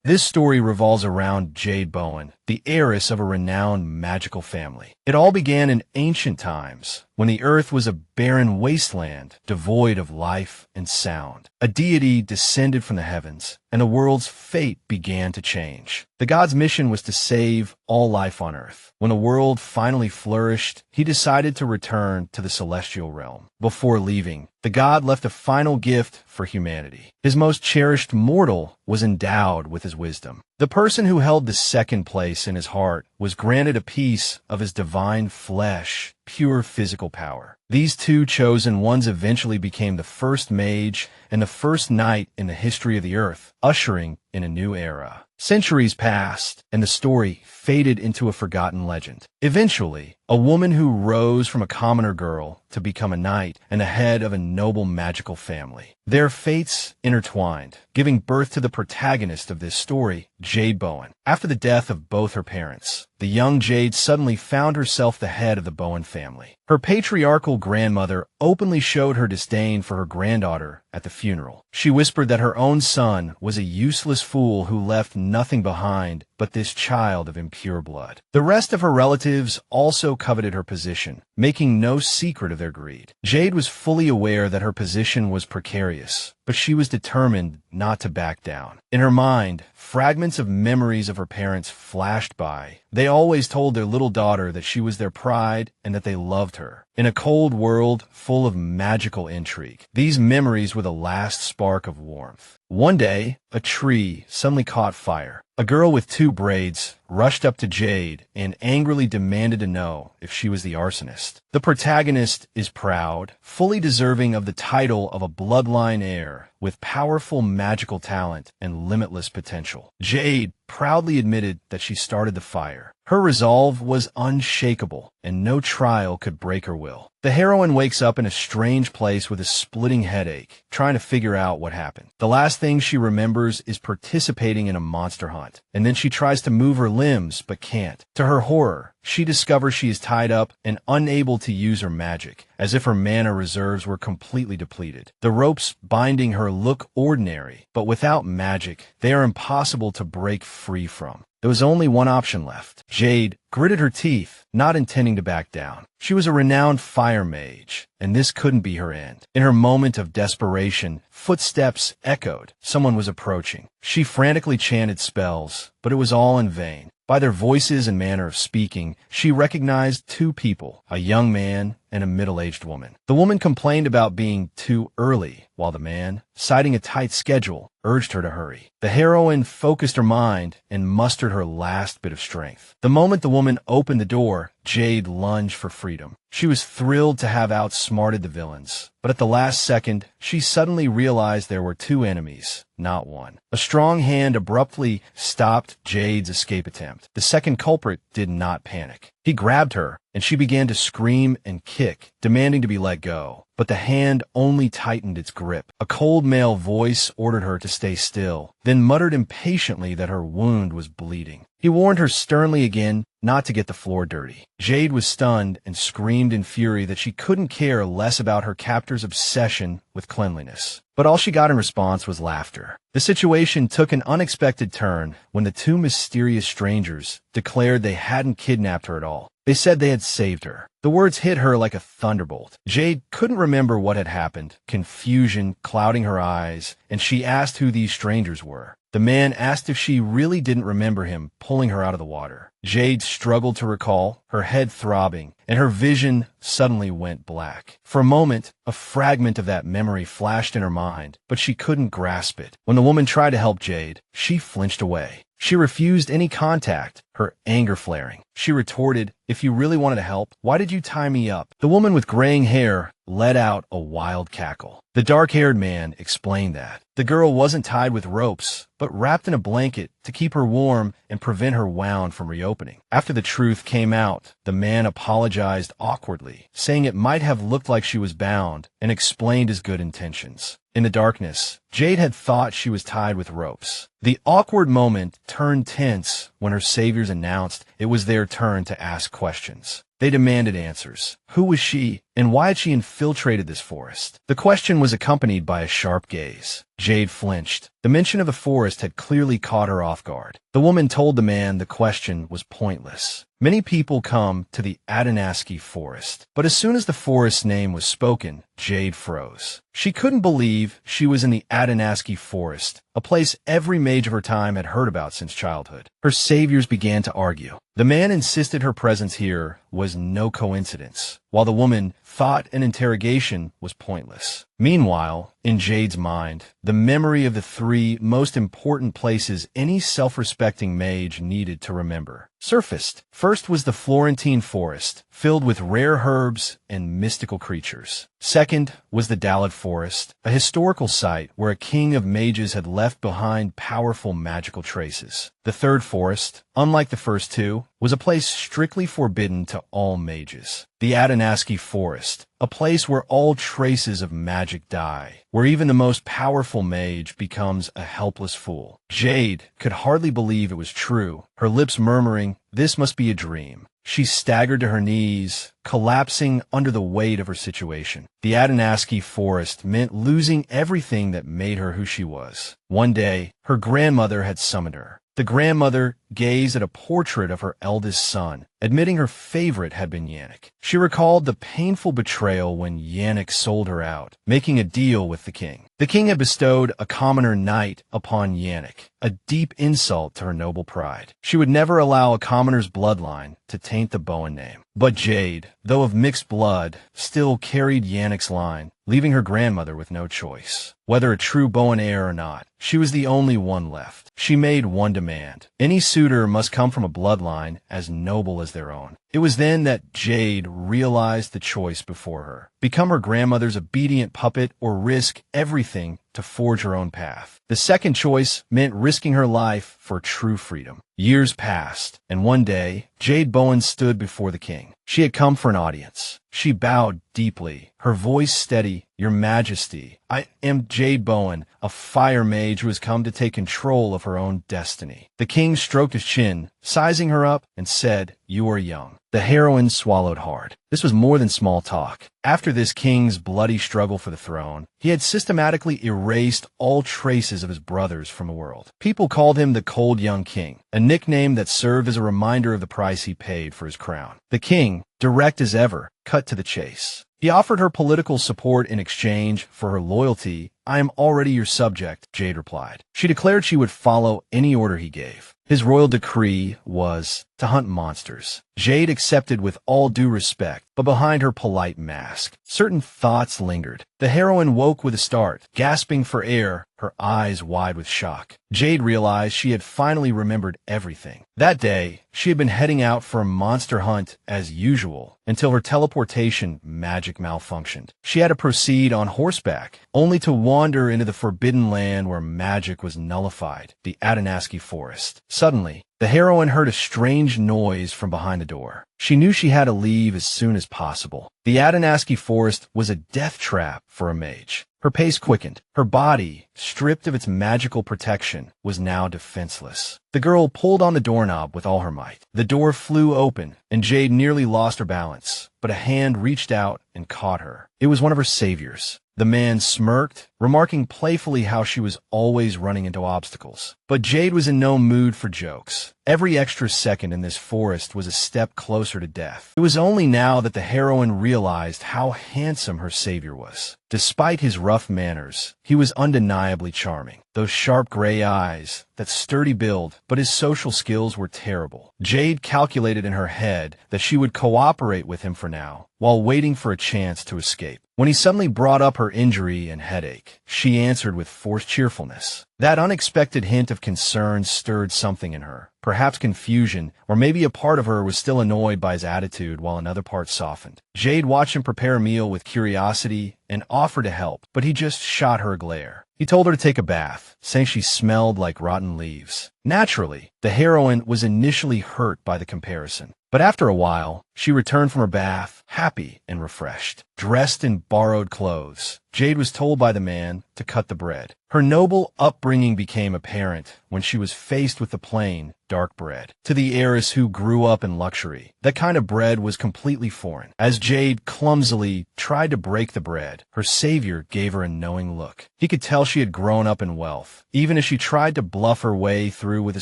This story revolves around Jade Browen, the heiress of a renowned magical family. It all began in ancient times, when the earth was a barren wasteland, devoid of life and sound. A deity descended from the heavens, and the world's fate began to change. The god's mission was to save all life on earth. When the world finally flourished, he decided to return to the celestial realm. Before leaving, the god left a final gift for humanity. His most cherished mortal was endowed with his wisdom. The person who held the second place in his heart was granted a piece of his divine flesh, pure physical power. These two chosen ones eventually became the first mage and the first knight in the history of the earth, ushering in a new era. Centuries passed, and the story faded into a forgotten legend. Eventually, a woman who rose from a commoner girl to become a knight and the head of a noble magical family. Their fates intertwined, giving birth to the protagonist of this story, Jade Browen. After the death of both her parents, the young Jade suddenly found herself the head of the Browen family. Her patriarchal grandmother openly showed her disdain for her granddaughter at the funeral. She whispered that her own son was a useless fool who left nothing behind but this child of impure blood. The rest of her relatives also coveted her position, making no secret of their greed. Jade was fully aware that her position was precarious, but she was determined not to back down. In her mind, fragments of memories of her parents flashed by. They always told their little daughter that she was their pride and that they loved her. In a cold world full of magical intrigue, these memories were the last spark of warmth. One day, a tree suddenly caught fire. A girl with two braids rushed up to Jade and angrily demanded to know if she was the arsonist. The protagonist is proud, fully deserving of the title of a bloodline heir, with powerful magical talent and limitless potential. Jade proudly admitted that she started the fire. Her resolve was unshakable, and no trial could break her will. The heroine wakes up in a strange place with a splitting headache, trying to figure out what happened. The last thing she remembers is participating in a monster hunt, and then she tries to move her limbs but can't. To her horror, she discovers she is tied up and unable to use her magic, as if her mana reserves were completely depleted. The ropes binding her look ordinary, but without magic, they are impossible to break free from. There was only one option left. Jade gritted her teeth, not intending to back down. She was a renowned fire mage, and this couldn't be her end. In her moment of desperation, footsteps echoed. Someone was approaching. She frantically chanted spells, but it was all in vain. By their voices and manner of speaking, she recognized two people, a young man and a middle-aged woman. The woman complained about being too early, while the man, citing a tight schedule, urged her to hurry. The heroine focused her mind and mustered her last bit of strength. The moment the woman opened the door, Jade lunged for freedom. She was thrilled to have outsmarted the villains, but at the last second, she suddenly realized there were two enemies, not one. A strong hand abruptly stopped Jade's escape attempt. The second culprit did not panic. He grabbed her, and she began to scream and kick, demanding to be let go. But the hand only tightened its grip. A cold male voice ordered her to stay still, then muttered impatiently that her wound was bleeding. He warned her sternly again not to get the floor dirty. Jade was stunned and screamed in fury that she couldn't care less about her captor's obsession with cleanliness. But all she got in response was laughter. The situation took an unexpected turn when the two mysterious strangers declared they hadn't kidnapped her at all. They said they had saved her. The words hit her like a thunderbolt. Jade couldn't remember what had happened, confusion clouding her eyes, and she asked who these strangers were. The man asked if she really didn't remember him, pulling her out of the water. Jade struggled to recall, her head throbbing, and her vision suddenly went black. For a moment, a fragment of that memory flashed in her mind, but she couldn't grasp it. When the woman tried to help Jade, she flinched away. She refused any contact, her anger flaring. She retorted, "If you really wanted to help, why did you tie me up?" The woman with graying hair let out a wild cackle. The dark-haired man explained that the girl wasn't tied with ropes, but wrapped in a blanket to keep her warm and prevent her wound from reopening. After the truth came out, the man apologized awkwardly, saying it might have looked like she was bound, and explained his good intentions. In the darkness, Jade had thought she was tied with ropes. The awkward moment turned tense when her saviors announced it was their turn to ask questions. They demanded answers. Who was she, and why had she infiltrated this forest? The question was accompanied by a sharp gaze. Jade flinched. The mention of the forest had clearly caught her off guard. The woman told the man the question was pointless. Many people come to the Adanaski forest, but as soon as the forest's name was spoken, Jade froze. She couldn't believe she was in the Adanaski forest, a place every mage of her time had heard about since childhood. Her saviors began to argue. The man insisted her presence here was no coincidence, while the woman thought an interrogation was pointless. Meanwhile, in Jade's mind, the memory of the three most important places any self-respecting mage needed to remember surfaced. First was the Florentine forest, filled with rare herbs and mystical creatures. Second was the Dalid Forest, a historical site where a king of mages had left behind powerful magical traces. The third forest, unlike the first two, was a place strictly forbidden to all mages. The Adanaski Forest, a place where all traces of magic die, where even the most powerful mage becomes a helpless fool. Jade could hardly believe it was true, her lips murmuring, "This must be a dream." She staggered to her knees, collapsing under the weight of her situation. The Adanaski Forest meant losing everything that made her who she was. One day, her grandmother had summoned her. The grandmother gazed at a portrait of her eldest son, admitting her favorite had been Yannick. She recalled the painful betrayal when Yannick sold her out, making a deal with the king. The king had bestowed a commoner knight upon Yannick, a deep insult to her noble pride. She would never allow a commoner's bloodline to taint the Bowen name. But Jade, though of mixed blood, still carried Yannick's line, leaving her grandmother with no choice. Whether a true Bowen heir or not, she was the only one left. She made one demand. Any suitor must come from a bloodline as noble as their own. It was then that Jade realized the choice before her. Become her grandmother's obedient puppet or risk everything to forge her own path. The second choice meant risking her life for true freedom. Years passed, and one day, Jade Bowen stood before the king. She had come for an audience. She bowed deeply, her voice steady. "Your Majesty, I am Jade Bowen, a fire mage who has come to take control of her own destiny." The king stroked his chin, sizing her up, and said, "You are young." The heroine swallowed hard. This was more than small talk. After this king's bloody struggle for the throne, he had systematically erased all traces of his brothers from the world. People called him the Cold Young King, a nickname that served as a reminder of the price he paid for his crown. The king, direct as ever, cut to the chase. He offered her political support in exchange for her loyalty. "I am already your subject," Jade replied. She declared she would follow any order he gave. His royal decree was to hunt monsters. Jade accepted with all due respect, but behind her polite mask, certain thoughts lingered. The heroine woke with a start, gasping for air, her eyes wide with shock. Jade realized she had finally remembered everything. That day, she had been heading out for a monster hunt as usual, until her teleportation magic malfunctioned. She had to proceed on horseback, only to wander into the forbidden land where magic was nullified, the Adanaski Forest. Suddenly, the heroine heard a strange noise from behind the door. She knew she had to leave as soon as possible. The Adanaski Forest was a death trap for a mage. Her pace quickened. Her body, stripped of its magical protection, was now defenseless. The girl pulled on the doorknob with all her might. The door flew open, and Jade nearly lost her balance, but a hand reached out and caught her. It was one of her saviors. The man smirked, remarking playfully how she was always running into obstacles. But Jade was in no mood for jokes. Every extra second in this forest was a step closer to death. It was only now that the heroine realized how handsome her savior was. Despite his rough manners, he was undeniably charming. Those sharp gray eyes, that sturdy build, but his social skills were terrible. Jade calculated in her head that she would cooperate with him for now, while waiting for a chance to escape. When he suddenly brought up her injury and headache, she answered with forced cheerfulness. That unexpected hint of concern stirred something in her, perhaps confusion, or maybe a part of her was still annoyed by his attitude while another part softened. Jade watched him prepare a meal with curiosity and offered to help, but he just shot her a glare. He told her to take a bath, saying she smelled like rotten leaves. Naturally, the heroine was initially hurt by the comparison, but after a while, she returned from her bath, happy and refreshed. dressed in borrowed clothes. Jade was told by the man to cut the bread. Her noble upbringing became apparent when she was faced with the plain, dark bread. To the heiress who grew up in luxury, that kind of bread was completely foreign. As Jade clumsily tried to break the bread, her savior gave her a knowing look. He could tell she had grown up in wealth, even as she tried to bluff her way through with a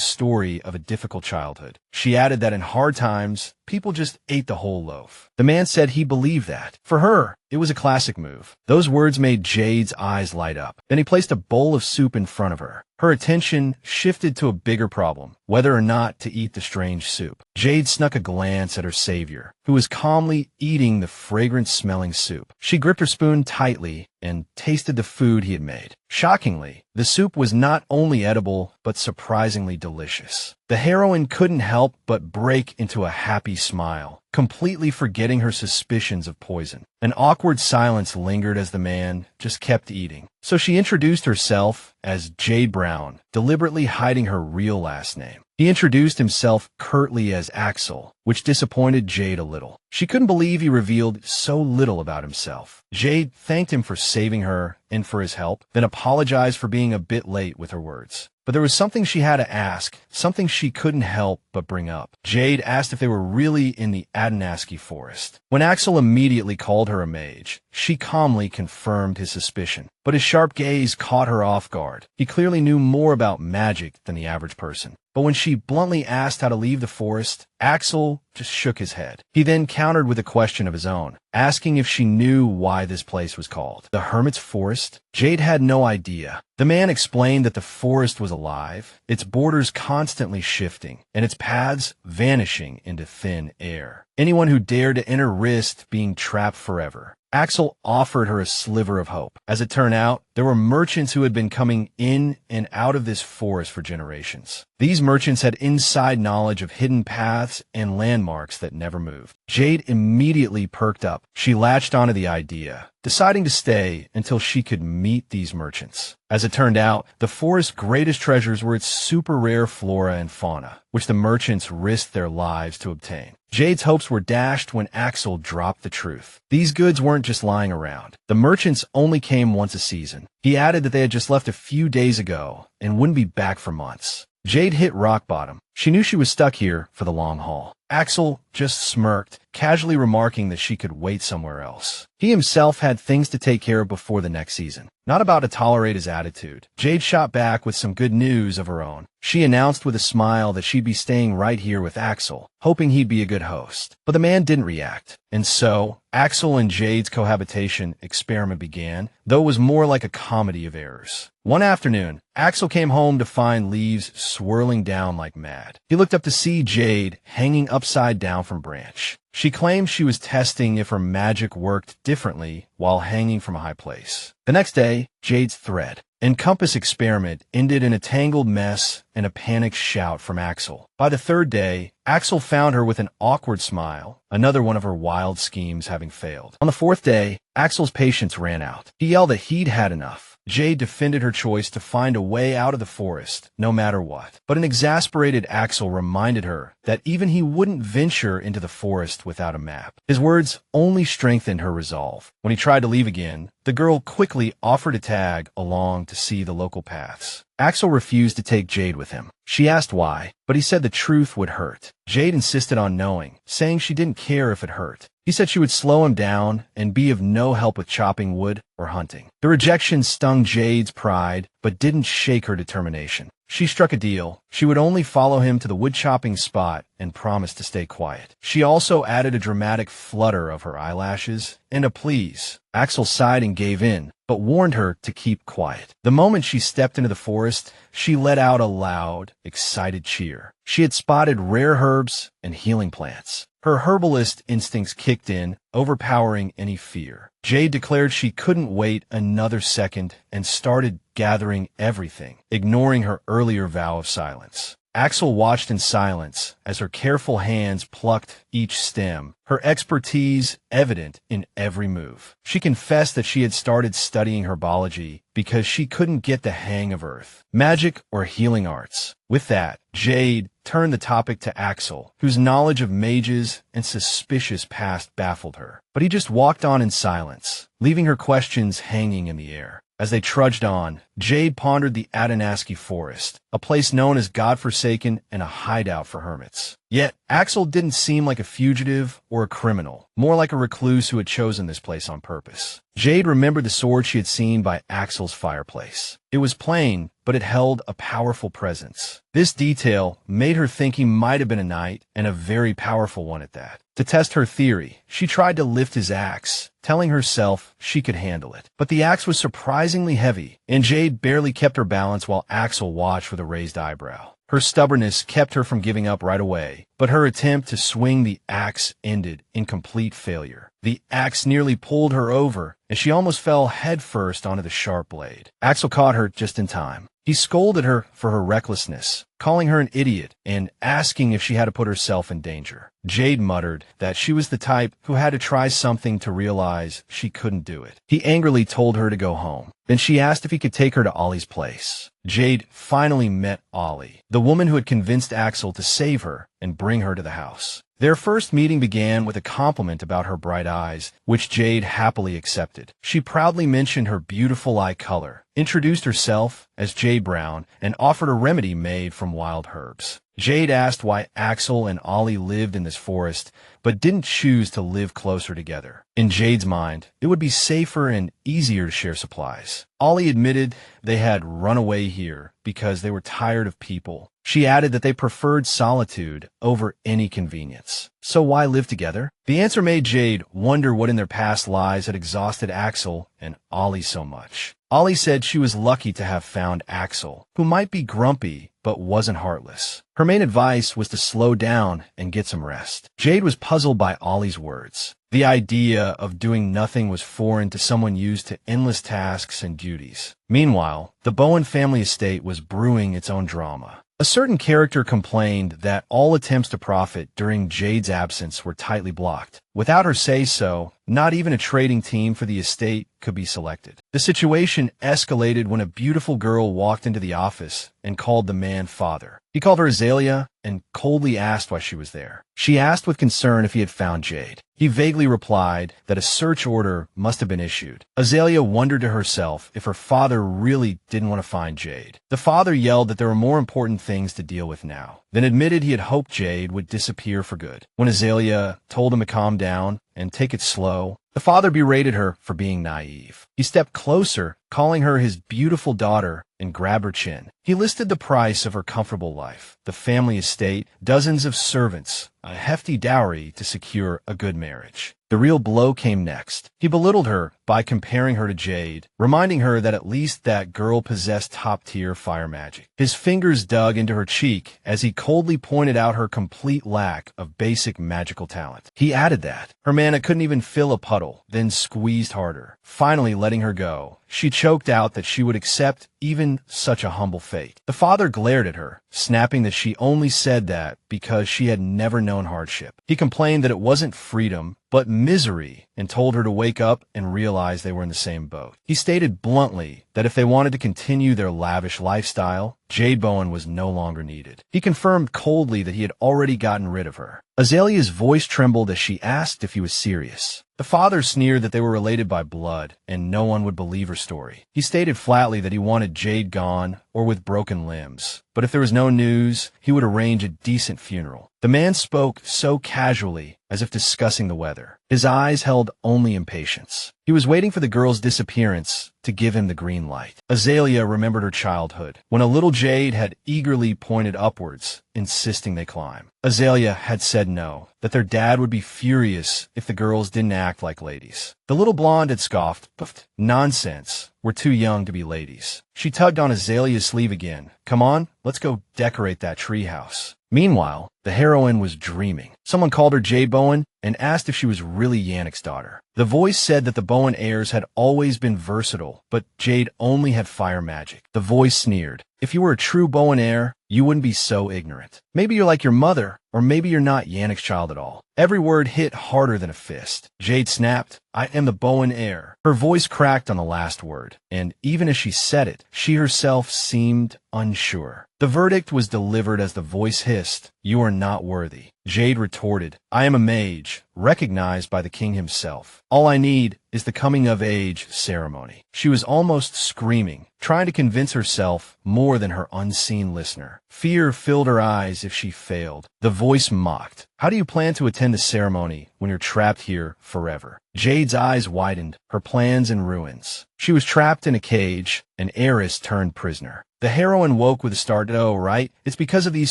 story of a difficult childhood. She added that in hard times, people just ate the whole loaf. The man said he believed that. For her, it was a classic move. Those words made Jade's eyes light up. Then he placed a bowl of soup in front of her. Her attention shifted to a bigger problem, whether or not to eat the strange soup. Jade snuck a glance at her savior, who was calmly eating the fragrant-smelling soup. She gripped her spoon tightly and tasted the food he had made. Shockingly, the soup was not only edible, but surprisingly delicious. The heroine couldn't help but break into a happy smile, completely forgetting her suspicions of poison. An awkward silence lingered as the man just kept eating. So she introduced herself as Jade Browen, deliberately hiding her real last name. He introduced himself curtly as Axel, which disappointed Jade a little. She couldn't believe he revealed so little about himself. Jade thanked him for saving her and for his help, then apologized for being a bit late with her words. But there was something she had to ask, something she couldn't help but bring up. Jade asked if they were really in the Adanaski forest. When Axel immediately called her a mage, she calmly confirmed his suspicion. But his sharp gaze caught her off guard. He clearly knew more about magic than the average person. But when she bluntly asked how to leave the forest, Axel just shook his head. He then countered with a question of his own, asking if she knew why this place was called the Hermit's Forest. Jade had no idea. The man explained that the forest was alive, its borders constantly shifting, and its paths vanishing into thin air. Anyone who dared to enter risked being trapped forever. Axel offered her a sliver of hope. As it turned out, there were merchants who had been coming in and out of this forest for generations. These merchants had inside knowledge of hidden paths and landmarks that never moved. Jade immediately perked up. She latched onto the idea, deciding to stay until she could meet these merchants. As it turned out, the forest's greatest treasures were its super rare flora and fauna, which the merchants risked their lives to obtain. Jade's hopes were dashed when Axel dropped the truth. These goods weren't just lying around. The merchants only came once a season. He added that they had just left a few days ago and wouldn't be back for months. Jade hit rock bottom. She knew she was stuck here for the long haul. Axel just smirked, casually remarking that she could wait somewhere else. He himself had things to take care of before the next season. Not about to tolerate his attitude. Jade shot back with some good news of her own. She announced with a smile that she'd be staying right here with Axel, hoping he'd be a good host. But the man didn't react. And so, Axel and Jade's cohabitation experiment began, though it was more like a comedy of errors. One afternoon, Axel came home to find leaves swirling down like mad. He looked up to see Jade hanging upside down from a branch. She claimed she was testing if her magic worked differently while hanging from a high place. The next day, Jade's thread and compass experiment ended in a tangled mess and a panicked shout from Axel. By the third day, Axel found her with an awkward smile, another one of her wild schemes having failed. On the fourth day, Axel's patience ran out. He yelled that he'd had enough. Jade defended her choice to find a way out of the forest, no matter what. But an exasperated Axel reminded her that even he wouldn't venture into the forest without a map. His words only strengthened her resolve. When he tried to leave again, the girl quickly offered to tag along to see the local paths. Axel refused to take Jade with him. She asked why, but he said the truth would hurt. Jade insisted on knowing, saying she didn't care if it hurt. He said she would slow him down and be of no help with chopping wood or hunting. The rejection stung Jade's pride, but didn't shake her determination. She struck a deal. She would only follow him to the wood-chopping spot and promised to stay quiet. She also added a dramatic flutter of her eyelashes and a please. Axel sighed and gave in, but warned her to keep quiet. The moment she stepped into the forest, she let out a loud, excited cheer. She had spotted rare herbs and healing plants. Her herbalist instincts kicked in, overpowering any fear. Jade declared she couldn't wait another second and started gathering everything, ignoring her earlier vow of silence. Axel watched in silence as her careful hands plucked each stem, her expertise evident in every move. She confessed that she had started studying herbology because she couldn't get the hang of earth, magic, or healing arts. With that, Jade turned the topic to Axel, whose knowledge of mages and suspicious past baffled her. But he just walked on in silence, leaving her questions hanging in the air. As they trudged on, Jade pondered the Adanaski Forest, a place known as godforsaken and a hideout for hermits. Yet, Axel didn't seem like a fugitive or a criminal, more like a recluse who had chosen this place on purpose. Jade remembered the sword she had seen by Axel's fireplace. It was plain, but it held a powerful presence. This detail made her think he might have been a knight, and a very powerful one at that. To test her theory, she tried to lift his axe, telling herself she could handle it. But the axe was surprisingly heavy, and Jade barely kept her balance while Axel watched with a raised eyebrow. Her stubbornness kept her from giving up right away, but her attempt to swing the axe ended in complete failure. The axe nearly pulled her over, and she almost fell headfirst onto the sharp blade. Axel caught her just in time. He scolded her for her recklessness, calling her an idiot and asking if she had to put herself in danger. Jade muttered that she was the type who had to try something to realize she couldn't do it. He angrily told her to go home. Then she asked if he could take her to Ollie's place. Jade finally met Ollie, the woman who had convinced Axel to save her and bring her to the house. Their first meeting began with a compliment about her bright eyes, which Jade happily accepted. She proudly mentioned her beautiful eye color, introduced herself as Jade Browen, and offered a remedy made from wild herbs. Jade asked why Axel and Ollie lived in this forest, but didn't choose to live closer together. In Jade's mind, it would be safer and easier to share supplies. Ollie admitted they had run away here because they were tired of people. She added that they preferred solitude over any convenience. So why live together? The answer made Jade wonder what in their past lives had exhausted Axel and Ollie so much. Ollie said she was lucky to have found Axel, who might be grumpy but wasn't heartless. Her main advice was to slow down and get some rest. Jade was puzzled by Ollie's words. The idea of doing nothing was foreign to someone used to endless tasks and duties. Meanwhile, the Bowen family estate was brewing its own drama. A certain character complained that all attempts to profit during Jade's absence were tightly blocked. Without her say-so, not even a trading team for the estate could be selected. The situation escalated when a beautiful girl walked into the office and called the man father. He called her Azalea and coldly asked why she was there. She asked with concern if he had found Jade. He vaguely replied that a search order must have been issued. Azalea wondered to herself if her father really didn't want to find Jade. The father yelled that there were more important things to deal with now, then admitted he had hoped Jade would disappear for good. When Azalea told him to calm down and take it slow, the father berated her for being naive. He stepped closer, calling her his beautiful daughter, and grabbed her chin. He listed the price of her comfortable life, the family estate, dozens of servants, a hefty dowry to secure a good marriage. The real blow came next. He belittled her by comparing her to Jade, reminding her that at least that girl possessed top-tier fire magic. His fingers dug into her cheek as he coldly pointed out her complete lack of basic magical talent. He added that her mana couldn't even fill a puddle, then squeezed harder, finally letting her go. She choked out that she would accept even such a humble fate. The father glared at her, snapping that she only said that because she had never known hardship. He complained that it wasn't freedom, but misery, and told her to wake up and realize they were in the same boat. He stated bluntly that if they wanted to continue their lavish lifestyle, Jade Browen was no longer needed. He confirmed coldly that he had already gotten rid of her. Azalea's voice trembled as she asked if he was serious. The father sneered that they were related by blood, and no one would believe her story. He stated flatly that he wanted Jade gone or with broken limbs, but if there was no news, he would arrange a decent funeral. The man spoke so casually, as if discussing the weather. His eyes held only impatience. He was waiting for the girl's disappearance to give him the green light. Azalea remembered her childhood, when a little Jade had eagerly pointed upwards, insisting they climb. Azalea had said no, that their dad would be furious if the girls didn't act like ladies. The little blonde had scoffed, "Puffed. Nonsense. We're too young to be ladies." She tugged on Azalea's sleeve again. "Come on, let's go decorate that treehouse." Meanwhile, the heroine was dreaming. Someone called her Jade Browen and asked if she was really Yannick's daughter. The voice said that the Browen heirs had always been versatile, but Jade only had fire magic. The voice sneered. "If you were a true Browen heir, you wouldn't be so ignorant. Maybe you're like your mother, or maybe you're not Yannick's child at all. Every word hit harder than a fist. Jade snapped, I am the Bowen heir. Her voice cracked on the last word, and even as she said it, she herself seemed unsure. The verdict was delivered as the voice hissed, you are not worthy. Jade retorted, I am a mage, recognized by the king himself. All I need is the coming-of-age ceremony. She was almost screaming, trying to convince herself more than her unseen listener. Fear filled her eyes if she failed. The voice mocked, how do you plan to attend the ceremony when you're trapped here forever? Jade's eyes widened, her plans in ruins. She was trapped in a cage, an heiress turned prisoner. The heroine woke with a start. Oh, right? It's because of these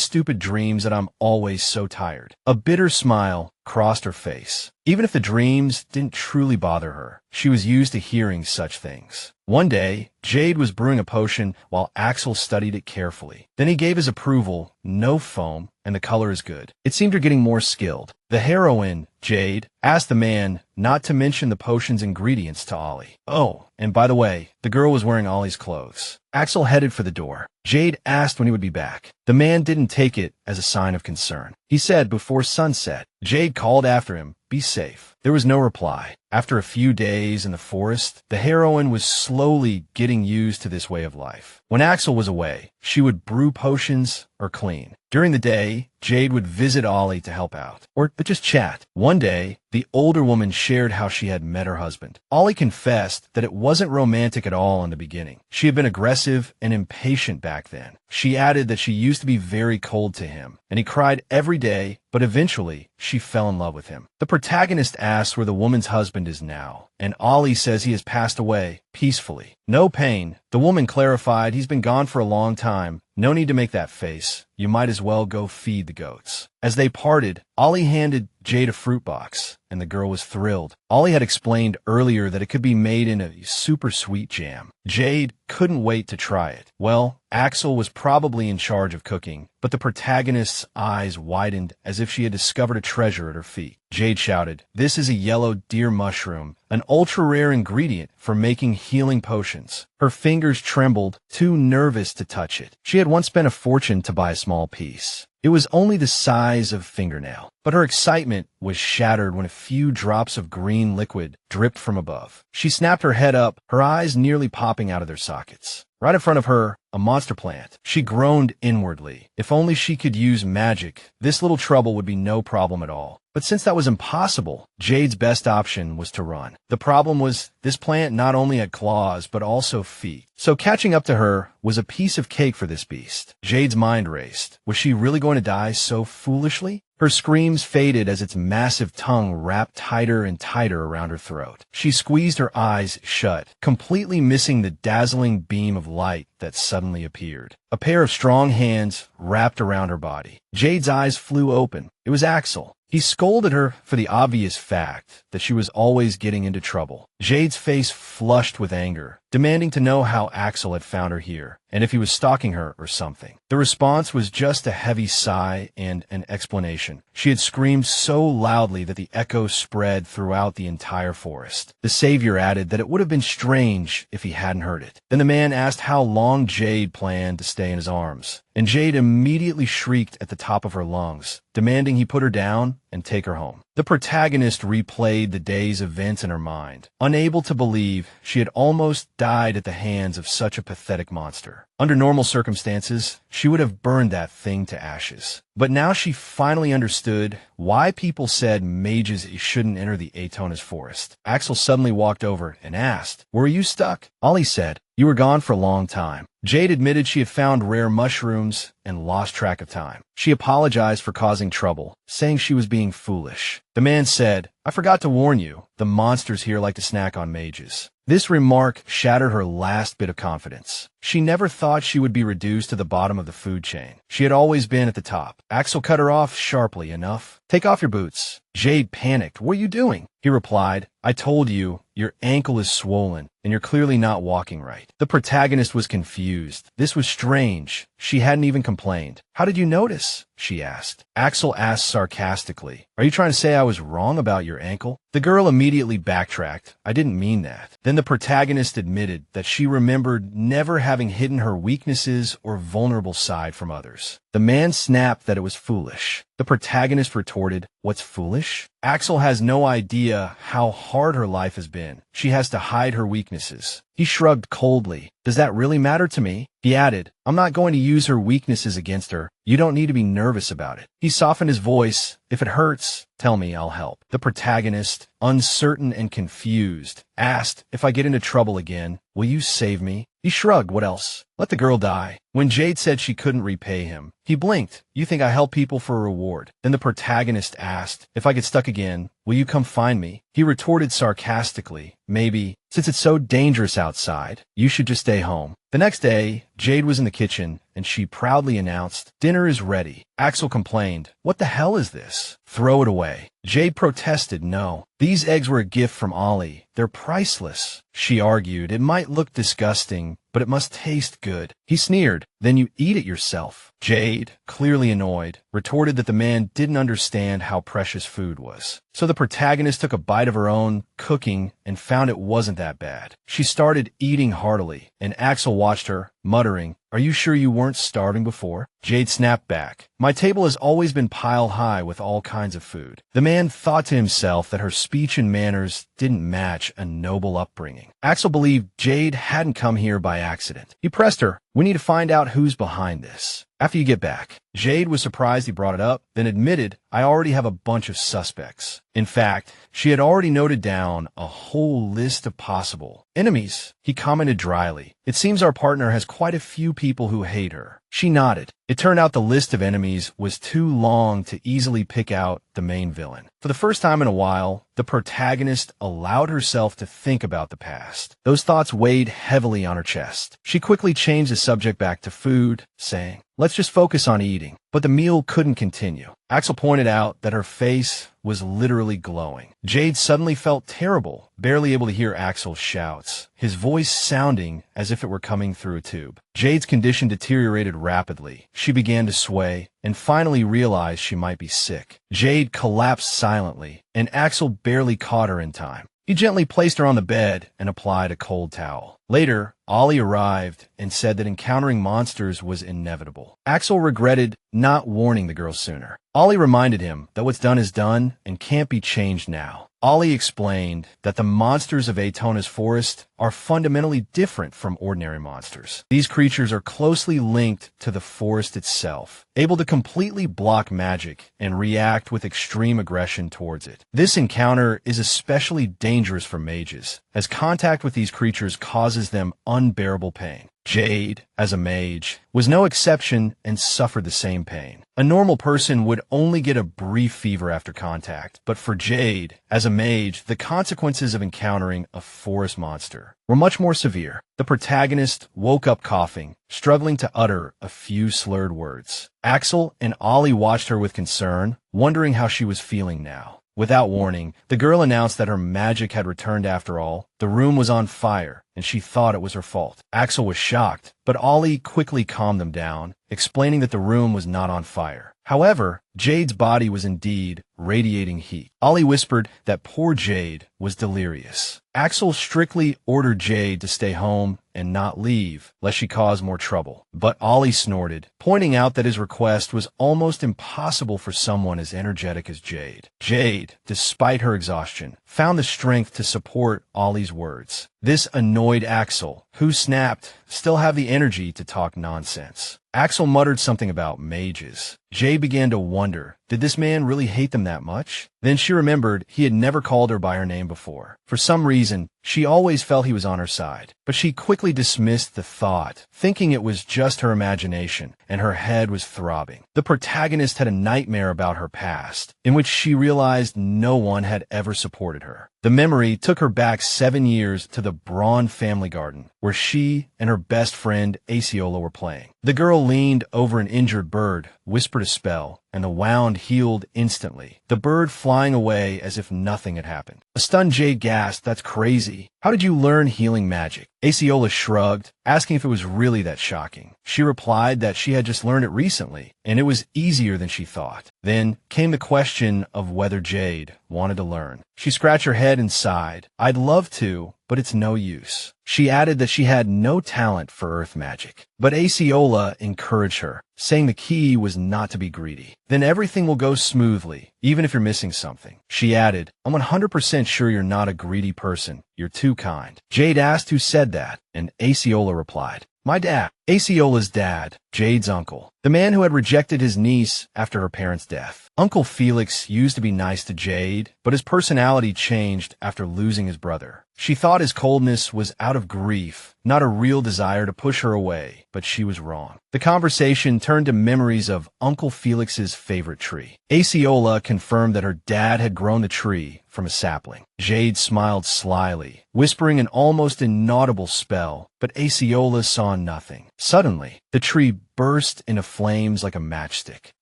stupid dreams that I'm always so tired. A bitter smile crossed her face. Even if the dreams didn't truly bother her, she was used to hearing such things. One day, Jade was brewing a potion while Axel studied it carefully. Then he gave his approval, no foam, and the color is good. It seemed her getting more skilled. The heroine, Jade, asked the man not to mention the potion's ingredients to Ollie. Oh, and by the way, the girl was wearing Ollie's clothes. Axel headed for the door. Jade asked when he would be back. The man didn't take it as a sign of concern. He said before sunset. Jade called after him, be safe. There was no reply. After a few days in the forest, the heroine was slowly getting used to this way of life. When Axel was away, she would brew potions or clean. During the day, Jade would visit Ollie to help out, or just chat. One day, the older woman shared how she had met her husband. Ollie confessed that it wasn't romantic at all in the beginning. She had been aggressive and impatient back then. She added that she used to be very cold to him, and he cried every day, but eventually, she fell in love with him. The protagonist asks where the woman's husband is now, and Ollie says he has passed away, peacefully. No pain. The woman clarified he's been gone for a long time. No need to make that face. You might as well go feed the goats. As they parted, Ollie handed Jade a fruit box, and the girl was thrilled. Ollie had explained earlier that it could be made in a super sweet jam. Jade couldn't wait to try it. Well, Axel was probably in charge of cooking, but the protagonist's eyes widened as if she had discovered a treasure at her feet. Jade shouted, this is a yellow deer mushroom, an ultra-rare ingredient for making healing potions. Her fingers trembled, too nervous to touch it. She had once spent a fortune to buy a small piece. It was only the size of a fingernail, but her excitement was shattered when a few drops of green liquid dripped from above. She snapped her head up, her eyes nearly popping out of their sockets. Right in front of her, a monster plant. She groaned inwardly. If only she could use magic, this little trouble would be no problem at all. But since that was impossible, Jade's best option was to run. The problem was, this plant not only had claws, but also feet. So catching up to her was a piece of cake for this beast. Jade's mind raced. Was she really going to die so foolishly? Her screams faded as its massive tongue wrapped tighter and tighter around her throat. She squeezed her eyes shut, completely missing the dazzling beam of light that suddenly appeared. A pair of strong hands wrapped around her body. Jade's eyes flew open. It was Axel. He scolded her for the obvious fact that she was always getting into trouble. Jade's face flushed with anger, demanding to know how Axel had found her here, and if he was stalking her or something. The response was just a heavy sigh and an explanation. She had screamed so loudly that the echo spread throughout the entire forest. The savior added that it would have been strange if he hadn't heard it. Then the man asked how long Jade planned to stay in his arms, and Jade immediately shrieked at the top of her lungs, demanding he put her down and take her home. The protagonist replayed the day's events in her mind, unable to believe she had almost died at the hands of such a pathetic monster. Under normal circumstances, she would have burned that thing to ashes. But now she finally understood why people said mages shouldn't enter the Atona's forest. Axel suddenly walked over and asked, "Were you stuck?" Ollie said, "You were gone for a long time." Jade admitted she had found rare mushrooms and lost track of time. She apologized for causing trouble, saying she was being foolish. The man said, "I forgot to warn you, the monsters here like to snack on mages." This remark shattered her last bit of confidence. She never thought she would be reduced to the bottom of the food chain. She had always been at the top. Axel cut her off sharply enough. "Take off your boots." Jade panicked. "What are you doing?" He replied, "I told you, your ankle is swollen, and you're clearly not walking right." The protagonist was confused. This was strange. She hadn't even complained. "How did you notice?" she asked. Axel asked sarcastically, "Are you trying to say I was wrong about your ankle?" The girl immediately backtracked. "I didn't mean that." Then the protagonist admitted that she remembered never having hidden her weaknesses or vulnerable side from others. The man snapped that it was foolish. The protagonist retorted, "What's foolish?" Axel has no idea how hard her life has been. She has to hide her weaknesses. He shrugged coldly. "Does that really matter to me?" He added, "I'm not going to use her weaknesses against her. You don't need to be nervous about it." He softened his voice. "If it hurts, tell me, I'll help." The protagonist, uncertain and confused, asked, "If I get into trouble again, will you save me?" He shrugged. "What else? Let the girl die." When Jade said she couldn't repay him, he blinked. "You think I help people for a reward?" Then the protagonist asked, "If I get stuck again, will you come find me?" He retorted sarcastically, "Maybe. Since it's so dangerous outside, you should just stay home." The next day, Jade was in the kitchen, and she proudly announced, "Dinner is ready." Axel complained, "What the hell is this? Throw it away." Jade protested, "No. These eggs were a gift from Ollie. They're priceless." She argued, "It might look disgusting, but it must taste good." He sneered, "Then you eat it yourself." Jade, clearly annoyed, retorted that the man didn't understand how precious food was. So the protagonist took a bite of her own cooking and found it wasn't that bad. She started eating heartily, and Axel watched her, muttering, "Are you sure you weren't starving before?" Jade snapped back, "My table has always been pile high with all kinds of food." The man thought to himself that her speech and manners didn't match a noble upbringing. Axel believed Jade hadn't come here by accident. He pressed her, "We need to find out who's behind this after you get back." Jade was surprised he brought it up, then admitted, "I already have a bunch of suspects." In fact, she had already noted down a whole list of possible enemies. He commented dryly, "It seems our partner has quite a few people who hate her." She nodded. It turned out the list of enemies was too long to easily pick out the main villain. For the first time in a while, the protagonist allowed herself to think about the past. Those thoughts weighed heavily on her chest. She quickly changed the subject back to food, saying, "Let's just focus on eating." But the meal couldn't continue. Axel pointed out that her face was literally glowing. Jade suddenly felt terrible, barely able to hear Axel's shouts, his voice sounding as if it were coming through a tube. Jade's condition deteriorated rapidly. She began to sway, and finally realized she might be sick. Jade collapsed silently, and Axel barely caught her in time. He gently placed her on the bed and applied a cold towel. Later, Ollie arrived and said that encountering monsters was inevitable. Axel regretted not warning the girl sooner. Ollie reminded him that what's done is done and can't be changed now. Ollie explained that the monsters of Atona's forest are fundamentally different from ordinary monsters. These creatures are closely linked to the forest itself, able to completely block magic and react with extreme aggression towards it. This encounter is especially dangerous for mages, as contact with these creatures causes them unbearable pain. Jade, as a mage, was no exception and suffered the same pain. A normal person would only get a brief fever after contact, but for Jade, as a mage, the consequences of encountering a forest monster were much more severe. The protagonist woke up coughing, struggling to utter a few slurred words. Axel and Ollie watched her with concern, wondering how she was feeling now. Without warning, the girl announced that her magic had returned after all. The room was on fire, and she thought it was her fault. Axel was shocked, but Ollie quickly calmed them down, explaining that the room was not on fire. However, Jade's body was indeed radiating heat. Ollie whispered that poor Jade was delirious. Axel strictly ordered Jade to stay home and not leave, lest she cause more trouble. But Ollie snorted, pointing out that his request was almost impossible for someone as energetic as Jade. Jade, despite her exhaustion, found the strength to support Ollie's words. This annoyed Axel, who snapped, "Still have the energy to talk nonsense." Axel muttered something about mages. Jade began to wonder, did this man really hate them that much? Then she remembered he had never called her by her name before. For some reason, she always felt he was on her side. But she quickly dismissed the thought, thinking it was just her imagination, and her head was throbbing. The protagonist had a nightmare about her past, in which she realized no one had ever supported her. The memory took her back 7 years to the Braun family garden, where she and her best friend Aceola were playing. The girl leaned over an injured bird, whispered a spell, and the wound healed instantly, the bird flying away as if nothing had happened. A stunned Jade gasped, "That's crazy. How did you learn healing magic?" Aceola shrugged, asking if it was really that shocking. She replied that she had just learned it recently, and it was easier than she thought. Then came the question of whether Jade wanted to learn. She scratched her head and sighed. "I'd love to, but it's no use. She added that she had no talent for earth magic. But Aceola encouraged her, saying the key was not to be greedy. Then everything will go smoothly, even if you're missing something. She added, I'm 100% sure you're not a greedy person. You're too kind. Jade asked who said that, and Aceola replied, my dad. Aceola's dad, Jade's uncle, the man who had rejected his niece after her parents' death. Uncle Felix used to be nice to Jade, but his personality changed after losing his brother. She thought his coldness was out of grief, not a real desire to push her away, but she was wrong. The conversation turned to memories of Uncle Felix's favorite tree. Aceola confirmed that her dad had grown the tree from a sapling. Jade smiled slyly, whispering an almost inaudible spell, but Aceola saw nothing. Suddenly, the tree burst into flames like a matchstick.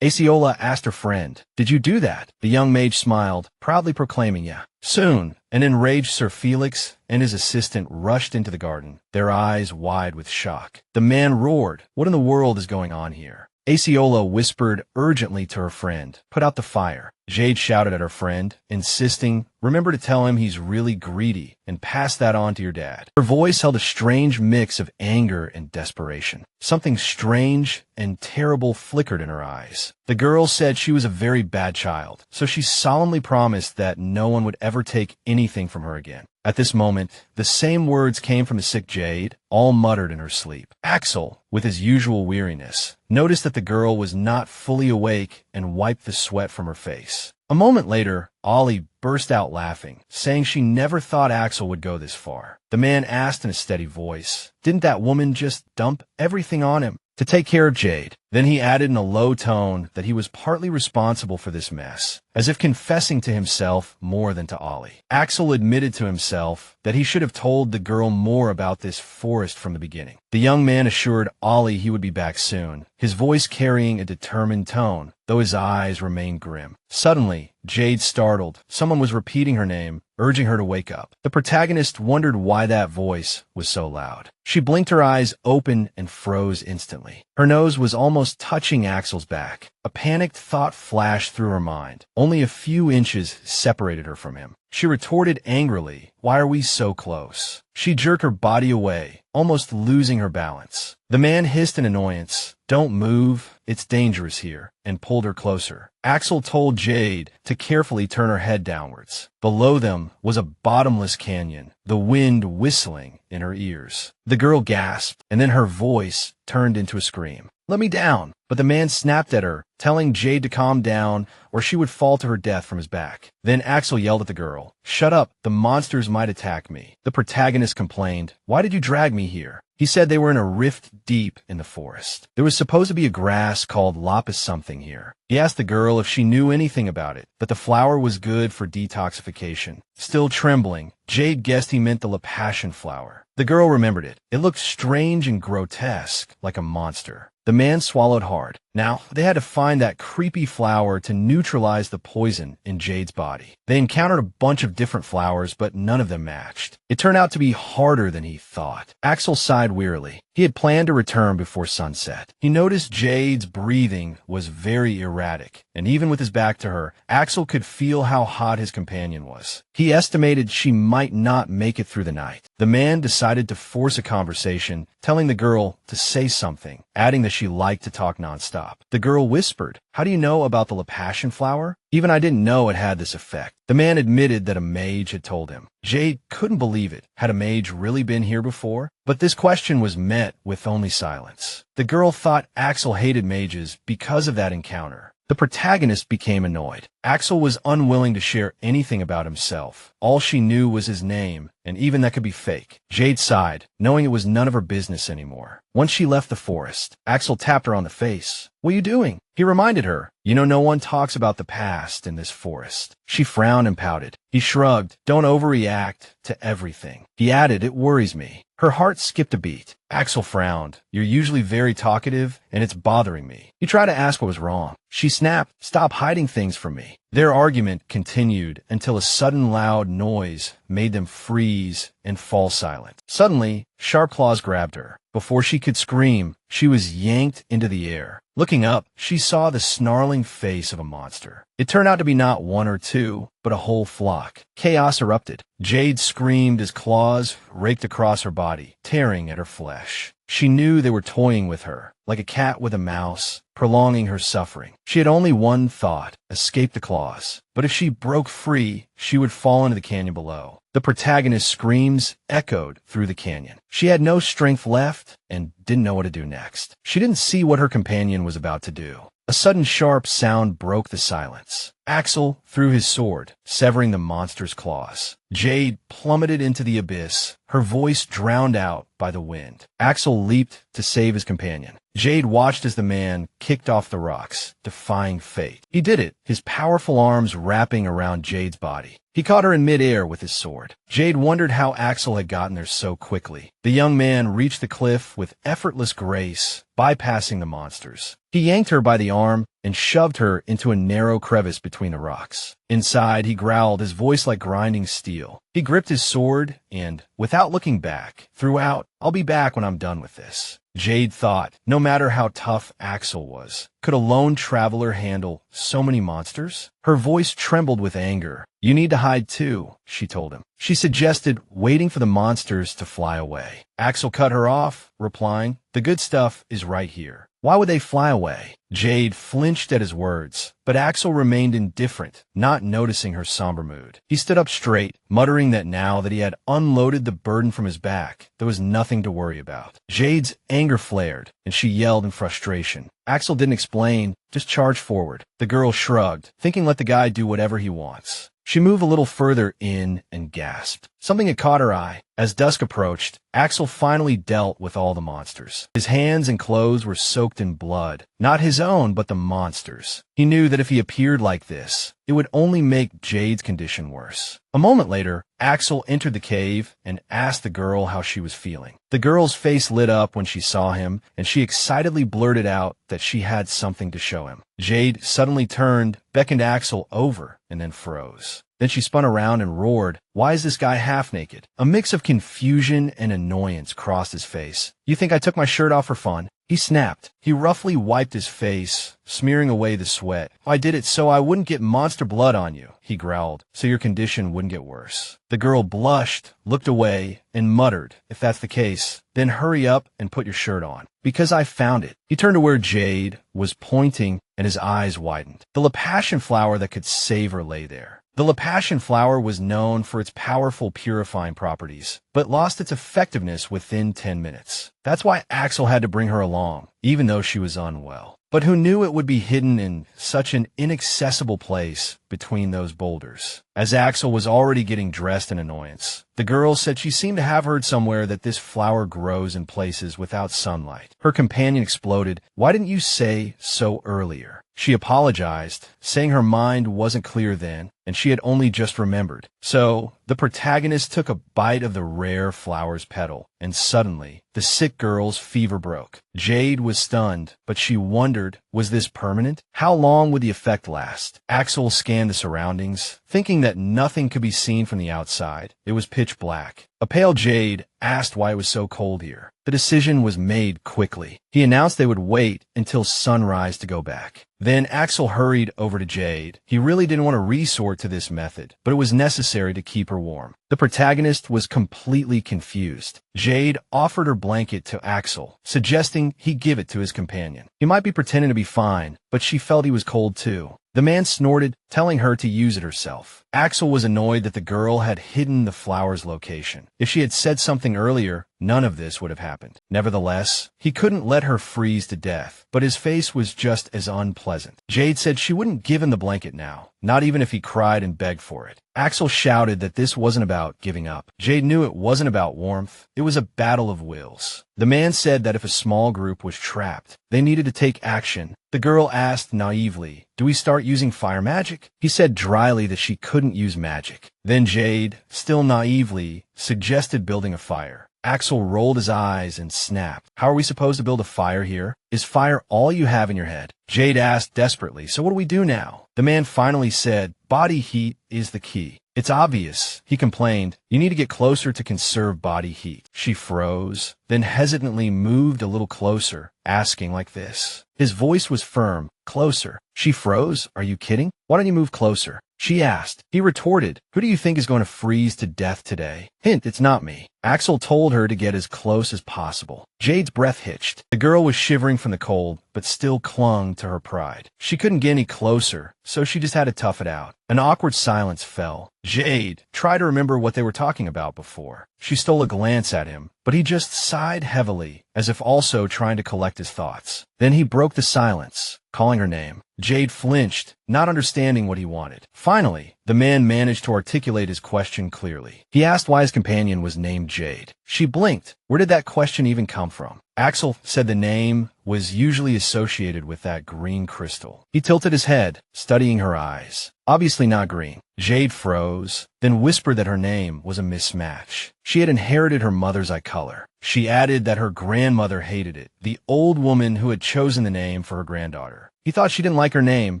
Aceola asked her friend, did you do that? The young mage smiled, proudly proclaiming, yeah. Soon, an enraged Sir Felix and his assistant rushed into the garden, their eyes wide with shock. The man roared, what in the world is going on here? Aceola whispered urgently to her friend, put out the fire. Jade shouted at her friend, insisting, remember to tell him he's really greedy and pass that on to your dad. Her voice held a strange mix of anger and desperation. Something strange and terrible flickered in her eyes. The girl said she was a very bad child, so she solemnly promised that no one would ever take anything from her again. At this moment, the same words came from the sick Jade, all muttered in her sleep. Axel, with his usual weariness, noticed that the girl was not fully awake and wiped the sweat from her face. A moment later, Ollie burst out laughing, saying she never thought Axel would go this far. The man asked in a steady voice, didn't that woman just dump everything on him to take care of Jade? Then he added in a low tone that he was partly responsible for this mess, as if confessing to himself more than to Ollie. Axel admitted to himself that he should have told the girl more about this forest from the beginning. The young man assured Ollie he would be back soon, his voice carrying a determined tone, though his eyes remained grim. Suddenly, Jade startled. Someone was repeating her name, urging her to wake up. The protagonist wondered why that voice was so loud. She blinked her eyes open and froze instantly. Her nose was almost touching Axel's back. A panicked thought flashed through her mind. Only a few inches separated her from him. She retorted angrily, why are we so close? She jerked her body away, almost losing her balance. The man hissed in annoyance, don't move, it's dangerous here, and pulled her closer. Axel told Jade to carefully turn her head downwards. Below them was a bottomless canyon, the wind whistling in her ears. The girl gasped, and then her voice turned into a scream. Let me down. But the man snapped at her, telling Jade to calm down or she would fall to her death from his back. Then Axel yelled at the girl, shut up, the monsters might attack me. The protagonist complained, why did you drag me here? He said they were in a rift deep in the forest. There was supposed to be a grass called lapis something here. He asked the girl if she knew anything about it, that the flower was good for detoxification. Still trembling, Jade guessed he meant the lapassion flower. The girl remembered it. It looked strange and grotesque, like a monster. The man swallowed hard. Now, they had to find that creepy flower to neutralize the poison in Jade's body. They encountered a bunch of different flowers, but none of them matched. It turned out to be harder than he thought. Axel sighed wearily. He had planned to return before sunset. He noticed Jade's breathing was very erratic, and even with his back to her, Axel could feel how hot his companion was. He estimated she might not make it through the night. The man decided to force a conversation, telling the girl to say something, adding that she liked to talk nonstop. The girl whispered, how do you know about the lapassion flower? Even I didn't know it had this effect. The man admitted that a mage had told him. Jade couldn't believe it. Had a mage really been here before? But this question was met with only silence. The girl thought Axel hated mages because of that encounter. The protagonist became annoyed. Axel was unwilling to share anything about himself. All she knew was his name, and even that could be fake. Jade sighed, knowing it was none of her business anymore. Once she left the forest, Axel tapped her on the face. What are you doing? He reminded her, you know, no one talks about the past in this forest. She frowned and pouted. He shrugged, don't overreact to everything. He added, it worries me. Her heart skipped a beat. Axel frowned. You're usually very talkative, and it's bothering me. He tried to ask what was wrong. She snapped, Stop hiding things from me. Their argument continued until a sudden loud noise made them freeze and fall silent. Suddenly, sharp claws grabbed her. Before she could scream, she was yanked into the air. Looking up, she saw the snarling face of a monster. It turned out to be not one or two, but a whole flock. Chaos erupted. Jade screamed as claws raked across her body, tearing at her flesh. She knew they were toying with her, like a cat with a mouse, prolonging her suffering. She had only one thought, escape the claws. But if she broke free, she would fall into the canyon below. The protagonist's screams echoed through the canyon. She had no strength left and didn't know what to do next. She didn't see what her companion was about to do. A sudden sharp sound broke the silence. Axel threw his sword, severing the monster's claws. Jade plummeted into the abyss, her voice drowned out by the wind. Axel leaped to save his companion. Jade watched as the man kicked off the rocks, defying fate. He did it, his powerful arms wrapping around Jade's body. He caught her in midair with his sword. Jade wondered how Axel had gotten there so quickly. The young man reached the cliff with effortless grace, bypassing the monsters. He yanked her by the arm and shoved her into a narrow crevice between the rocks. Inside, he growled, his voice like grinding steel. He gripped his sword and, without looking back, threw out, I'll be back when I'm done with this. Jade thought, no matter how tough Axel was, could a lone traveler handle so many monsters? Her voice trembled with anger. You need to hide too, she told him. She suggested waiting for the monsters to fly away. Axel cut her off, replying, the good stuff is right here. Why would they fly away? Jade flinched at his words, but Axel remained indifferent, not noticing her somber mood. He stood up straight, muttering that now that he had unloaded the burden from his back, there was nothing to worry about. Jade's anger flared, and she yelled in frustration. Axel didn't explain, just charged forward. The girl shrugged, thinking let the guy do whatever he wants. She moved a little further in and gasped. Something had caught her eye. As dusk approached, Axel finally dealt with all the monsters. His hands and clothes were soaked in blood. Not his own, but the monsters. He knew that if he appeared like this, it would only make Jade's condition worse. A moment later, Axel entered the cave and asked the girl how she was feeling. The girl's face lit up when she saw him, and she excitedly blurted out that she had something to show him. Jade suddenly turned, beckoned Axel over, and then froze. Then she spun around and roared, why is this guy half naked? A mix of confusion and annoyance crossed his face. You think I took my shirt off for fun? He snapped. He roughly wiped his face, smearing away the sweat. I did it so I wouldn't get monster blood on you, he growled, so your condition wouldn't get worse. The girl blushed, looked away, and muttered, if that's the case, then hurry up and put your shirt on. Because I found it. He turned to where Jade was pointing, and his eyes widened. The passion flower that could save her lay there. The passion flower was known for its powerful purifying properties, but lost its effectiveness within 10 minutes. That's why Axel had to bring her along, even though she was unwell. But who knew it would be hidden in such an inaccessible place between those boulders? As Axel was already getting dressed in annoyance, the girl said she seemed to have heard somewhere that this flower grows in places without sunlight. Her companion exploded, why didn't you say so earlier? She apologized, saying her mind wasn't clear then, and she had only just remembered. So, the protagonist took a bite of the rare flower's petal, and suddenly, the sick girl's fever broke. Jade was stunned, but she wondered, was this permanent? How long would the effect last? Axel scanned the surroundings, thinking that nothing could be seen from the outside. It was pitch black. A pale Jade asked why it was so cold here. The decision was made quickly. He announced they would wait until sunrise to go back. Then Axel hurried over to Jade. He really didn't want to resort to this method, but it was necessary to keep her warm. The protagonist was completely confused. Jade offered her blanket to Axel, suggesting he give it to his companion. He might be pretending to be fine, but she felt he was cold too. The man snorted, telling her to use it herself. Axel was annoyed that the girl had hidden the flower's location. If she had said something earlier, none of this would have happened. Nevertheless, he couldn't let her freeze to death, but his face was just as unpleasant. Jade said she wouldn't give him the blanket now, not even if he cried and begged for it. Axel shouted that this wasn't about giving up. Jade knew it wasn't about warmth. It was a battle of wills. The man said that if a small group was trapped, they needed to take action. The girl asked naively, do we start using fire magic? He said dryly that she couldn't use magic. Then Jade, still naively, suggested building a fire. Axel rolled his eyes and snapped. How are we supposed to build a fire here? Is fire all you have in your head? Jade asked desperately, so what do we do now? The man finally said, body heat is the key. It's obvious, he complained. You need to get closer to conserve body heat. She froze, then hesitantly moved a little closer, asking like this. His voice was firm. Closer. She froze. Are you kidding? Why don't you move closer? She asked. He retorted, who do you think is going to freeze to death today? Hint, it's not me. Axel told her to get as close as possible. Jade's breath hitched. The girl was shivering from the cold, but still clung to her pride. She couldn't get any closer, so she just had to tough it out. An awkward silence fell. Jade tried to remember what they were talking about before. She stole a glance at him, but he just sighed heavily, as if also trying to collect his thoughts. Then he broke the silence, calling her name. Jade flinched, not understanding what he wanted. Finally, the man managed to articulate his question clearly. He asked why his companion was named Jade. She blinked. Where did that question even come from? Axel said the name was usually associated with that green crystal. He tilted his head, studying her eyes. Obviously not green. Jade froze, then whispered that her name was a mismatch. She had inherited her mother's eye color. She added that her grandmother hated it, the old woman who had chosen the name for her granddaughter. He thought she didn't like her name,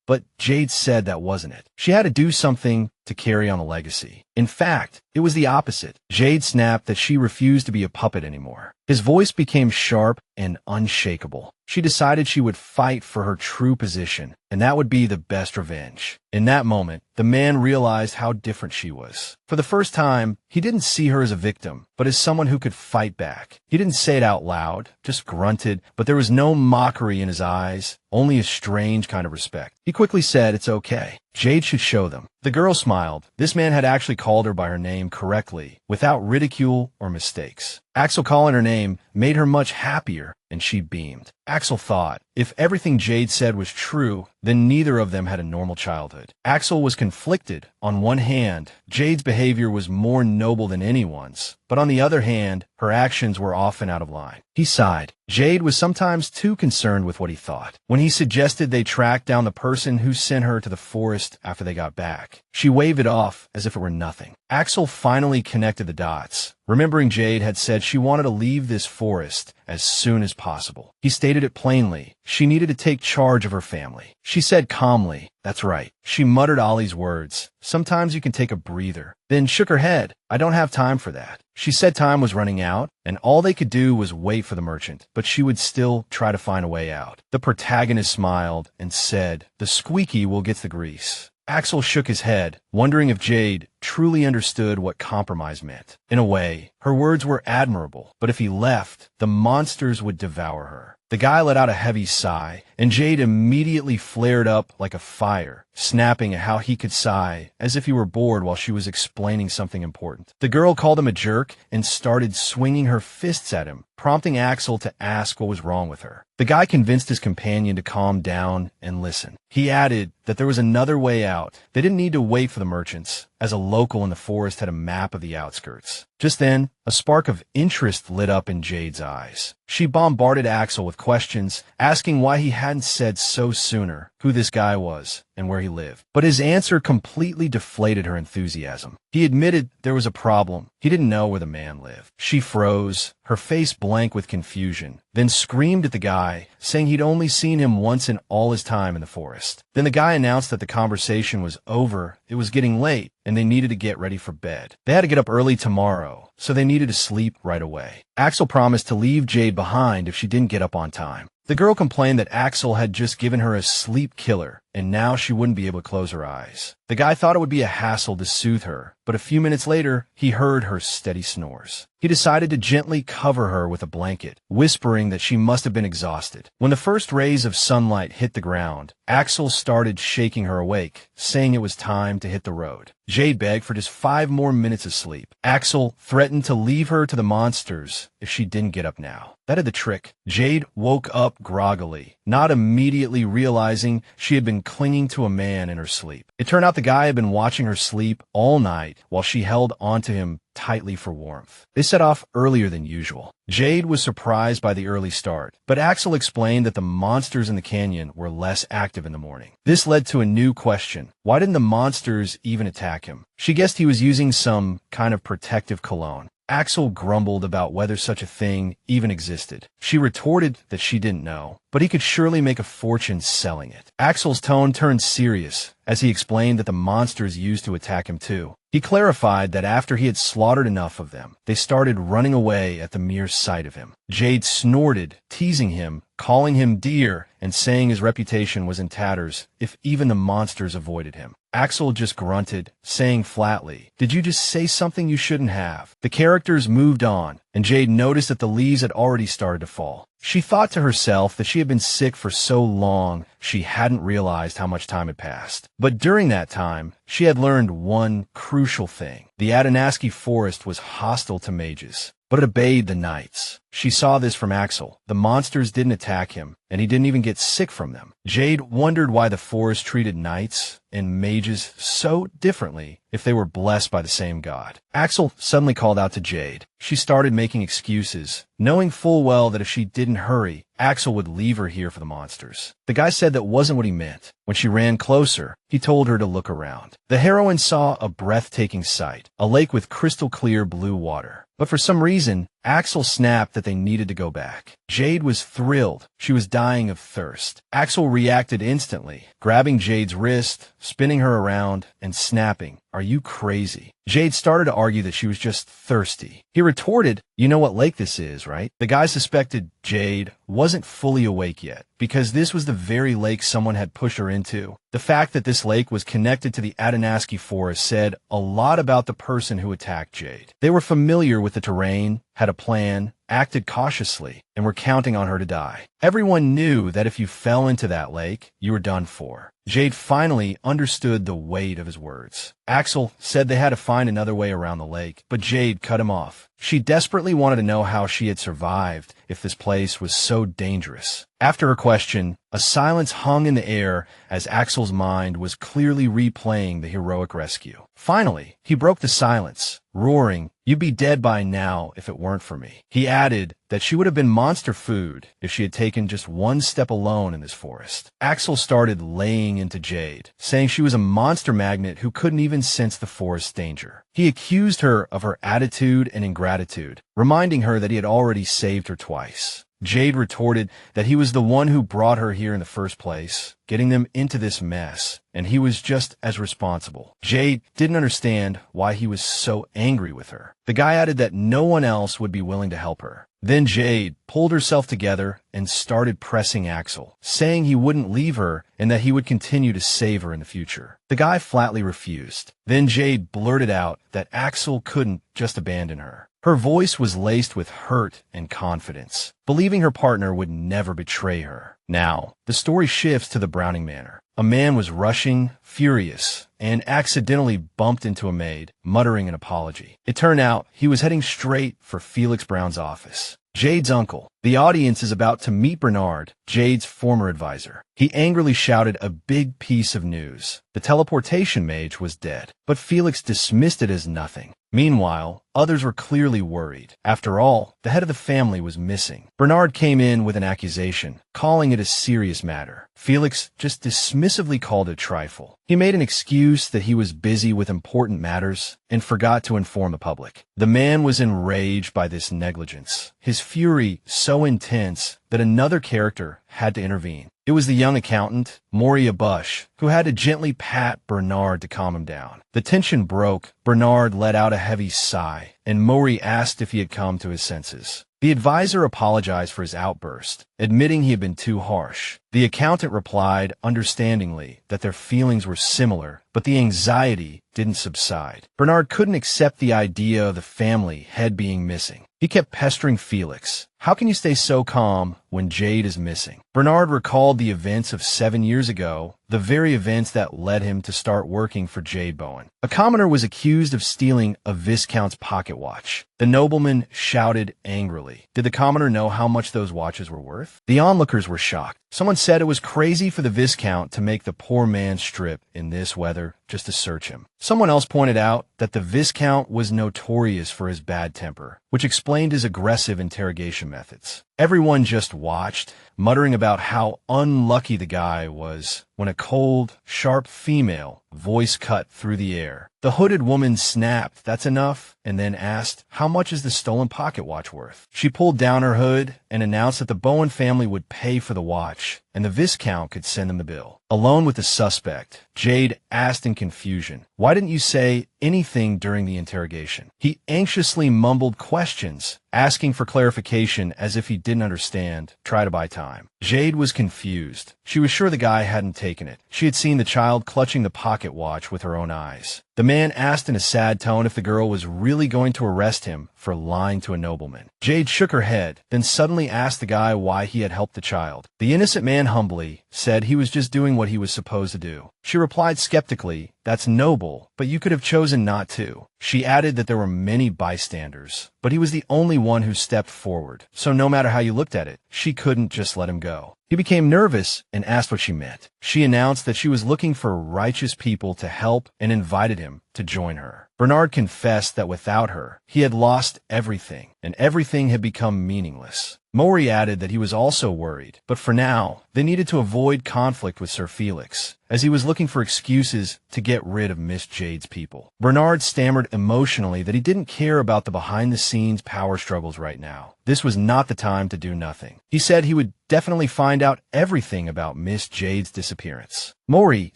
but Jade said that wasn't it. She had to do something to carry on the legacy. In fact, it was the opposite. Jade snapped that she refused to be a puppet anymore. His voice became sharp and unshakable. She decided she would fight for her true position, and that would be the best revenge. In that moment, the man realized how different she was. For the first time, he didn't see her as a victim, but as someone who could fight back. He didn't say it out loud, just grunted, but there was no mockery in his eyes, only a strange kind of respect. He quickly said, it's okay. Jade should show them. The girl smiled. This man had actually called her by her name correctly, without ridicule or mistakes. Axel calling her name made her much happier, and she beamed. Axel thought, if everything Jade said was true, then neither of them had a normal childhood. Axel was conflicted. On one hand, Jade's behavior was more noble than anyone's, but on the other hand, her actions were often out of line. He sighed. Jade was sometimes too concerned with what he thought. When he suggested they track down the person who sent her to the forest after they got back, she waved it off as if it were nothing. Axel finally connected the dots, remembering Jade had said she wanted to leave this forest as soon as possible. He stated it plainly. She needed to take charge of her family. She said calmly, that's right. She muttered Ollie's words. Sometimes you can take a breather. Then shook her head. I don't have time for that. She said time was running out, and all they could do was wait for the merchant, but she would still try to find a way out. The protagonist smiled and said, the squeaky will get the grease. Axel shook his head, wondering if Jade truly understood what compromise meant. In a way, her words were admirable, but if he left, the monsters would devour her. The guy let out a heavy sigh, and Jade immediately flared up like a fire, snapping at how he could sigh as if he were bored while she was explaining something important. The girl called him a jerk and started swinging her fists at him, prompting Axel to ask what was wrong with her. The guy convinced his companion to calm down and listen. He added that there was another way out. They didn't need to wait for the merchants, as a local in the forest had a map of the outskirts. Just then, a spark of interest lit up in Jade's eyes. She bombarded Axel with questions, asking why he hadn't said so sooner who this guy was and where he lived. But his answer completely deflated her enthusiasm. He admitted there was a problem. He didn't know where the man lived. She froze, her face blank with confusion, then screamed at the guy, saying he'd only seen him once in all his time in the forest. Then the guy announced that the conversation was over, it was getting late, and they needed to get ready for bed. They had to get up early tomorrow, so they needed to sleep right away. Axel promised to leave Jade behind if she didn't get up on time. The girl complained that Axel had just given her a sleep killer, and now she wouldn't be able to close her eyes. The guy thought it would be a hassle to soothe her, but a few minutes later, he heard her steady snores. He decided to gently cover her with a blanket, whispering that she must have been exhausted. When the first rays of sunlight hit the ground, Axel started shaking her awake, saying it was time to hit the road. Jade begged for just 5 more minutes of sleep. Axel threatened to leave her to the monsters if she didn't get up now. That did the trick. Jade woke up groggily, not immediately realizing she had been clinging to a man in her sleep. It turned out the guy had been watching her sleep all night while she held onto him tightly for warmth. They set off earlier than usual. Jade was surprised by the early start, but Axel explained that the monsters in the canyon were less active in the morning. This led to a new question. Why didn't the monsters even attack him? She guessed he was using some kind of protective cologne. Axel grumbled about whether such a thing even existed. She retorted that she didn't know, but he could surely make a fortune selling it. Axel's tone turned serious as he explained that the monsters used to attack him too. He clarified that after he had slaughtered enough of them, they started running away at the mere sight of him. Jade snorted, teasing him, calling him dear, and saying his reputation was in tatters if even the monsters avoided him. Axel just grunted, saying flatly, "Did you just say something you shouldn't have?" The characters moved on, and Jade noticed that the leaves had already started to fall. She thought to herself that she had been sick for so long she hadn't realized how much time had passed. But during that time, she had learned one crucial thing. The Adanaski forest was hostile to mages, but it obeyed the knights. She saw this from Axel. The monsters didn't attack him, and he didn't even get sick from them. Jade wondered why the forest treated knights and mages so differently if they were blessed by the same god. Axel suddenly called out to Jade. She started making excuses, knowing full well that if she didn't hurry, Axel would leave her here for the monsters. The guy said that wasn't what he meant. When she ran closer, he told her to look around. The heroine saw a breathtaking sight, a lake with crystal clear blue water. But for some reason, Axel snapped that they needed to go back. Jade was thrilled. She was dying of thirst. Axel reacted instantly, grabbing Jade's wrist, spinning her around, and snapping, "Are you crazy?" Jade started to argue that she was just thirsty. He retorted, "You know what lake this is, right?" The guy suspected Jade wasn't fully awake yet, because this was the very lake someone had pushed her into. The fact that this lake was connected to the Adanaski forest said a lot about the person who attacked Jade. They were familiar with the terrain, had a plan, acted cautiously, and were counting on her to die. Everyone knew that if you fell into that lake, you were done for. Jade finally understood the weight of his words. Axel said they had to find another way around the lake, but Jade cut him off. She desperately wanted to know how she had survived if this place was so dangerous. After her question, a silence hung in the air as Axel's mind was clearly replaying the heroic rescue. Finally, he broke the silence, roaring, "You'd be dead by now if it weren't for me." He added that she would have been monster food if she had taken just one step alone in this forest. Axel started laying into Jade, saying she was a monster magnet who couldn't even sense the forest's danger. He accused her of her attitude and ingratitude, reminding her that he had already saved her twice. Jade retorted that he was the one who brought her here in the first place, getting them into this mess, and he was just as responsible. Jade didn't understand why he was so angry with her. The guy added that no one else would be willing to help her. Then Jade pulled herself together and started pressing Axel, saying he wouldn't leave her and that he would continue to save her in the future. The guy flatly refused. Then Jade blurted out that Axel couldn't just abandon her. Her voice was laced with hurt and confidence, believing her partner would never betray her. Now, the story shifts to the Browning Manor. A man was rushing, furious, and accidentally bumped into a maid, muttering an apology. It turned out he was heading straight for Felix Brown's office, Jade's uncle. The audience is about to meet Bernard, Jade's former advisor. He angrily shouted a big piece of news. The teleportation mage was dead, but Felix dismissed it as nothing. Meanwhile, others were clearly worried. After all, the head of the family was missing. Bernard came in with an accusation, calling it a serious matter. Felix just dismissively called it trifle. He made an excuse that he was busy with important matters and forgot to inform the public. The man was enraged by this negligence, his fury so intense that another character had to intervene. It was the young accountant, Moria Bush, who had to gently pat Bernard to calm him down. The tension broke. Bernard let out a heavy sigh, and Mori asked if he had come to his senses. The advisor apologized for his outburst, admitting he had been too harsh. The accountant replied understandingly that their feelings were similar, but the anxiety didn't subside. Bernard couldn't accept the idea of the family head being missing. He kept pestering Felix. How can you stay so calm when Jade is missing? Bernard recalled the events of 7 years ago, the very events that led him to start working for Jade Browen. A commoner was accused of stealing a Viscount's pocket watch. The nobleman shouted angrily. Did the commoner know how much those watches were worth? The onlookers were shocked. Someone said it was crazy for the Viscount to make the poor man strip in this weather just to search him. Someone else pointed out that the Viscount was notorious for his bad temper, which explained his aggressive interrogation methods. Everyone just watched, muttering about how unlucky the guy was when a cold, sharp female voice cut through the air. The hooded woman snapped, "That's enough," and then asked, "How much is the stolen pocket watch worth?" She pulled down her hood and announced that the Bowen family would pay for the watch, and the Viscount could send them the bill. Alone with the suspect, Jade asked in confusion, "Why didn't you say anything during the interrogation?" He anxiously mumbled questions, asking for clarification as if he didn't understand. Try to buy time. Jade was confused. She was sure the guy hadn't taken it. She had seen the child clutching the pocket watch with her own eyes. The man asked in a sad tone if the girl was really going to arrest him for lying to a nobleman. Jade shook her head, then suddenly asked the guy why he had helped the child. The innocent man humbly said he was just doing what he was supposed to do. She replied skeptically, "That's noble, but you could have chosen not to." She added that there were many bystanders, but he was the only one who stepped forward, so no matter how you looked at it, she couldn't just let him go. He became nervous and asked what she meant. She announced that she was looking for righteous people to help and invited him to join her. Bernard confessed that without her, he had lost everything, and everything had become meaningless. Maury added that he was also worried, but for now, they needed to avoid conflict with Sir Felix, as he was looking for excuses to get rid of Miss Jade's people. Bernard stammered emotionally that he didn't care about the behind-the-scenes power struggles right now. This was not the time to do nothing. He said he would definitely find out everything about Miss Jade's disappearance. Maury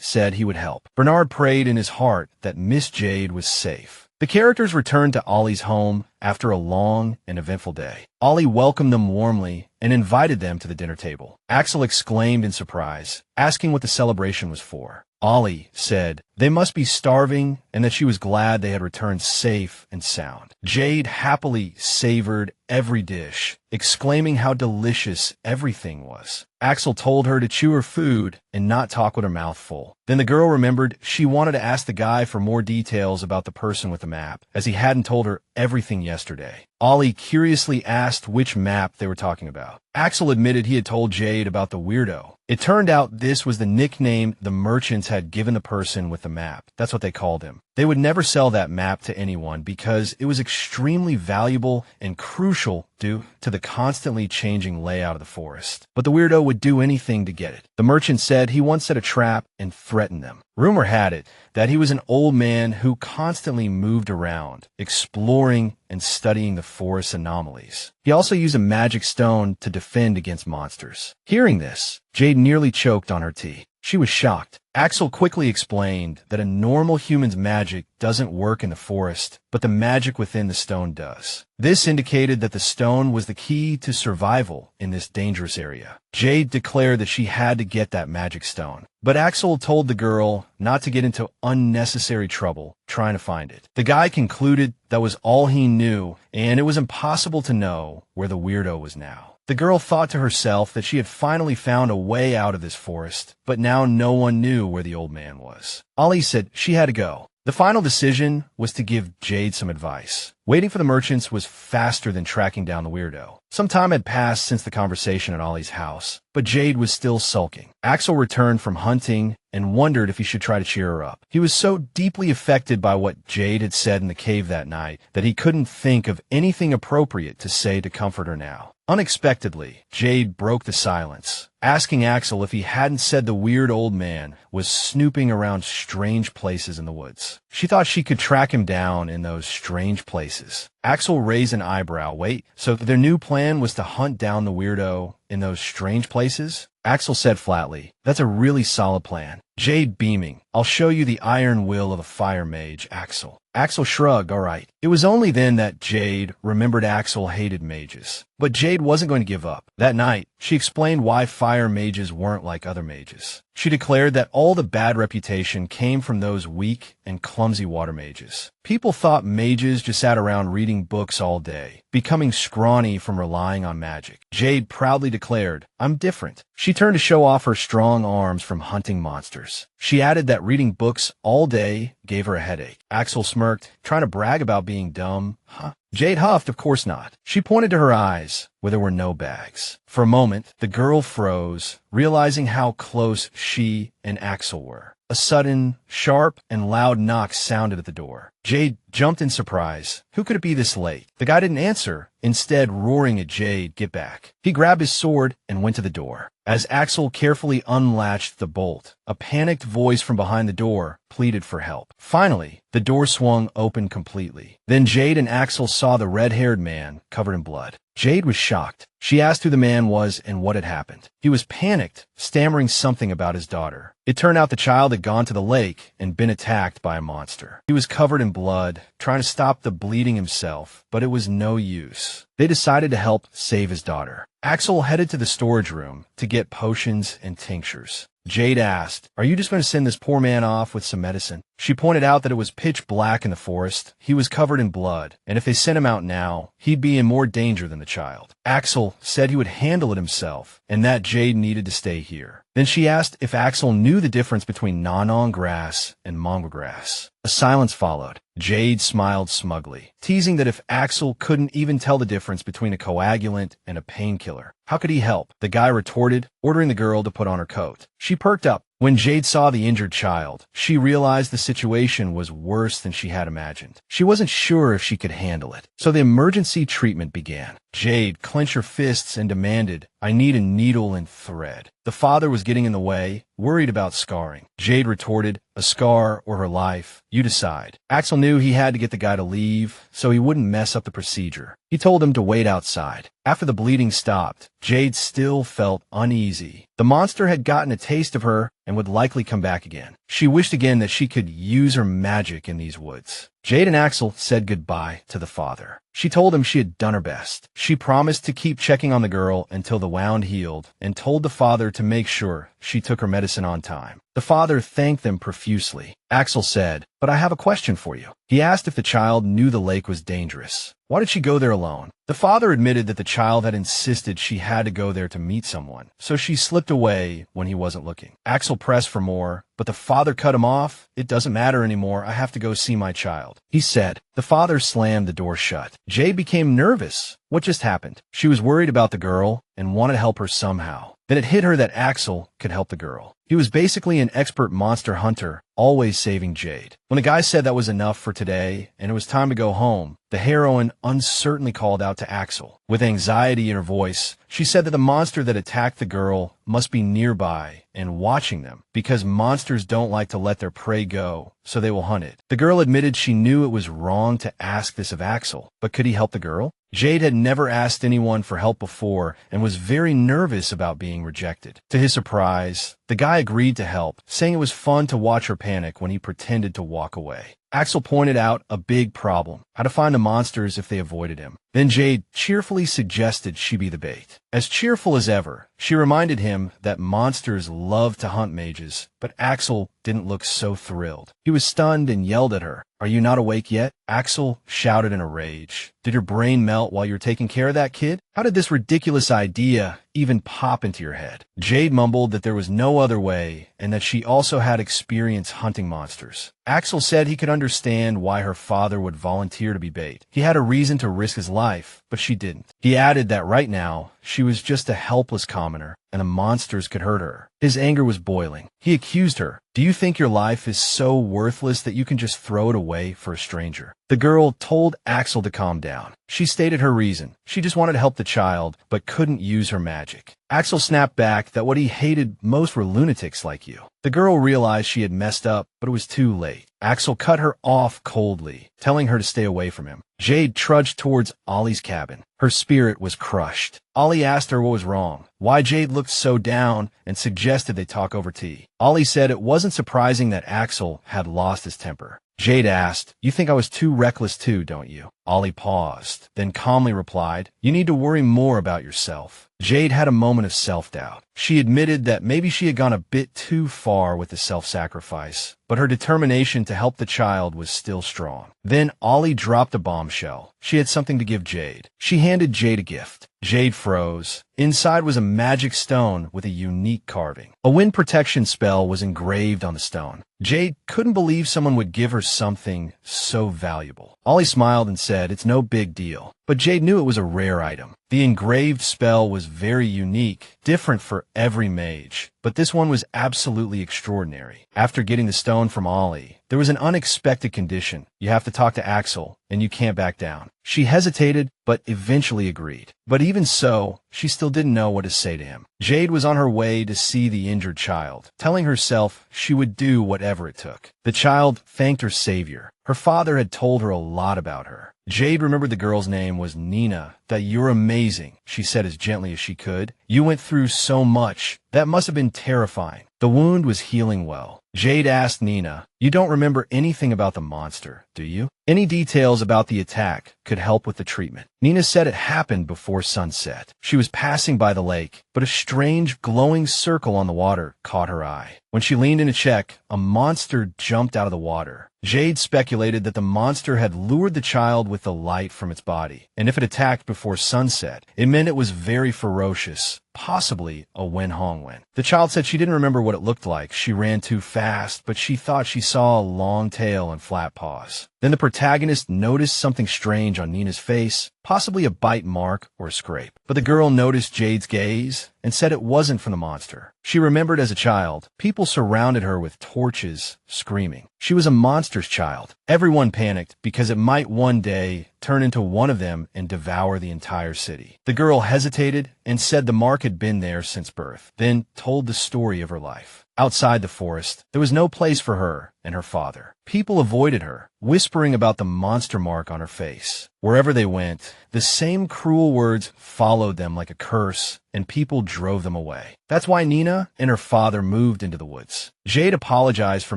said he would help. Bernard prayed in his heart that Miss Jade was safe. The characters returned to Ollie's home after a long and eventful day. Ollie welcomed them warmly and invited them to the dinner table. Axel exclaimed in surprise, asking what the celebration was for. Ollie said they must be starving and that she was glad they had returned safe and sound. Jade happily savored every dish, exclaiming how delicious everything was. Axel told her to chew her food and not talk with her mouth full. Then the girl remembered she wanted to ask the guy for more details about the person with the map, as he hadn't told her everything yesterday. Ollie curiously asked which map they were talking about. Axel admitted he had told Jade about the weirdo. It turned out this was the nickname the merchants had given the person with the map. That's what they called him. They would never sell that map to anyone because it was extremely valuable and crucial due to the constantly changing layout of the forest. But the weirdo would do anything to get it. The merchant said he once set a trap and threatened them. Rumor had it that he was an old man who constantly moved around, exploring and studying the forest anomalies. He also used a magic stone to defend against monsters. Hearing this, Jade nearly choked on her tea. She was shocked. Axel quickly explained that a normal human's magic doesn't work in the forest, but the magic within the stone does. This indicated that the stone was the key to survival in this dangerous area. Jade declared that she had to get that magic stone, but Axel told the girl not to get into unnecessary trouble trying to find it. The guy concluded that was all he knew, and it was impossible to know where the weirdo was now. The girl thought to herself that she had finally found a way out of this forest, but now no one knew where the old man was. Ollie said she had to go. The final decision was to give Jade some advice. Waiting for the merchants was faster than tracking down the weirdo. Some time had passed since the conversation at Ollie's house, but Jade was still sulking. Axel returned from hunting and wondered if he should try to cheer her up. He was so deeply affected by what Jade had said in the cave that night that he couldn't think of anything appropriate to say to comfort her now. Unexpectedly, Jade broke the silence, asking Axel if he hadn't said the weird old man was snooping around strange places in the woods. She thought she could track him down in those strange places. Axel raised an eyebrow. Wait, so their new plan was to hunt down the weirdo in those strange places? Axel said flatly, "That's a really solid plan." Jade beaming, "I'll show you the iron will of a fire mage, Axel." Axel shrugged, all right. It was only then that Jade remembered Axel hated mages. But Jade wasn't going to give up. That night, she explained why fire mages weren't like other mages. She declared that all the bad reputation came from those weak and clumsy water mages. People thought mages just sat around reading books all day, becoming scrawny from relying on magic. Jade proudly declared, "I'm different." She turned to show off her strong arms from hunting monsters. She added that reading books all day gave her a headache. Axel smirked, trying to brag about being dumb. Huh? Jade huffed, "Of course not." She pointed to her eyes, where there were no bags. For a moment, the girl froze, realizing how close she and Axel were. A sudden, sharp, and loud knock sounded at the door. Jade jumped in surprise. Who could it be this late? The guy didn't answer, instead roaring at Jade, "Get back." He grabbed his sword and went to the door. As Axel carefully unlatched the bolt, a panicked voice from behind the door pleaded for help. Finally, the door swung open completely. Then Jade and Axel saw the red-haired man covered in blood. Jade was shocked. She asked who the man was and what had happened. He was panicked, stammering something about his daughter. It turned out the child had gone to the lake and been attacked by a monster. He was covered in blood, trying to stop the bleeding himself, but it was no use. They decided to help save his daughter. Axel headed to the storage room to get potions and tinctures. Jade asked, "Are you just going to send this poor man off with some medicine?" She pointed out that it was pitch black in the forest, he was covered in blood, and if they sent him out now, he'd be in more danger than the child. Axel said he would handle it himself, and that Jade needed to stay here. Then she asked if Axel knew the difference between nanon grass and mongrel grass. A silence followed. Jade smiled smugly, teasing that if Axel couldn't even tell the difference between a coagulant and a painkiller, how could he help? The guy retorted, ordering the girl to put on her coat. She perked up. When Jade saw the injured child, she realized the situation was worse than she had imagined. She wasn't sure if she could handle it, so the emergency treatment began. Jade clenched her fists and demanded, "I need a needle and thread." The father was getting in the way, worried about scarring. Jade retorted, "A scar or her life, you decide." Axel knew he had to get the guy to leave, so he wouldn't mess up the procedure. He told him to wait outside. After the bleeding stopped, Jade still felt uneasy. The monster had gotten a taste of her and would likely come back again. She wished again that she could use her magic in these woods. Jade and Axel said goodbye to the father. She told him she had done her best. She promised to keep checking on the girl until the wound healed and told the father to make sure she took her medicine on time. The father thanked them profusely. Axel said, "But I have a question for you." He asked if the child knew the lake was dangerous. Why did she go there alone? The father admitted that the child had insisted she had to go there to meet someone, so she slipped away when he wasn't looking. Axel pressed for more, but the father cut him off. "It doesn't matter anymore. I have to go see my child," he said. The father slammed the door shut. Jade became nervous. What just happened? She was worried about the girl and wanted to help her somehow. Then it hit her that Axel could help the girl. He was basically an expert monster hunter, always saving Jade. When the guy said that was enough for today and it was time to go home, the heroine uncertainly called out to Axel. With anxiety in her voice, she said that the monster that attacked the girl must be nearby and watching them, because monsters don't like to let their prey go, so they will hunt it. The girl admitted she knew it was wrong to ask this of Axel, but could he help the girl? Jade had never asked anyone for help before and was very nervous about being rejected. To his surprise, the guy agreed to help, saying it was fun to watch her panic when he pretended to walk away. Axel pointed out a big problem, how to find the monsters if they avoided him. Then Jade cheerfully suggested she be the bait. As cheerful as ever, she reminded him that monsters love to hunt mages, but Axel didn't look so thrilled. He was stunned and yelled at her, "Are you not awake yet?" Axel shouted in a rage, "Did your brain melt while you were taking care of that kid? How did this ridiculous idea even pop into your head?" Jade mumbled that there was no other way and that she also had experience hunting monsters. Axel said he could understand why her father would volunteer to be bait. He had a reason to risk his life, but she didn't. He added that right now, she was just a helpless commoner, and the monsters could hurt her. His anger was boiling. He accused her. "Do you think your life is so worthless that you can just throw it away for a stranger?" The girl told Axel to calm down. She stated her reason. She just wanted to help the child, but couldn't use her magic. Axel snapped back that what he hated most were lunatics like you. The girl realized she had messed up, but it was too late. Axel cut her off coldly, telling her to stay away from him. Jade trudged towards Ollie's cabin. Her spirit was crushed. Ollie asked her what was wrong, why Jade looked so down, and suggested they talk over tea. Ollie said it wasn't surprising that Axel had lost his temper. Jade asked, "You think I was too reckless too, don't you?" Ollie paused, then calmly replied, "You need to worry more about yourself." Jade had a moment of self-doubt. She admitted that maybe she had gone a bit too far with the self-sacrifice, but her determination to help the child was still strong. Then Ollie dropped a bombshell. She had something to give Jade. She handed Jade a gift. Jade froze. Inside was a magic stone with a unique carving. A wind protection spell was engraved on the stone. Jade couldn't believe someone would give her something so valuable. Ollie smiled and said, "It's no big deal." But Jade knew it was a rare item. The engraved spell was very unique, different for every mage, but this one was absolutely extraordinary. After getting the stone from Ollie, there was an unexpected condition. You have to talk to Axel, and you can't back down. She hesitated, but eventually agreed. But even so, she still didn't know what to say to him. Jade was on her way to see the injured child, telling herself she would do whatever it took. The child thanked her savior. Her father had told her a lot about her. Jade remembered the girl's name was Nina. "That you're amazing," she said as gently as she could. "You went through so much. That must have been terrifying." The wound was healing well. Jade asked Nina, "You don't remember anything about the monster, do you? Any details about the attack could help with the treatment." Nina said it happened before sunset. She was passing by the lake, but a strange glowing circle on the water caught her eye. When she leaned in to check, a monster jumped out of the water. Jade speculated that the monster had lured the child with the light from its body, and if it attacked before sunset, it meant it was very ferocious, possibly a Wenhongwen. The child said she didn't remember what it looked like. She ran too fast, but she thought she saw a long tail and flat paws. Then the protagonist noticed something strange on Nina's face, possibly a bite mark or a scrape. But the girl noticed Jade's gaze and said it wasn't from the monster. She remembered as a child, people surrounded her with torches, screaming. She was a monster's child. Everyone panicked because it might one day turn into one of them and devour the entire city. The girl hesitated and said the mark had been there since birth, then told the story of her life. Outside the forest, there was no place for her and her father. People avoided her, whispering about the monster mark on her face. Wherever they went, the same cruel words followed them like a curse, and people drove them away. That's why Nina and her father moved into the woods. Jade apologized for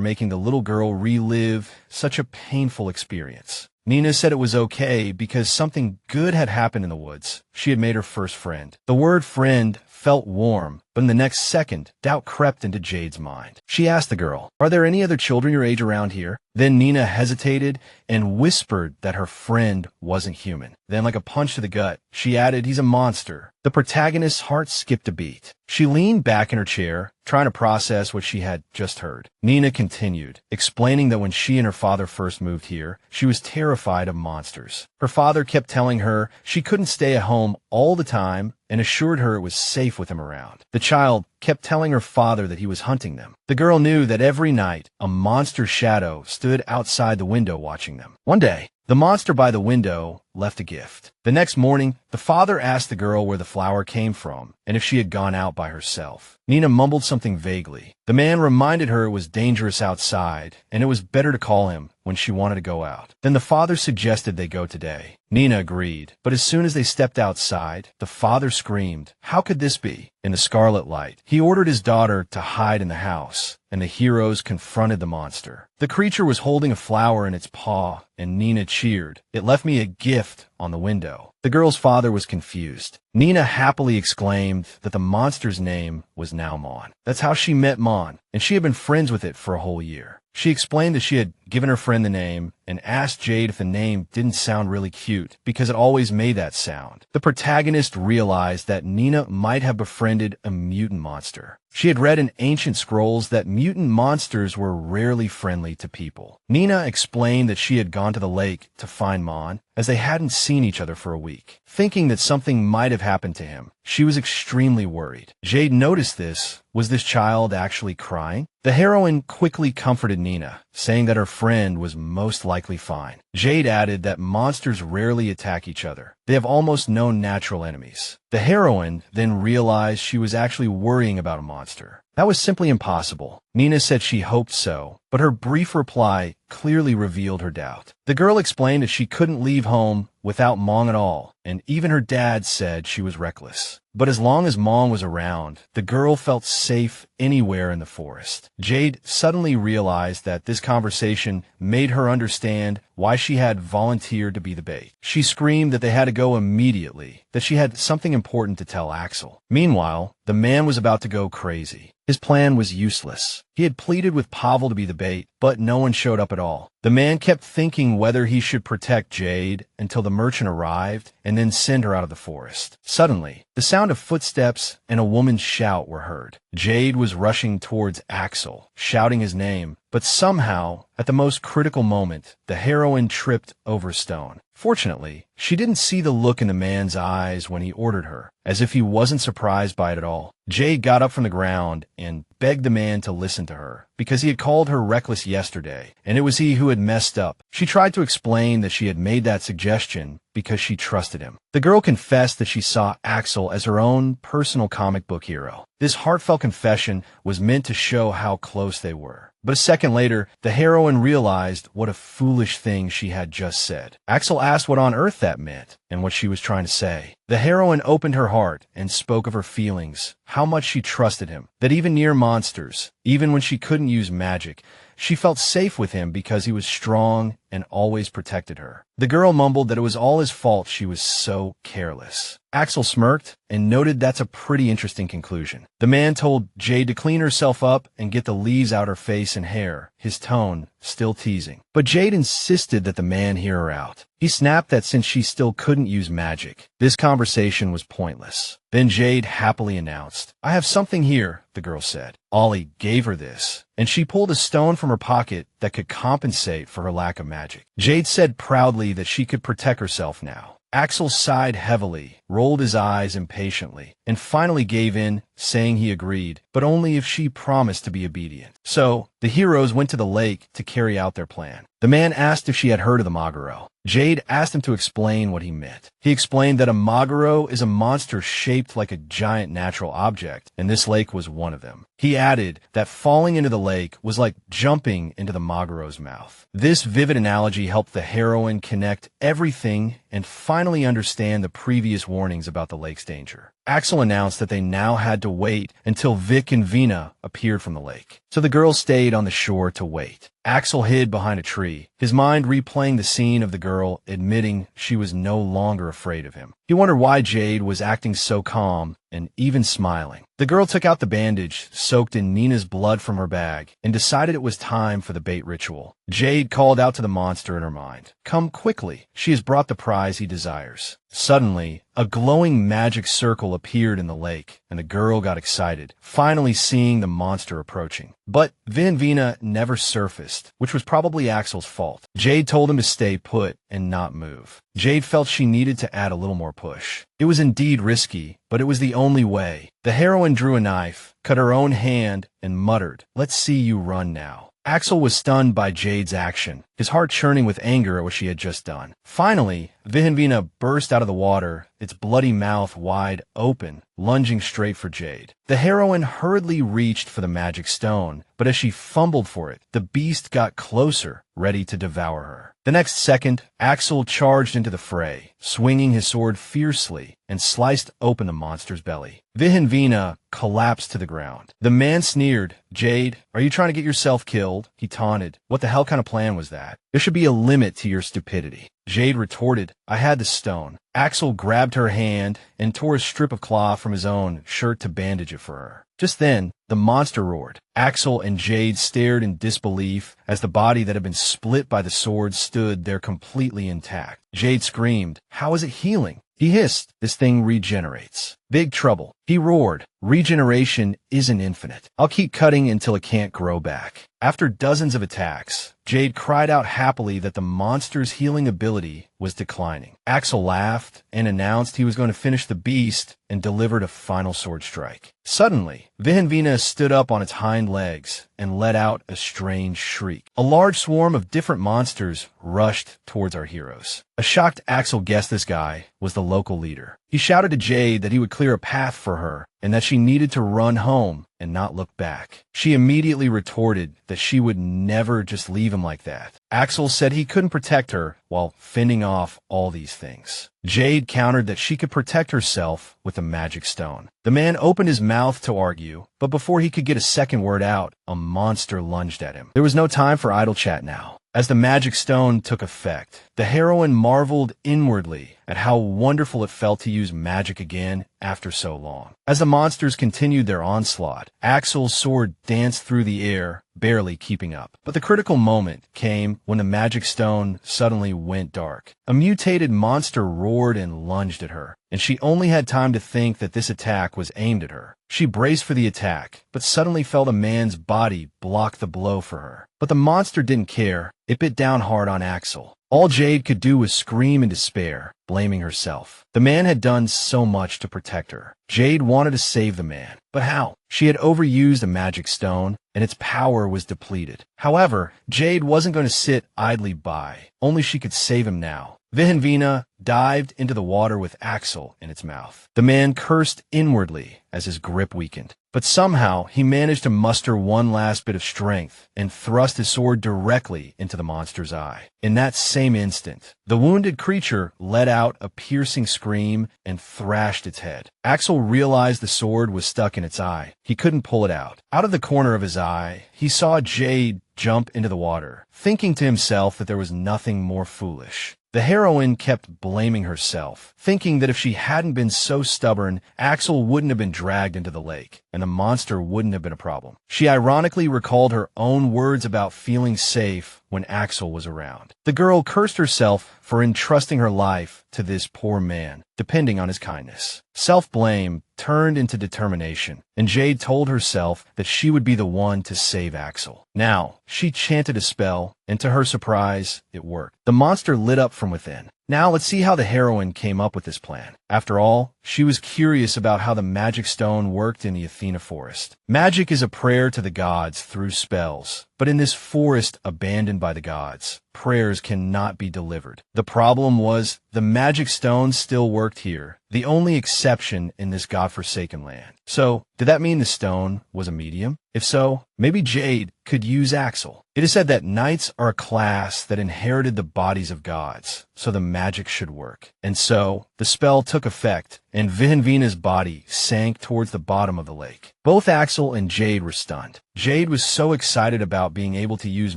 making the little girl relive such a painful experience. Nina said it was okay because something good had happened in the woods. She had made her first friend. The word friend felt warm, but in the next second, doubt crept into Jade's mind. She asked the girl, "Are there any other children your age around here?" Then Nina hesitated and whispered that her friend wasn't human. Then, like a punch to the gut, she added, "He's a monster." The protagonist's heart skipped a beat. She leaned back in her chair, trying to process what she had just heard. Nina continued, explaining that when she and her father first moved here, she was terrified of monsters. Her father kept telling her she couldn't stay at home all the time and assured her it was safe with him around. The child kept telling her father that he was hunting them. The girl knew that every night, a monster's shadow stood outside the window watching them. One day, the monster by the window left a gift. The next morning, the father asked the girl where the flower came from and if she had gone out by herself. Nina mumbled something vaguely. The man reminded her it was dangerous outside and it was better to call him when she wanted to go out. Then the father suggested they go today. Nina agreed, but as soon as they stepped outside, the father screamed, "How could this be?" In the scarlet light, he ordered his daughter to hide in the house, and the heroes confronted the monster. The creature was holding a flower in its paw, and Nina cheered. "It left me a gift on the window." The girl's father was confused. Nina happily exclaimed that the monster's name was now Mon. That's how she met Mon, and she had been friends with it for a whole year. She explained that she had given her friend the name and asked Jade if the name didn't sound really cute because it always made that sound. The protagonist realized that Nina might have befriended a mutant monster. She had read in ancient scrolls that mutant monsters were rarely friendly to people. Nina explained that she had gone to the lake to find Mon, as they hadn't seen each other for a week. Thinking that something might have happened to him, she was extremely worried. Jade noticed this. Was this child actually crying? The heroine quickly comforted Nina, saying that her friend was most likely fine. Jade added that monsters rarely attack each other. They have almost no natural enemies. The heroine then realized she was actually worrying about a monster. That was simply impossible. Nina said she hoped so, but her brief reply clearly revealed her doubt. The girl explained that she couldn't leave home without Mong at all, and even her dad said she was reckless. But as long as Mong was around, the girl felt safe anywhere in the forest. Jade suddenly realized that this conversation made her understand why she had volunteered to be the bait. She screamed that they had to go immediately, that she had something important to tell Axel. Meanwhile, the man was about to go crazy. His plan was useless. He had pleaded with Pavel to be the bait, but no one showed up at all. The man kept thinking whether he should protect Jade until the merchant arrived and then send her out of the forest. Suddenly, The sound of footsteps and a woman's shout were heard. Jade was rushing towards Axel, shouting his name, but somehow, at the most critical moment, the heroine tripped over a stone. Fortunately, she didn't see the look in the man's eyes when he ordered her, as if he wasn't surprised by it at all. Jade got up from the ground and begged the man to listen to her, because he had called her reckless yesterday, and it was he who had messed up. She tried to explain that she had made that suggestion because she trusted him. The girl confessed that she saw Axel as her own personal comic book hero. This heartfelt confession was meant to show how close they were. But a second later, the heroine realized what a foolish thing she had just said. Axel asked what on earth that meant and what she was trying to say. The heroine opened her heart and spoke of her feelings, how much she trusted him, that even near monsters, even when she couldn't use magic, she felt safe with him because he was strong and always protected her. The girl mumbled that it was all his fault she was so careless. Axel smirked and noted that's a pretty interesting conclusion. The man told Jade to clean herself up and get the leaves out her face and hair, his tone still teasing. But Jade insisted that the man hear her out. He snapped that since she still couldn't use magic, this conversation was pointless. Then Jade happily announced, "I have something here," the girl said. Ollie gave her this, and she pulled a stone from her pocket that could compensate for her lack of magic. Jade said proudly that she could protect herself now. Axel sighed heavily, rolled his eyes impatiently, and finally gave in, saying he agreed, but only if she promised to be obedient. So, the heroes went to the lake to carry out their plan. The man asked if she had heard of the Maguro. Jade asked him to explain what he meant. He explained that a Maguro is a monster shaped like a giant natural object, and this lake was one of them. He added that falling into the lake was like jumping into the Maguro's mouth. This vivid analogy helped the heroine connect everything and finally understand the previous warnings about the lake's danger. Axel announced that they now had to wait until Vic and Vina appeared from the lake. So the girls stayed on the shore to wait. Axel hid behind a tree, his mind replaying the scene of the girl admitting she was no longer afraid of him. He wondered why Jade was acting so calm and even smiling. The girl took out the bandage soaked in Nina's blood from her bag and decided it was time for the bait ritual. Jade called out to the monster in her mind, "Come quickly, she has brought the prize he desires." Suddenly, a glowing magic circle appeared in the lake, and the girl got excited, finally seeing the monster approaching. But Vin and Vina never surfaced, which was probably Axel's fault. Jade told him to stay put and not move. Jade felt she needed to add a little more push. It was indeed risky, but it was the only way. The heroine drew a knife, cut her own hand, and muttered, "Let's see you run now." Axel was stunned by Jade's action, his heart churning with anger at what she had just done. Finally, Vihinvina burst out of the water, its bloody mouth wide open, lunging straight for Jade. The heroine hurriedly reached for the magic stone, but as she fumbled for it, the beast got closer, ready to devour her. The next second, Axel charged into the fray, swinging his sword fiercely, and sliced open the monster's belly. Vihinvina collapsed to the ground. The man sneered, "Jade, are you trying to get yourself killed?" He taunted. "What the hell kind of plan was that? There should be a limit to your stupidity." Jade retorted, "I had the stone." Axel grabbed her hand and tore a strip of cloth from his own shirt to bandage it for her. Just then, the monster roared. Axel and Jade stared in disbelief as the body that had been split by the sword stood there completely intact. Jade screamed, "How is it healing?" He hissed, "This thing regenerates." Big trouble. He roared, "Regeneration isn't infinite. I'll keep cutting until it can't grow back." After dozens of attacks, Jade cried out happily that the monster's healing ability was declining. Axel laughed and announced he was going to finish the beast and delivered a final sword strike. Suddenly, Vihinvina stood up on its hind legs and let out a strange shriek. A large swarm of different monsters rushed towards our heroes. A shocked Axel guessed this guy was the local leader. He shouted to Jade that he would clear a path for her and that she needed to run home and not look back. She immediately retorted that she would never just leave him like that. Axel said he couldn't protect her while fending off all these things. Jade countered that she could protect herself with a magic stone. The man opened his mouth to argue, but before he could get a second word out, a monster lunged at him. There was no time for idle chat now. As the magic stone took effect, the heroine marveled inwardly at how wonderful it felt to use magic again after so long. As the monsters continued their onslaught, Axel's sword danced through the air, barely keeping up. But the critical moment came when the magic stone suddenly went dark. A mutated monster roared and lunged at her, and she only had time to think that this attack was aimed at her. She braced for the attack, but suddenly felt a man's body block the blow for her. But the monster didn't care. It bit down hard on Axel. All Jade could do was scream in despair, blaming herself. The man had done so much to protect her. Jade wanted to save the man, but how? She had overused a magic stone, and its power was depleted. However, Jade wasn't going to sit idly by. Only she could save him now. Vihenvina dived into the water with Axel in its mouth. The man cursed inwardly as his grip weakened. But somehow, he managed to muster one last bit of strength and thrust his sword directly into the monster's eye. In that same instant, the wounded creature let out a piercing scream and thrashed its head. Axel realized the sword was stuck in its eye. He couldn't pull it out. Out of the corner of his eye, he saw Jade jump into the water, thinking to himself that there was nothing more foolish. The heroine kept blaming herself, thinking that if she hadn't been so stubborn, Axel wouldn't have been dragged into the lake, and the monster wouldn't have been a problem. She ironically recalled her own words about feeling safe when Axel was around. The girl cursed herself for entrusting her life to this poor man, depending on his kindness. Self-blame turned into determination, and Jade told herself that she would be the one to save Axel. Now, she chanted a spell, and to her surprise, it worked. The monster lit up from within. Now let's see how the heroine came up with this plan. After all, she was curious about how the magic stone worked in the Athena forest. Magic is a prayer to the gods through spells, but in this forest abandoned by the gods, prayers cannot be delivered. The problem was the magic stone still worked here, the only exception in this godforsaken land. So, did that mean the stone was a medium? If so, maybe Jade could use Axel. It is said that knights are a class that inherited the bodies of gods, so the magic should work. And so, the spell took effect, and Vihenvina's body sank towards the bottom of the lake. Both Axel and Jade were stunned. Jade was so excited about being able to use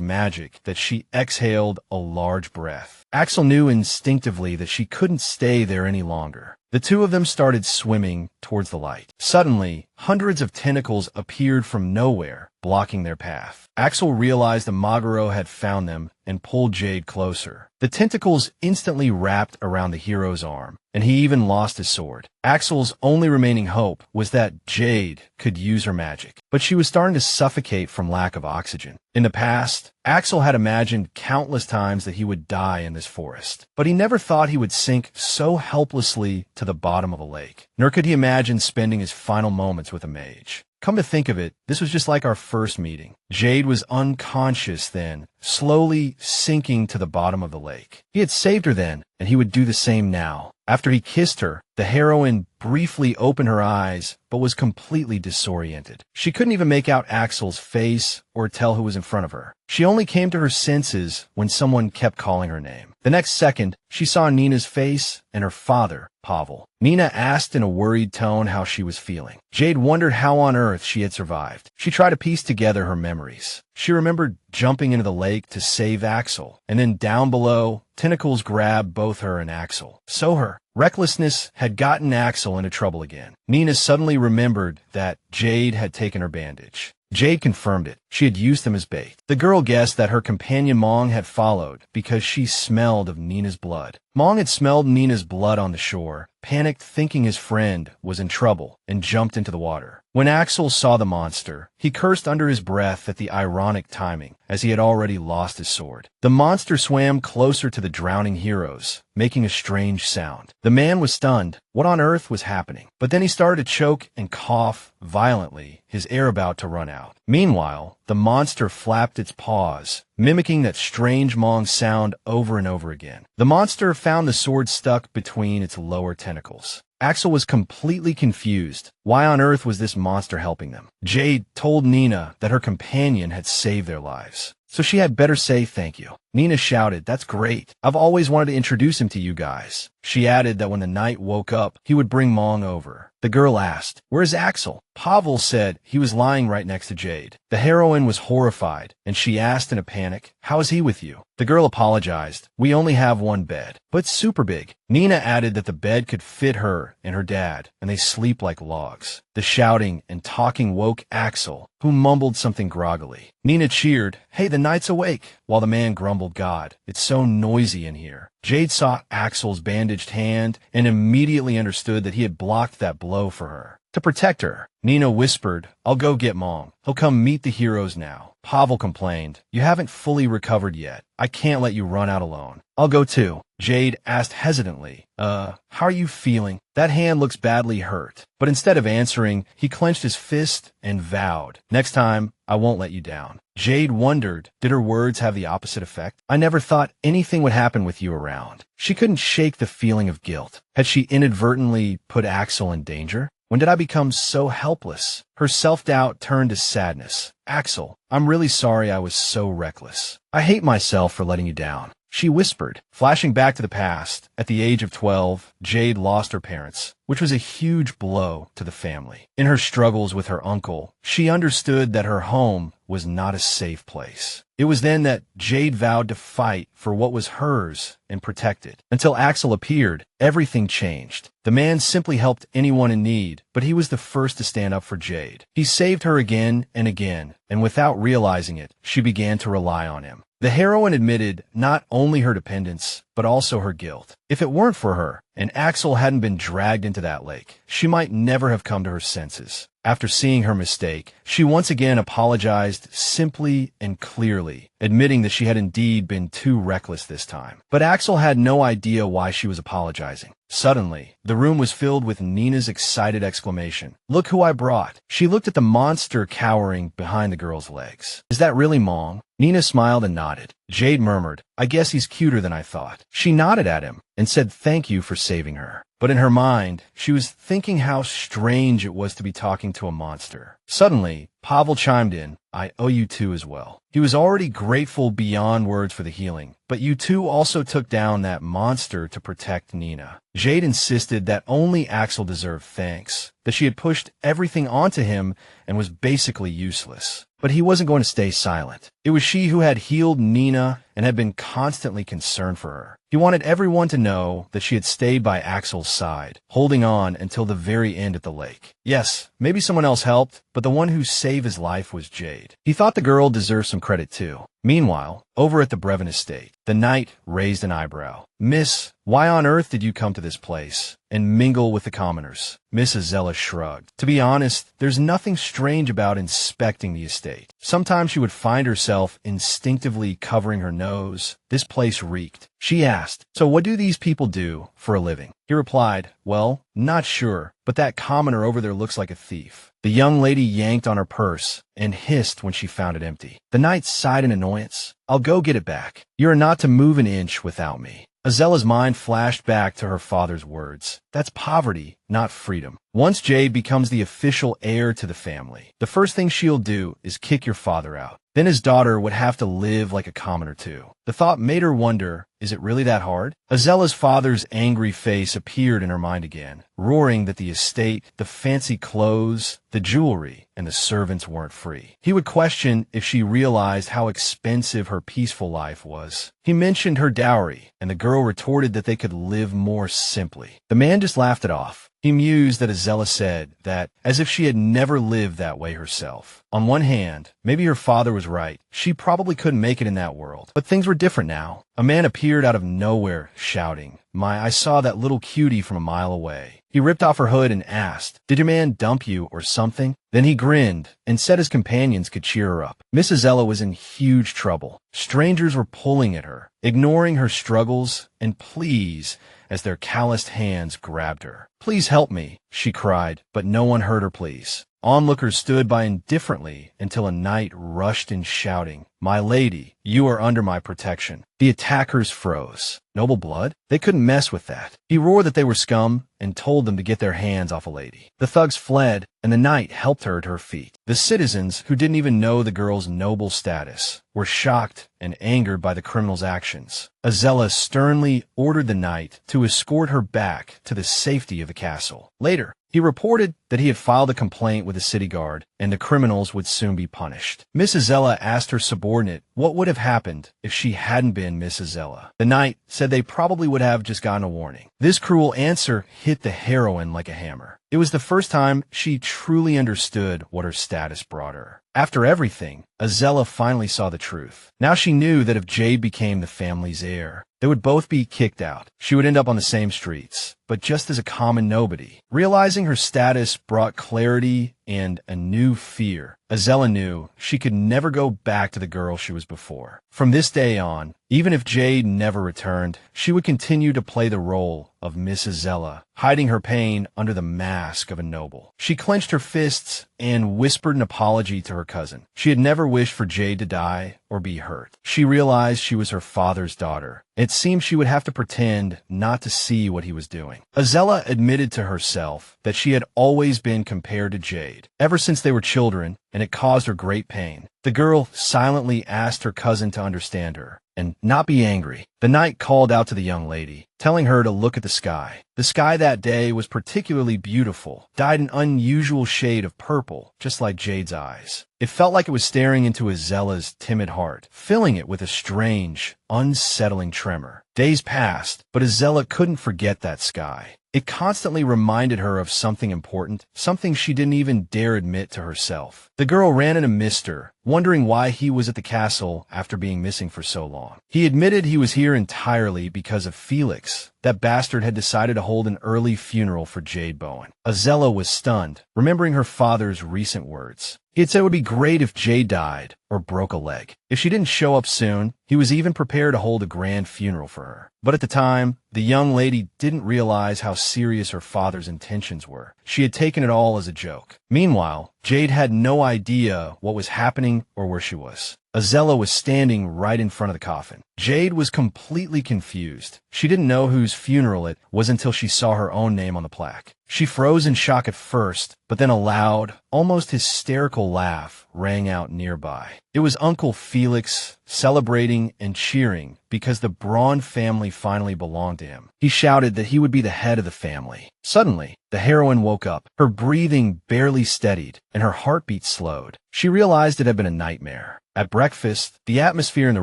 magic that she exhaled a large breath. Axel knew instinctively that she couldn't stay there any longer. The two of them started swimming towards the light. Suddenly, hundreds of tentacles appeared from nowhere, blocking their path. Axel realized the Maguro had found them and pulled Jade closer. The tentacles instantly wrapped around the hero's arm, and he even lost his sword. Axel's only remaining hope was that Jade could use her magic, but she was starting to suffocate from lack of oxygen. In the past, Axel had imagined countless times that he would die in this forest, but he never thought he would sink so helplessly to the bottom of a lake. Nor could he imagine spending his final moments with a mage. Come to think of it, this was just like our first meeting. Jade was unconscious then, slowly sinking to the bottom of the lake. He had saved her then, and he would do the same now. After he kissed her, the heroine briefly opened her eyes, but was completely disoriented. She couldn't even make out Axel's face or tell who was in front of her. She only came to her senses when someone kept calling her name. The next second, she saw Nina's face and her father, Pavel. Nina asked in a worried tone how she was feeling. Jade wondered how on earth she had survived. She tried to piece together her memories. She remembered jumping into the lake to save Axel, and then down below, tentacles grabbed both her and Axel. So her recklessness had gotten Axel into trouble again. Nina suddenly remembered that Jade had taken her bandage. Jade confirmed it. She had used them as bait. The girl guessed that her companion Mong had followed because she smelled of Nina's blood. Mong had smelled Nina's blood on the shore, panicked thinking his friend was in trouble, and jumped into the water. When Axel saw the monster, he cursed under his breath at the ironic timing, as he had already lost his sword. The monster swam closer to the drowning heroes, making a strange sound. The man was stunned. What on earth was happening? But then he started to choke and cough violently, his air about to run out. Meanwhile, the monster flapped its paws, mimicking that strange Mong sound over and over again. The monster found the sword stuck between its lower tentacles. Axel was completely confused. Why on earth was this monster helping them? Jade told Nina that her companion had saved their lives, so she had better say thank you. Nina shouted, "That's great. I've always wanted to introduce him to you guys." She added that when the knight woke up, he would bring Mong over. The girl asked, "Where's Axel?" Pavel said he was lying right next to Jade. The heroine was horrified, and she asked in a panic, "How is he with you?" The girl apologized. "We only have one bed, but it's super big." Nina added that the bed could fit her and her dad, and they sleep like logs. The shouting and talking woke Axel, who mumbled something groggily. Nina cheered, "Hey, the knight's awake," while the man grumbled, "God, it's so noisy in here." Jade saw Axel's bandaged hand and immediately understood that he had blocked that blow for her. To protect her, Nina whispered, "I'll go get Mong. He'll come meet the heroes now." Pavel complained, "You haven't fully recovered yet. I can't let you run out alone." "I'll go too." Jade asked hesitantly, How are you feeling?" That hand looks badly hurt. But instead of answering, he clenched his fist and vowed, "Next time, I won't let you down." Jade wondered, did her words have the opposite effect? "I never thought anything would happen with you around." She couldn't shake the feeling of guilt. Had she inadvertently put Axel in danger? When did I become so helpless? Her self-doubt turned to sadness. "Axel, I'm really sorry I was so reckless. I hate myself for letting you down," she whispered. Flashing back to the past, at the age of 12, Jade lost her parents, which was a huge blow to the family. In her struggles with her uncle, she understood that her home was not a safe place. It was then that Jade vowed to fight for what was hers and protect it. Until Axel appeared, everything changed. The man simply helped anyone in need, but he was the first to stand up for Jade. He saved her again, and without realizing it, she began to rely on him. The heroine admitted not only her dependence, but also her guilt. If it weren't for her, and Axel hadn't been dragged into that lake, she might never have come to her senses. After seeing her mistake, she once again apologized simply and clearly, admitting that she had indeed been too reckless this time. But Axel had no idea why she was apologizing. Suddenly, the room was filled with Nina's excited exclamation, "Look who I brought." She looked at the monster cowering behind the girl's legs. "Is that really Mong?" Nina smiled and nodded. Jade murmured, "I guess he's cuter than I thought." She nodded at him and said thank you for saving her. But in her mind, she was thinking how strange it was to be talking to a monster. Suddenly, Pavel chimed in, "I owe you two as well." He was already grateful beyond words for the healing, but you two also took down that monster to protect Nina. Jade insisted that only Axel deserved thanks, that she had pushed everything onto him and was basically useless. But he wasn't going to stay silent. It was she who had healed Nina and had been constantly concerned for her. He wanted everyone to know that she had stayed by Axel's side, holding on until the very end at the lake. Yes, maybe someone else helped, but the one who saved his life was Jade. He thought the girl deserved some credit too. Meanwhile, over at the Browen estate, the knight raised an eyebrow. "Miss, why on earth did you come to this place and mingle with the commoners?" Miss Azella shrugged. "To be honest, there's nothing strange about inspecting the estate. Sometimes she would find herself instinctively covering her nose. This place reeked." She asked, "So what do these people do for a living?" He replied, "Well, not sure, but that commoner over there looks like a thief." The young lady yanked on her purse and hissed when she found it empty. The knight sighed in annoyance. "I'll go get it back. You are not to move an inch without me." Azella's mind flashed back to her father's words. That's poverty, not freedom. Once Jade becomes the official heir to the family, the first thing she'll do is kick your father out. Then his daughter would have to live like a commoner too. The thought made her wonder, is it really that hard? Azella's father's angry face appeared in her mind again, roaring that the estate, the fancy clothes, the jewelry, and the servants weren't free. He would question if she realized how expensive her peaceful life was. He mentioned her dowry, and the girl retorted that they could live more simply. The man just laughed it off. He mused that Azella said that as if she had never lived that way herself. On one hand, maybe her father was right. She probably couldn't make it in that world. But things were different now. A man appeared out of nowhere, shouting, I saw that little cutie from a mile away." He ripped off her hood and asked, "Did your man dump you or something?" Then he grinned and said his companions could cheer her up. Miss Azella was in huge trouble. Strangers were pulling at her, ignoring her struggles and pleas as their calloused hands grabbed her. "Please help me," she cried, but no one heard her pleas. Onlookers stood by indifferently until a knight rushed in shouting, "My lady, you are under my protection." The attackers froze. Noble blood? They couldn't mess with that. He roared that they were scum and told them to get their hands off a lady. The thugs fled, and the knight helped her to her feet. The citizens, who didn't even know the girl's noble status, were shocked and angered by the criminal's actions. Azella sternly ordered the knight to escort her back to the safety of the castle. Later, he reported that he had filed a complaint with the city guard, and the criminals would soon be punished. Miss Azella asked her subordinate what would have happened if she hadn't been Miss Azella. The knight said they probably would have just gotten a warning. This cruel answer hit the heroine like a hammer. It was the first time she truly understood what her status brought her. After everything, Azella finally saw the truth. Now she knew that if Jade became the family's heir, they would both be kicked out. She would end up on the same streets, but just as a common nobody. Realizing her status brought clarity and a new fear, Azella knew she could never go back to the girl she was before. From this day on, even if Jade never returned, she would continue to play the role of Miss Azella, hiding her pain under the mask of a noble. She clenched her fists and whispered an apology to her cousin. She had never wished for Jade to die or be hurt. She realized she was her father's daughter. It seemed she would have to pretend not to see what he was doing. Azella admitted to herself that she had always been compared to Jade, ever since they were children, and it caused her great pain. The girl silently asked her cousin to understand her and not be angry. The knight called out to the young lady, telling her to look at the sky. The sky that day was particularly beautiful, dyed an unusual shade of purple, just like Jade's eyes. It felt like it was staring into Azella's timid heart, filling it with a strange, unsettling tremor. Days passed, but Azella couldn't forget that sky. It constantly reminded her of something important, something she didn't even dare admit to herself. The girl ran into Mister, wondering why he was at the castle after being missing for so long. He admitted he was here entirely because of Felix. That bastard had decided to hold an early funeral for Jade Browen. Azella was stunned, remembering her father's recent words. He had said it would be great if Jade died or broke a leg. If she didn't show up soon, he was even prepared to hold a grand funeral for her. But at the time, the young lady didn't realize how serious her father's intentions were. She had taken it all as a joke. Meanwhile, Jade had no idea what was happening or where she was. Azella was standing right in front of the coffin. Jade was completely confused. She didn't know whose funeral it was until she saw her own name on the plaque. She froze in shock at first, but then a loud, almost hysterical laugh rang out nearby. It was Uncle Felix celebrating and cheering because the Braun family finally belonged to him. He shouted that he would be the head of the family. Suddenly, the heroine woke up. Her breathing barely steadied, and her heartbeat slowed. She realized it had been a nightmare. At breakfast, the atmosphere in the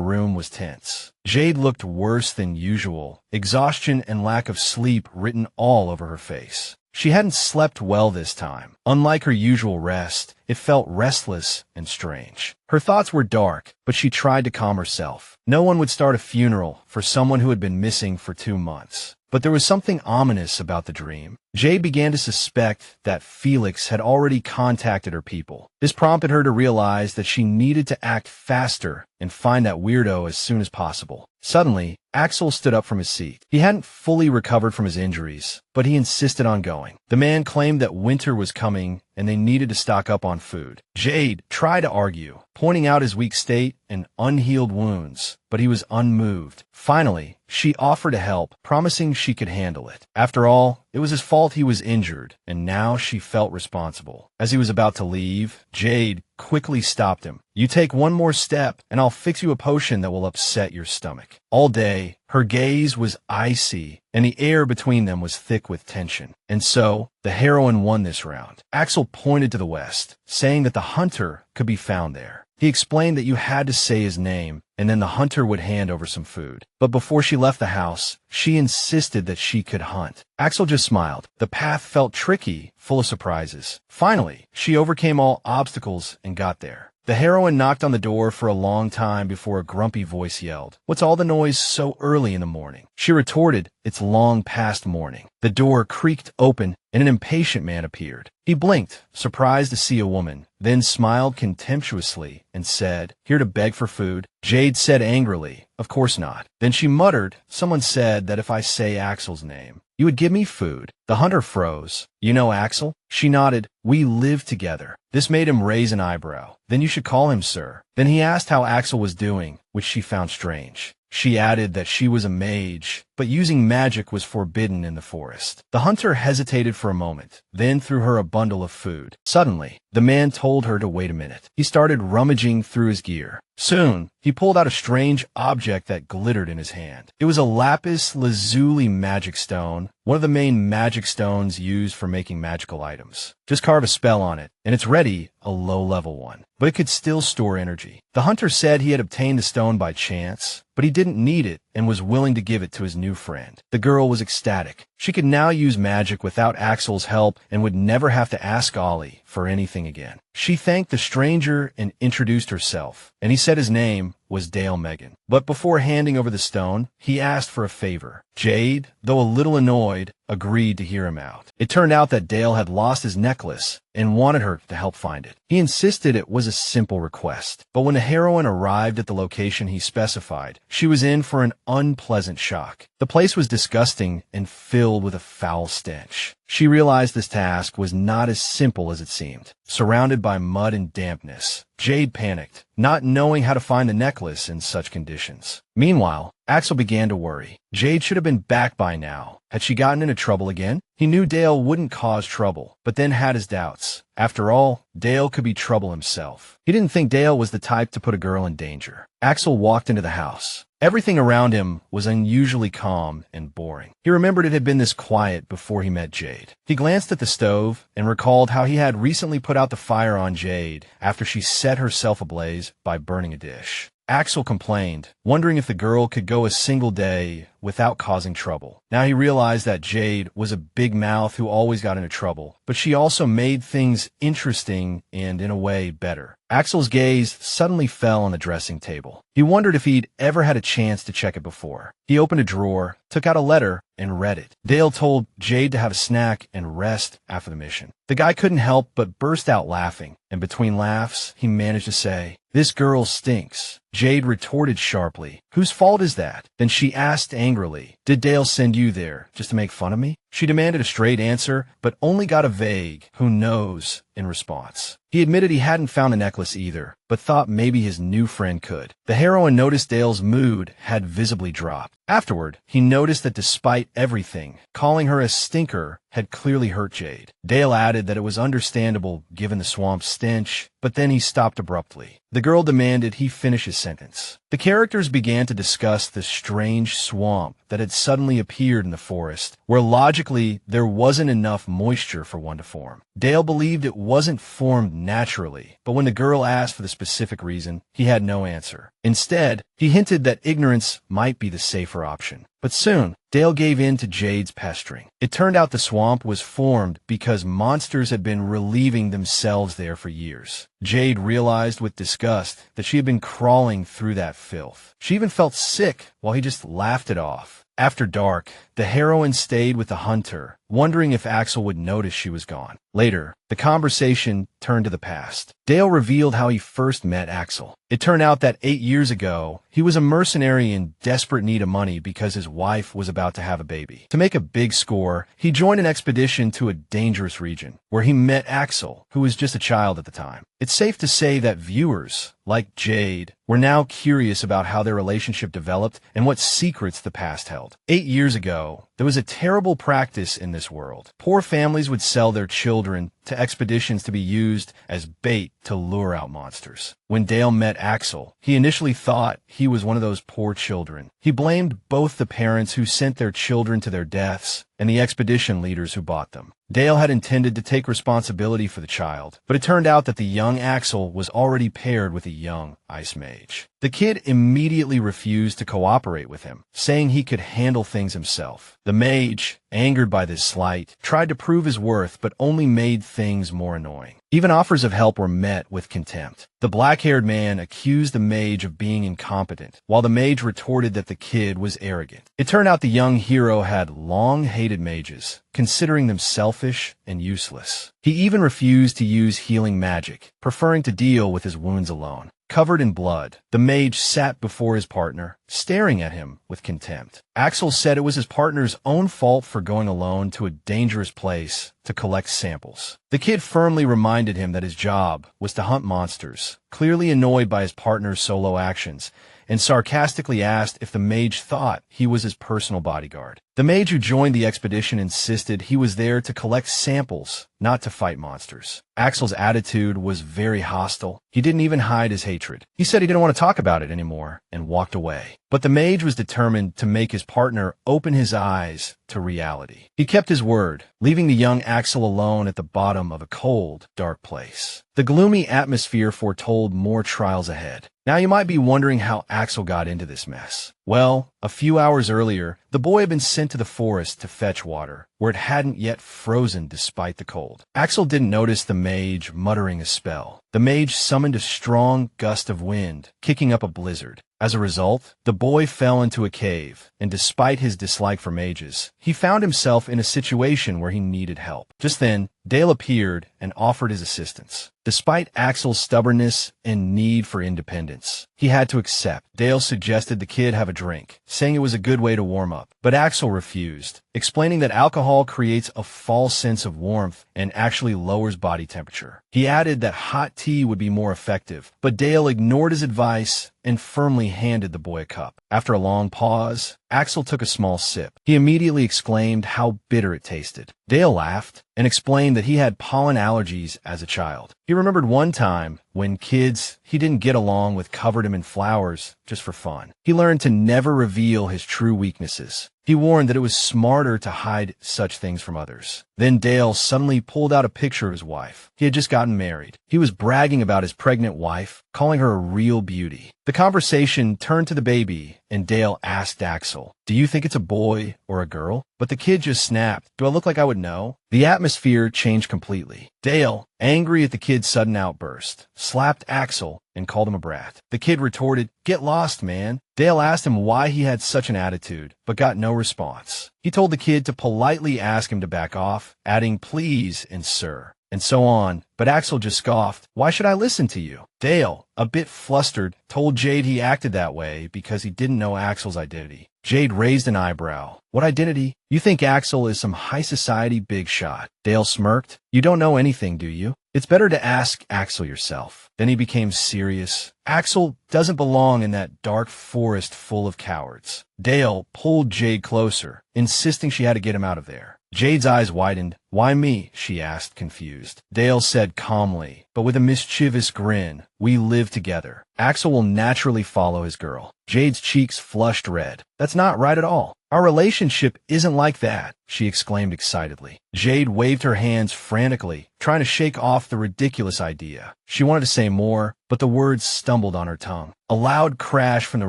room was tense. Jade looked worse than usual, exhaustion and lack of sleep written all over her face. She hadn't slept well this time. Unlike her usual rest, it felt restless and strange. Her thoughts were dark, but she tried to calm herself. No one would start a funeral for someone who had been missing for 2 months. But there was something ominous about the dream. Jade began to suspect that Felix had already contacted her people. This prompted her to realize that she needed to act faster and find that weirdo as soon as possible. Suddenly, Axel stood up from his seat. He hadn't fully recovered from his injuries, but he insisted on going. The man claimed that winter was coming and they needed to stock up on food. Jade tried to argue, pointing out his weak state and unhealed wounds, but he was unmoved. Finally, she offered to help, promising she could handle it. After all, it was his fault he was injured, and now she felt responsible. As he was about to leave, Jade quickly stopped him. "You take one more step, and I'll fix you a potion that will upset your stomach." All day, her gaze was icy, and the air between them was thick with tension. And so, the heroine won this round. Axel pointed to the west, saying that the hunter could be found there. He explained that you had to say his name, and then the hunter would hand over some food. But before she left the house, she insisted that she could hunt. Axel just smiled. The path felt tricky, full of surprises. Finally, she overcame all obstacles and got there. The heroine knocked on the door for a long time before a grumpy voice yelled, "What's all the noise so early in the morning?" She retorted it's long past morning. The door creaked open, and an impatient man appeared. He blinked, surprised to see a woman, then smiled contemptuously and said, "Here to beg for food?" Jade said angrily, "Of course not." Then she muttered, "Someone said that if I say Axel's name, you would give me food." The hunter froze. "You know Axel?" She nodded. "We live together." This made him raise an eyebrow. "Then you should call him sir." Then he asked how Axel was doing, which she found strange. She added that she was a mage, but using magic was forbidden in the forest. The hunter hesitated for a moment, then threw her a bundle of food. Suddenly, the man told her to wait a minute. He started rummaging through his gear. Soon, he pulled out a strange object that glittered in his hand. It was a lapis lazuli magic stone, one of the main magic stones used for making magical items. Just carve a spell on it, and it's ready, a low-level one. But it could still store energy. The hunter said he had obtained the stone by chance, but he didn't need it and was willing to give it to his new friend. The girl was ecstatic. She could now use magic without Axel's help and would never have to ask Ollie for anything again. She thanked the stranger and introduced herself, and he said his name was Dale Megan. But before handing over the stone, he asked for a favor. Jade, though a little annoyed, agreed to hear him out. It turned out that Dale had lost his necklace and wanted her to help find it. He insisted it was a simple request, but when the heroine arrived at the location he specified, she was in for an unpleasant shock. The place was disgusting and filled with a foul stench. She realized this task was not as simple as it seemed. Surrounded by mud and dampness, Jade panicked, not knowing how to find the necklace in such conditions. Meanwhile, Axel began to worry. Jade should have been back by now. Had she gotten into trouble again? He knew Dale wouldn't cause trouble, but then had his doubts. After all, Dale could be trouble himself. He didn't think Dale was the type to put a girl in danger. Axel walked into the house. Everything around him was unusually calm and boring. He remembered it had been this quiet before he met Jade. He glanced at the stove and recalled how he had recently put out the fire on Jade after she set herself ablaze by burning a dish. Axel complained, wondering if the girl could go a single day without causing trouble. Now he realized that Jade was a big mouth who always got into trouble, but she also made things interesting and, in a way, better. Axel's gaze suddenly fell on the dressing table. He wondered if he'd ever had a chance to check it before. He opened a drawer, took out a letter, and read it. Dale told Jade to have a snack and rest after the mission. The guy couldn't help but burst out laughing, and between laughs, he managed to say, "This girl stinks." Jade retorted sharply, "Whose fault is that?" Then she asked angrily, "Did Dale send you there just to make fun of me?" She demanded a straight answer, but only got a vague, "Who knows?" in response. He admitted he hadn't found the necklace either, but thought maybe his new friend could. The heroine noticed Dale's mood had visibly dropped. Afterward, he noticed that despite everything, calling her a stinker had clearly hurt Jade. Dale added that it was understandable given the swamp's stench, but then he stopped abruptly. The girl demanded he finish his sentence. The characters began to discuss the strange swamp that had suddenly appeared in the forest, where logically there wasn't enough moisture for one to form. Dale believed it wasn't formed naturally, but when the girl asked for the specific reason, he had no answer. Instead, he hinted that ignorance might be the safer option. But soon, Dale gave in to Jade's pestering. It turned out the swamp was formed because monsters had been relieving themselves there for years. Jade realized with disgust that she had been crawling through that filth. She even felt sick while he just laughed it off. After dark, the heroine stayed with the hunter, wondering if Axel would notice she was gone. Later, the conversation turned to the past. Dale revealed how he first met Axel. It turned out that 8 years ago, he was a mercenary in desperate need of money because his wife was about to have a baby. To make a big score, he joined an expedition to a dangerous region, where he met Axel, who was just a child at the time. It's safe to say that viewers, like Jade, were now curious about how their relationship developed and what secrets the past held. 8 years ago, there was a terrible practice in this world. Poor families would sell their children to expeditions to be used as bait to lure out monsters. When Dale met Axel, he initially thought he was one of those poor children. He blamed both the parents who sent their children to their deaths and the expedition leaders who bought them. Dale had intended to take responsibility for the child, but it turned out that the young Axel was already paired with a young ice mage. The kid immediately refused to cooperate with him, saying he could handle things himself. The mage, angered by this slight, tried to prove his worth but only made things more annoying. Even offers of help were met with contempt. The black-haired man accused the mage of being incompetent, while the mage retorted that the kid was arrogant. It turned out the young hero had long hated mages, considering them selfish and useless. He even refused to use healing magic, preferring to deal with his wounds alone. Covered in blood, the mage sat before his partner, staring at him with contempt. Axel said it was his partner's own fault for going alone to a dangerous place to collect samples. The kid firmly reminded him that his job was to hunt monsters, clearly annoyed by his partner's solo actions, and sarcastically asked if the mage thought he was his personal bodyguard. The mage who joined the expedition insisted he was there to collect samples, not to fight monsters. Axel's attitude was very hostile. He didn't even hide his hatred. He said he didn't want to talk about it anymore and walked away. But the mage was determined to make his partner open his eyes to reality. He kept his word, leaving the young Axel alone at the bottom of a cold, dark place. The gloomy atmosphere foretold more trials ahead. Now you might be wondering how Axel got into this mess. Well, a few hours earlier, the boy had been sent to the forest to fetch water, where it hadn't yet frozen despite the cold. Axel didn't notice the mage muttering a spell. The mage summoned a strong gust of wind, kicking up a blizzard. As a result, the boy fell into a cave, and despite his dislike for mages, he found himself in a situation where he needed help. Just then, Dale appeared and offered his assistance. Despite Axel's stubbornness and need for independence, he had to accept. Dale suggested the kid have a drink, saying it was a good way to warm up. But Axel refused, explaining that alcohol creates a false sense of warmth and actually lowers body temperature. He added that hot tea would be more effective, but Dale ignored his advice and firmly handed the boy a cup. After a long pause, Axel took a small sip. He immediately exclaimed how bitter it tasted. Dale laughed and explained that he had pollen allergies as a child. He remembered one time when kids he didn't get along with covered him in flowers just for fun. He learned to never reveal his true weaknesses. He warned that it was smarter to hide such things from others. Then Dale suddenly pulled out a picture of his wife. He had just gotten married. He was bragging about his pregnant wife, calling her a real beauty. The conversation turned to the baby, and Dale asked Axel, "Do you think it's a boy or a girl?" But the kid just snapped, "Do I look like I would know?" The atmosphere changed completely. Dale, angry at the kid's sudden outburst, slapped Axel and called him a brat. The kid retorted, "Get lost, man." Dale asked him why he had such an attitude, but got no response. He told the kid to politely ask him to back off, adding please and sir, and so on, but Axel just scoffed, "Why should I listen to you?" Dale, a bit flustered, told Jade he acted that way because he didn't know Axel's identity. Jade raised an eyebrow. "What identity? You think Axel is some high society big shot?" Dale smirked. "You don't know anything, do you? It's better to ask Axel yourself." Then he became serious. "Axel doesn't belong in that dark forest full of cowards." Dale pulled Jade closer, insisting she had to get him out of there. Jade's eyes widened. "Why me?" she asked, confused. Dale said calmly, but with a mischievous grin, "We live together. Axel will naturally follow his girl." Jade's cheeks flushed red. "That's not right at all. Our relationship isn't like that," she exclaimed excitedly. Jade waved her hands frantically, trying to shake off the ridiculous idea. She wanted to say more, but the words stumbled on her tongue. A loud crash from the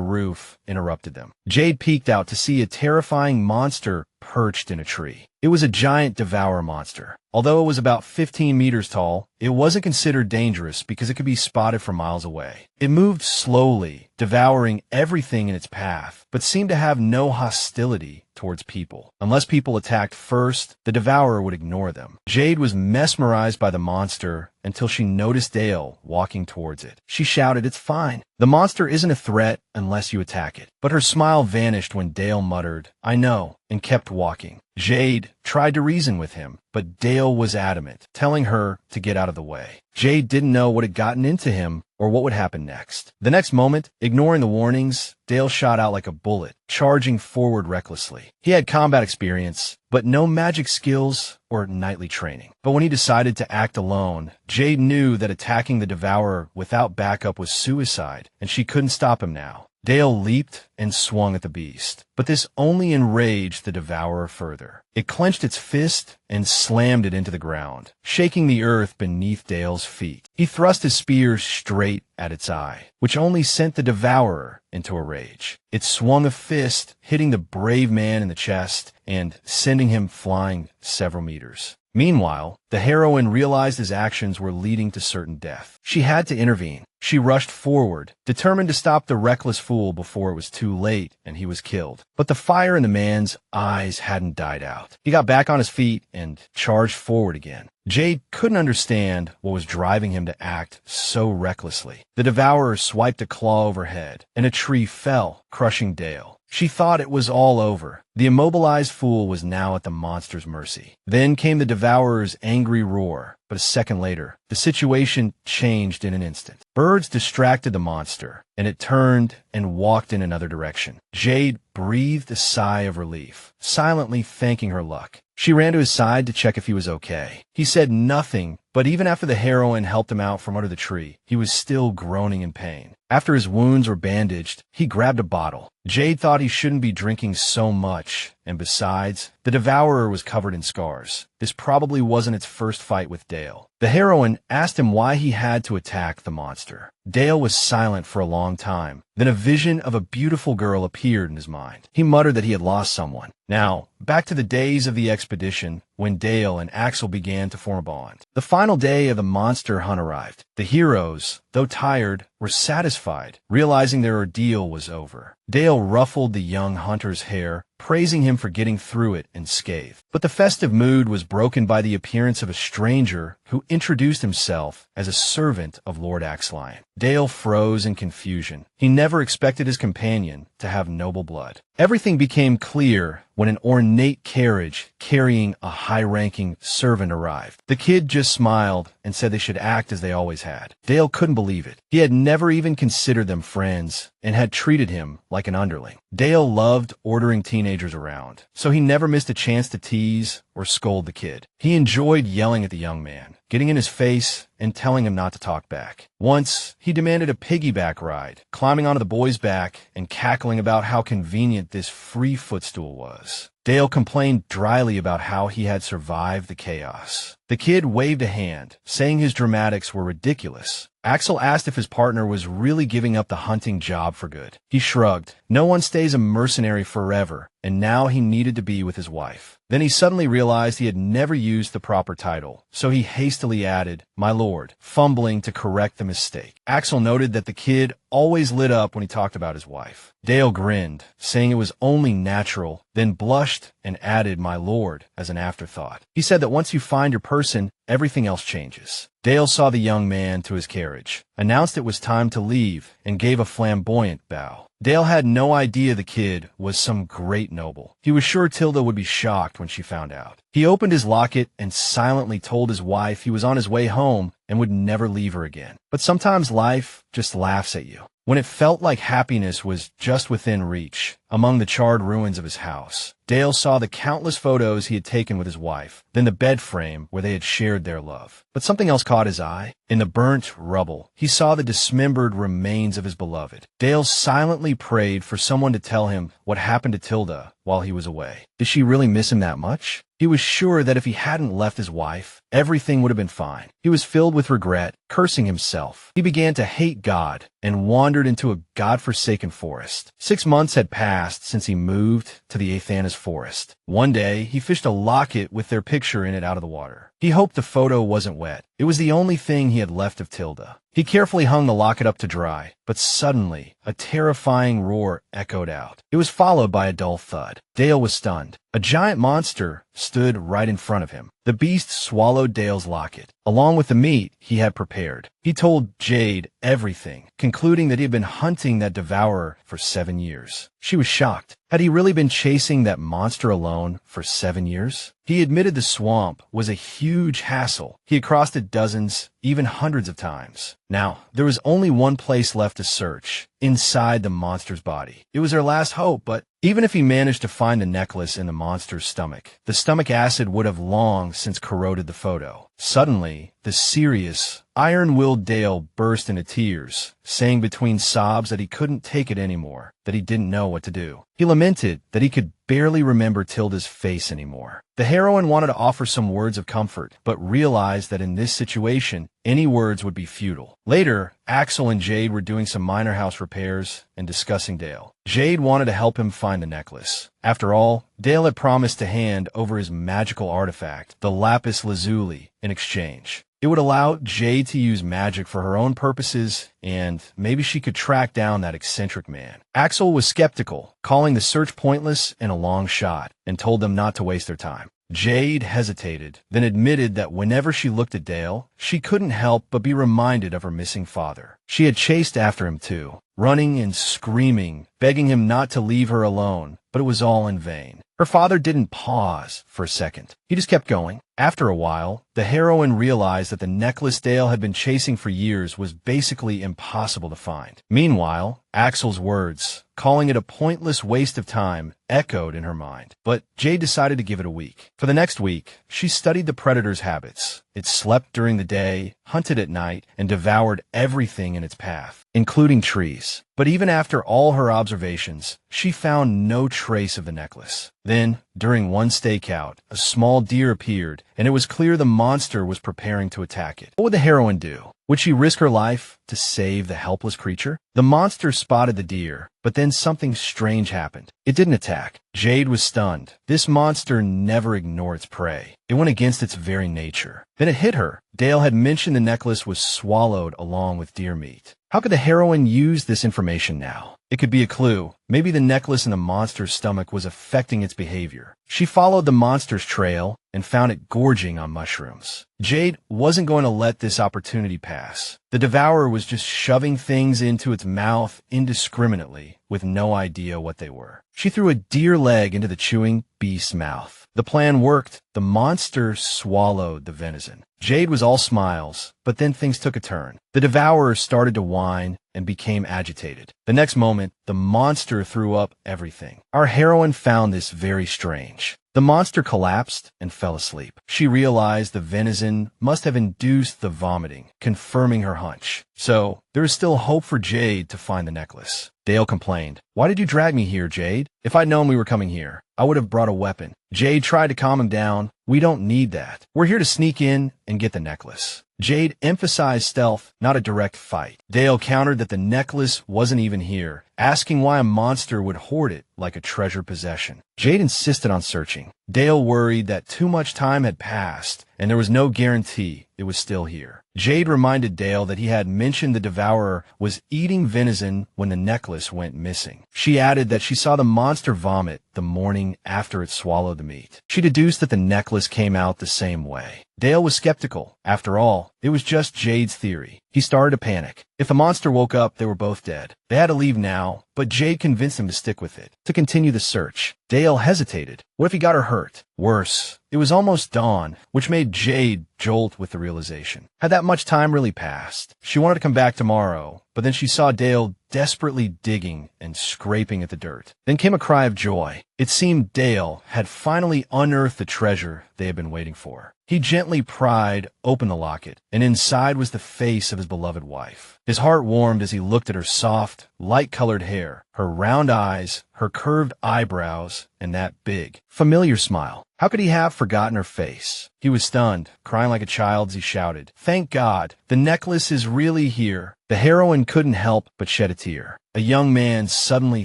roof interrupted them. Jade peeked out to see a terrifying monster perched in a tree. It was a giant devourer monster. Although it was about 15 meters tall, it wasn't considered dangerous because it could be spotted from miles away. It moved slowly, devouring everything in its path, but seemed to have no hostility towards people. Unless people attacked first, the devourer would ignore them. Jade was mesmerized by the monster until she noticed Dale walking towards it. She shouted, "It's fine. The monster isn't a threat unless you attack it." But her smile vanished when Dale muttered, "I know," and kept walking. Jade tried to reason with him, but Dale was adamant, telling her to get out of the way. Jade didn't know what had gotten into him or what would happen next. The next moment, ignoring the warnings, Dale shot out like a bullet, charging forward recklessly. He had combat experience, but no magic skills or knightly training. But when he decided to act alone, Jade knew that attacking the devourer without backup was suicide, and she couldn't stop him now. Dale leaped and swung at the beast, but this only enraged the devourer further. It clenched its fist and slammed it into the ground, shaking the earth beneath Dale's feet. He thrust his spear straight at its eye, which only sent the devourer into a rage. It swung a fist, hitting the brave man in the chest and sending him flying several meters. Meanwhile, the heroine realized his actions were leading to certain death. She had to intervene. She rushed forward, determined to stop the reckless fool before it was too late and he was killed. But the fire in the man's eyes hadn't died out. He got back on his feet and charged forward again. Jade couldn't understand what was driving him to act so recklessly. The devourer swiped a claw overhead, and a tree fell, crushing Dale. She thought it was all over. The immobilized fool was now at the monster's mercy. Then came the devourer's angry roar, but a second later, the situation changed in an instant. Birds distracted the monster, and it turned and walked in another direction. Jade breathed a sigh of relief, silently thanking her luck. She ran to his side to check if he was okay. He said nothing, but even after the heroine helped him out from under the tree, he was still groaning in pain. After his wounds were bandaged, he grabbed a bottle. Jade thought he shouldn't be drinking so much, and besides, the devourer was covered in scars. This probably wasn't its first fight with Dale. The heroine asked him why he had to attack the monster. Dale was silent for a long time. Then a vision of a beautiful girl appeared in his mind. He muttered that he had lost someone. Now, back to the days of the expedition, when Dale and Axel began to form a bond. The final day of the monster hunt arrived. The heroes, though tired, were satisfied, realizing their ordeal was over. Dale ruffled the young hunter's hair, praising him for getting through it unscathed. But the festive mood was broken by the appearance of a stranger who introduced himself as a servant of Lord Axel. Dale froze in confusion. He never expected his companion to have noble blood. Everything became clear when an ornate carriage carrying a high-ranking servant arrived. The kid just smiled and said they should act as they always had. Dale couldn't believe it. He had never even considered them friends and had treated him like an underling. Dale loved ordering teenagers around, so he never missed a chance to tease or scold the kid. He enjoyed yelling at the young man, getting in his face and telling him not to talk back. Once, he demanded a piggyback ride, climbing onto the boy's back and cackling about how convenient this free footstool was. Dale complained dryly about how he had survived the chaos. The kid waved a hand, saying his dramatics were ridiculous. Axel asked if his partner was really giving up the hunting job for good. He shrugged. No one stays a mercenary forever, and now he needed to be with his wife. Then he suddenly realized he had never used the proper title, so he hastily added, "My lord," fumbling to correct the mistake. Axel noted that the kid always lit up when he talked about his wife. Dale grinned, saying it was only natural, then blushed and added "my lord" as an afterthought. He said that once you find your person, everything else changes. Dale saw the young man to his carriage, announced it was time to leave, and gave a flamboyant bow. Dale had no idea the kid was some great noble. He was sure Tilda would be shocked when she found out. He opened his locket and silently told his wife he was on his way home and would never leave her again. But sometimes life just laughs at you. When it felt like happiness was just within reach, among the charred ruins of his house, Dale saw the countless photos he had taken with his wife, then the bed frame where they had shared their love. But something else caught his eye. In the burnt rubble, he saw the dismembered remains of his beloved. Dale silently prayed for someone to tell him what happened to Tilda while he was away. Did she really miss him that much? He was sure that if he hadn't left his wife, everything would have been fine. He was filled with regret, cursing himself. He began to hate God and wandered into a godforsaken forest. 6 months had passed since he moved to the Athana's forest. One day, he fished a locket with their picture in it out of the water. He hoped the photo wasn't wet. It was the only thing he had left of Tilda. He carefully hung the locket up to dry, but suddenly, a terrifying roar echoed out. It was followed by a dull thud. Dale was stunned. A giant monster stood right in front of him. The beast swallowed Dale's locket, along with the meat he had prepared. He told Jade everything, concluding that he had been hunting that devourer for 7 years. She was shocked. Had he really been chasing that monster alone for 7 years? He admitted the swamp was a huge hassle. He had crossed it dozens, even hundreds of times. Now, there was only one place left to search, inside the monster's body. It was their last hope, but even if he managed to find the necklace in the monster's stomach, the stomach acid would have long since corroded the photo. Suddenly, the serious, iron-willed Dale burst into tears, saying between sobs that he couldn't take it anymore, that he didn't know what to do. He lamented that he could barely remember Tilda's face anymore. The heroine wanted to offer some words of comfort, but realized that in this situation, any words would be futile. Later, Axel and Jade were doing some minor house repairs and discussing Dale. Jade wanted to help him find the necklace. After all, Dale had promised to hand over his magical artifact, the lapis lazuli, in exchange. It would allow Jade to use magic for her own purposes, and maybe she could track down that eccentric man. Axel was skeptical, calling the search pointless and a long shot, and told them not to waste their time. Jade hesitated, then admitted that whenever she looked at Dale, she couldn't help but be reminded of her missing father. She had chased after him too, running and screaming, begging him not to leave her alone, but it was all in vain. Her father didn't pause for a second. He just kept going. After a while, the heroine realized that the necklace Dale had been chasing for years was basically impossible to find. Meanwhile, Axel's words, calling it a pointless waste of time, echoed in her mind. But Jade decided to give it a week. For the next week, she studied the predator's habits. It slept during the day, hunted at night, and devoured everything in its path, including trees. But even after all her observations, she found no trace of the necklace. Then, during one stakeout, a small deer appeared, and it was clear the monster was preparing to attack it. What would the heroine do? Would she risk her life to save the helpless creature? The monster spotted the deer, but then something strange happened. It didn't attack. Jade was stunned. This monster never ignored its prey. It went against its very nature. Then it hit her. Dale had mentioned the necklace was swallowed along with deer meat. How could the heroine use this information now? It could be a clue. Maybe the necklace in the monster's stomach was affecting its behavior. She followed the monster's trail and found it gorging on mushrooms. Jade wasn't going to let this opportunity pass. The devourer was just shoving things into its mouth indiscriminately, with no idea what they were. She threw a deer leg into the chewing beast's mouth. The plan worked. The monster swallowed the venison. Jade was all smiles, but then things took a turn. The devourer started to whine and became agitated. The next moment, the monster threw up everything. Our heroine found this very strange. The monster collapsed and fell asleep. She realized the venison must have induced the vomiting, confirming her hunch. So, there is still hope for Jade to find the necklace. Dale complained, "Why did you drag me here, Jade? If I'd known we were coming here, I would have brought a weapon." Jade tried to calm him down. "We don't need that. We're here to sneak in and get the necklace." Jade emphasized stealth, not a direct fight. Dale countered that the necklace wasn't even here, asking why a monster would hoard it like a treasured possession. Jade insisted on searching. Dale worried that too much time had passed, and there was no guarantee it was still here. Jade reminded Dale that he had mentioned the devourer was eating venison when the necklace went missing. She added that she saw the monster vomit the morning after it swallowed the meat. She deduced that the necklace came out the same way. Dale was skeptical. After all, it was just Jade's theory. He started to panic. If the monster woke up, they were both dead. They had to leave now, but Jade convinced him to stick with it, to continue the search. Dale hesitated. What if he got her hurt? Worse, it was almost dawn, which made Jade jolt with the realization. Had that much time really passed? She wanted to come back tomorrow, but then she saw Dale desperately digging and scraping at the dirt. Then came a cry of joy. It seemed Dale had finally unearthed the treasure they had been waiting for. He gently pried open the locket, and inside was the face of his beloved wife. His heart warmed as he looked at her soft, light-colored hair, her round eyes, her curved eyebrows, and that big, familiar smile. How could he have forgotten her face? He was stunned, crying like a child as he shouted, "Thank God, the necklace is really here." The heroine couldn't help but shed a tear. A young man suddenly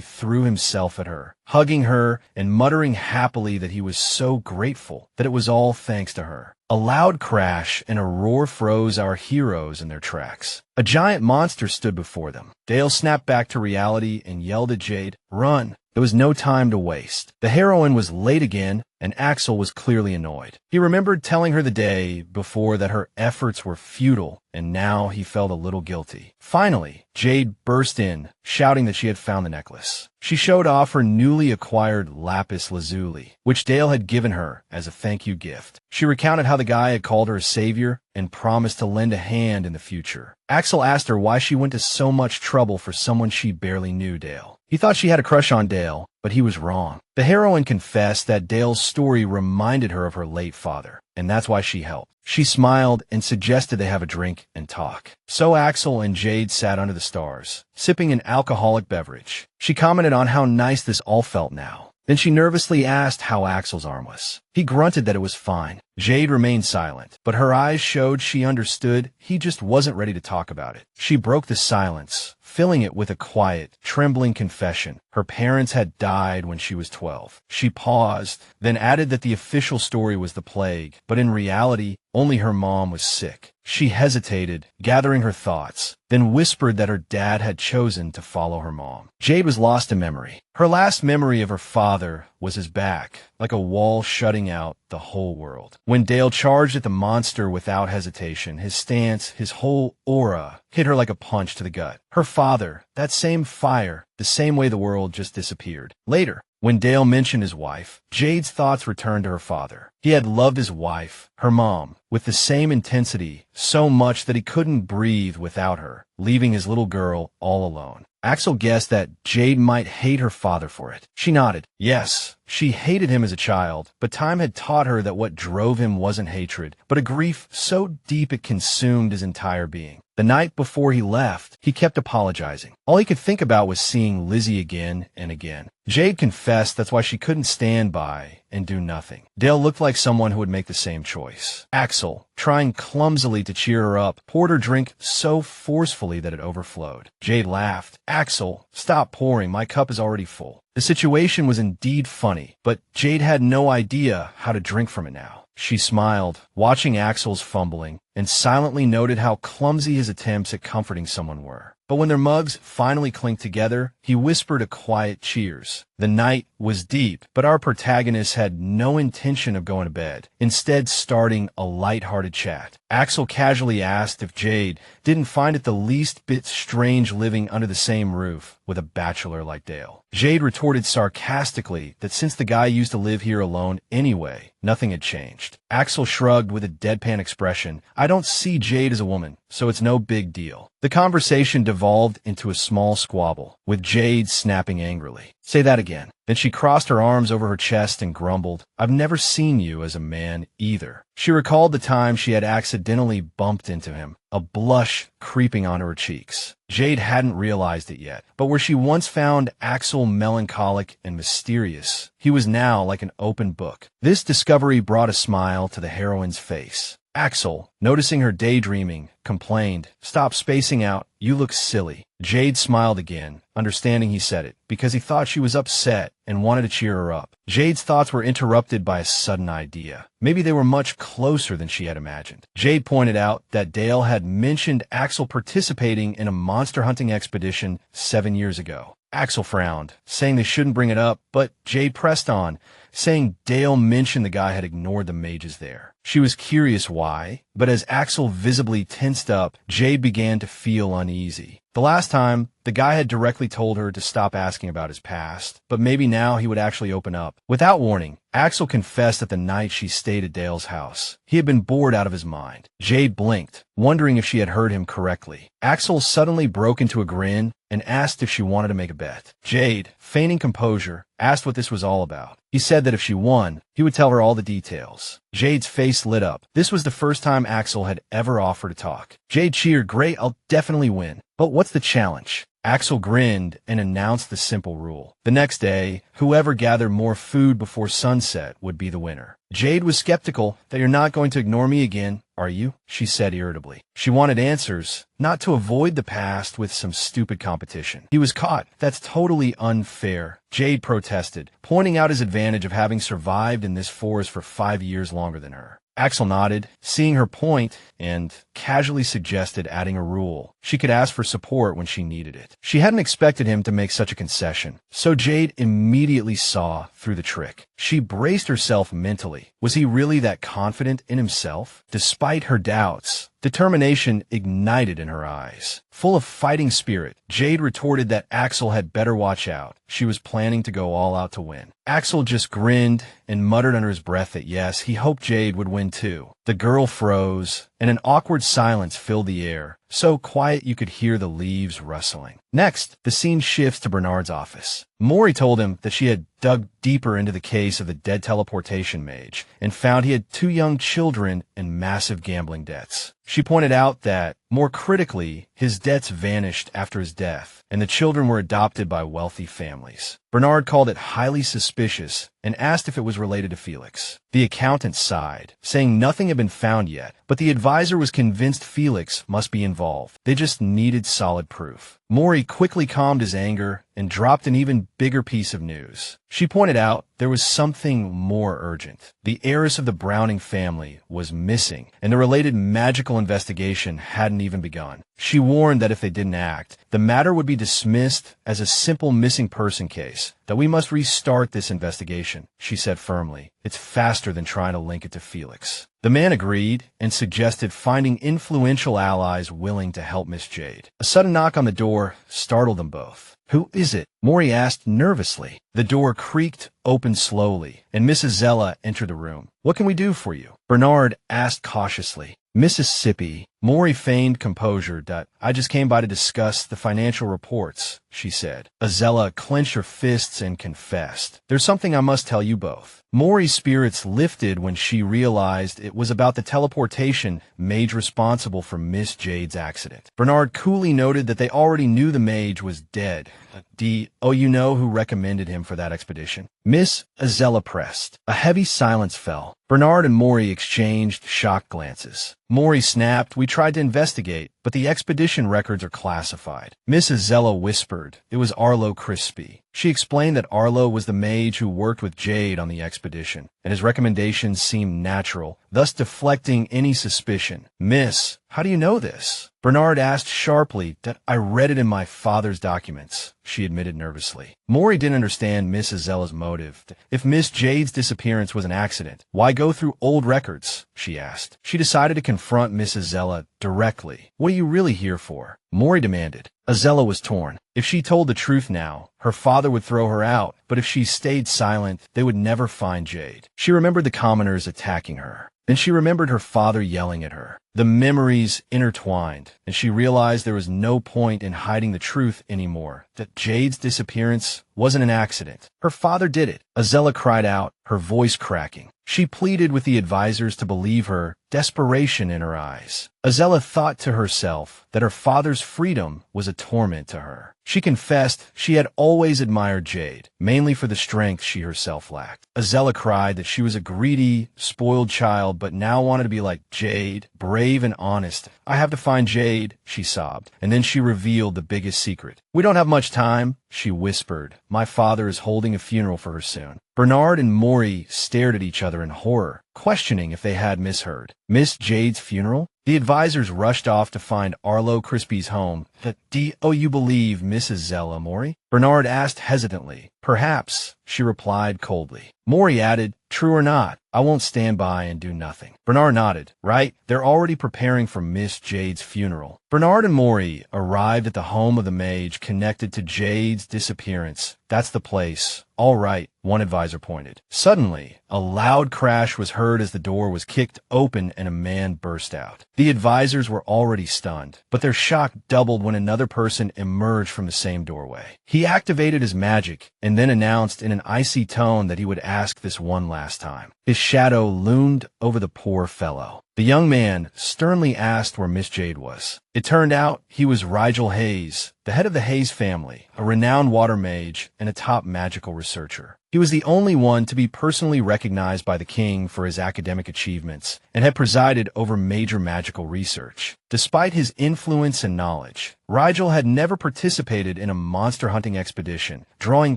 threw himself at her, hugging her and muttering happily that he was so grateful that it was all thanks to her. A loud crash and a roar froze our heroes in their tracks. A giant monster stood before them. Dale snapped back to reality and yelled at Jade, "Run!" There was no time to waste. The heroine was late again, and Axel was clearly annoyed. He remembered telling her the day before that her efforts were futile, and now he felt a little guilty. Finally, Jade burst in, shouting that she had found the necklace. She showed off her newly acquired lapis lazuli, which Dale had given her as a thank you gift. She recounted how the guy had called her a savior and promised to lend a hand in the future. Axel asked her why she went to so much trouble for someone she barely knew. Dale. He thought she had a crush on Dale, but he was wrong. The heroine confessed that Dale's story reminded her of her late father. and that's why she helped. She smiled and suggested they have a drink and talk. So Axel and Jade sat under the stars, sipping an alcoholic beverage. She commented on how nice this all felt now. Then she nervously asked how Axel's arm was. He grunted that it was fine. Jade remained silent, but her eyes showed she understood he just wasn't ready to talk about it. She broke the silence, filling it with a quiet, trembling confession. Her parents had died when she was 12. She paused, then added that the official story was the plague, but in reality, only her mom was sick. She hesitated, gathering her thoughts, then whispered that her dad had chosen to follow her mom. Jade was lost to memory. Her last memory of her father was his back, like a wall shutting out the whole world. When Dale charged at the monster without hesitation, his stance, his whole aura, hit her like a punch to the gut. Her father, that same fire, the same way the world just disappeared. Later, when Dale mentioned his wife, Jade's thoughts returned to her father. He had loved his wife, her mom, with the same intensity, so much that he couldn't breathe without her, leaving his little girl all alone. Axel guessed that Jade might hate her father for it. She nodded. Yes, she hated him as a child, but time had taught her that what drove him wasn't hatred, but a grief so deep it consumed his entire being. The night before he left, he kept apologizing. All he could think about was seeing Lizzie again and again. Jade confessed that's why she couldn't stand by and do nothing. Dale looked like someone who would make the same choice. Axel, trying clumsily to cheer her up, poured her drink so forcefully that it overflowed. Jade laughed. Axel, stop pouring, my cup is already full. The situation was indeed funny, but Jade had no idea how to drink from it now. She smiled, watching Axel's fumbling, and silently noted how clumsy his attempts at comforting someone were. But when their mugs finally clinked together, he whispered a quiet cheers. The night was deep, but our protagonist had no intention of going to bed, instead starting a light-hearted chat. Axel casually asked if Jade didn't find it the least bit strange living under the same roof with a bachelor like Dale. Jade retorted sarcastically that since the guy used to live here alone anyway, nothing had changed. Axel shrugged with a deadpan expression. I don't see Jade as a woman, so it's no big deal. The conversation devolved into a small squabble, with Jade snapping angrily. Say that again. Then she crossed her arms over her chest and grumbled, I've never seen you as a man either. She recalled the time she had accidentally bumped into him, a blush creeping onto her cheeks. Jade hadn't realized it yet, but where she once found Axel melancholic and mysterious, he was now like an open book. This discovery brought a smile to the heroine's face. Axel, noticing her daydreaming, complained, Stop spacing out, you look silly. Jade smiled again, understanding he said it, because he thought she was upset and wanted to cheer her up. Jade's thoughts were interrupted by a sudden idea. Maybe they were much closer than she had imagined. Jade pointed out that Dale had mentioned Axel participating in a monster hunting expedition 7 years ago. Axel frowned, saying they shouldn't bring it up, but Jade pressed on, saying Dale mentioned the guy had ignored the mages there. She was curious why, but as Axel visibly tensed up, Jade began to feel uneasy. The last time, the guy had directly told her to stop asking about his past, but maybe now he would actually open up. Without warning, Axel confessed that the night she stayed at Dale's house, he had been bored out of his mind. Jade blinked, wondering if she had heard him correctly. Axel suddenly broke into a grin and asked if she wanted to make a bet. Jade, feigning composure, asked what this was all about. He said that if she won, he would tell her all the details. Jade's face lit up. This was the first time Axel had ever offered to talk. Jade cheered, Great, I'll definitely win. But what's the challenge? Axel grinned and announced the simple rule. The next day, whoever gathered more food before sunset would be the winner. Jade was skeptical. That you're not going to ignore me again, are you? She said irritably. She wanted answers, not to avoid the past with some stupid competition. He was caught. That's totally unfair. Jade protested, pointing out his advantage of having survived in this forest for 5 years longer than her. Axel nodded, seeing her point, and casually suggested adding a rule. She could ask for support when she needed it. She hadn't expected him to make such a concession, so Jade immediately saw through the trick. She braced herself mentally. Was he really that confident in himself? Despite her doubts, determination ignited in her eyes. Full of fighting spirit, Jade retorted that Axel had better watch out. She was planning to go all out to win. Axel just grinned and muttered under his breath that yes, he hoped Jade would win too. The girl froze, and an awkward silence filled the air. so quiet you could hear the leaves rustling. Next, the scene shifts to Bernard's office. Mori told him that she had dug deeper into the case of the dead teleportation mage and found he had 2 young children and massive gambling debts. She pointed out that, more critically, his debts vanished after his death, and the children were adopted by wealthy families. Bernard called it highly suspicious and asked if it was related to Felix. The accountant sighed, saying nothing had been found yet, but the advisor was convinced Felix must be involved. They just needed solid proof. Mori quickly calmed his anger and dropped an even bigger piece of news. She pointed out there was something more urgent. The heiress of the Browning family was missing, and the related magical investigation hadn't even begun. She warned that if they didn't act, the matter would be dismissed as a simple missing person case, that we must restart this investigation, she said firmly. It's faster than trying to link it to Felix. The man agreed and suggested finding influential allies willing to help Miss Jade. A sudden knock on the door startled them both. Who is it? Mori asked nervously. The door creaked open slowly, and Mrs. Zella entered the room. What can we do for you? Bernard asked cautiously. Mississippi. Mori feigned composure. I just came by to discuss the financial reports, she said. Azella clenched her fists and confessed. There's something I must tell you both. Mori's spirits lifted when she realized it was about the teleportation mage responsible for Miss Jade's accident. Bernard coolly noted that they already knew the mage was dead. You know who recommended him for that expedition? Miss Azella pressed. A heavy silence fell. Bernard and Mori exchanged shocked glances. Mori snapped, We tried to investigate, but the expedition records are classified. Miss Azella whispered. It was Arlo Crispy. She explained that Arlo was the mage who worked with Jade on the expedition, and his recommendations seemed natural, thus deflecting any suspicion. Miss, how do you know this? Bernard asked sharply. I read it in my father's documents, she admitted nervously. Mori didn't understand Miss Azella's motive. If Miss Jade's disappearance was an accident, why go through old records? She asked. She decided to confront Miss Azella directly. What are you really here for? Mori demanded. Azella was torn. If she told the truth now, her father would throw her out, but if she stayed silent, they would never find Jade. She remembered the commoners attacking her. Then she remembered her father yelling at her. The memories intertwined, and she realized there was no point in hiding the truth anymore, that Jade's disappearance wasn't an accident. Her father did it. Azella cried out, her voice cracking. She pleaded with the advisors to believe her, desperation in her eyes. Azella thought to herself that her father's freedom was a torment to her. She confessed she had always admired Jade, mainly for the strength she herself lacked. Azella cried that she was a greedy, spoiled child, but now wanted to be like Jade, brave and honest. I have to find Jade, she sobbed, and then she revealed the biggest secret. We don't have much time, she whispered. My father is holding a funeral for her soon. Bernard and Mori stared at each other in horror, questioning if they had misheard. Miss Jade's funeral? The advisors rushed off to find Arlo Crispy's home. You believe Mrs. Zella, Mori? Bernard asked hesitantly. Perhaps, she replied coldly. Mori added, True or not, I won't stand by and do nothing. Bernard nodded. Right, they're already preparing for Miss Jade's funeral. Bernard and Mori arrived at the home of the mage connected to Jade's disappearance. That's the place. All right, one advisor pointed. Suddenly, a loud crash was heard as the door was kicked open and a man burst out. The advisors were already stunned, but their shock doubled when another person emerged from the same doorway. He activated his magic and then announced in an icy tone that he would ask this one last time. His shadow loomed over the poor fellow. The young man sternly asked where Miss Jade was. It turned out he was Rigel Hayes, the head of the Hayes family, a renowned water mage and a top magical researcher. He was the only one to be personally recognized by the king for his academic achievements and had presided over major magical research. Despite his influence and knowledge, Rigel had never participated in a monster hunting expedition, drawing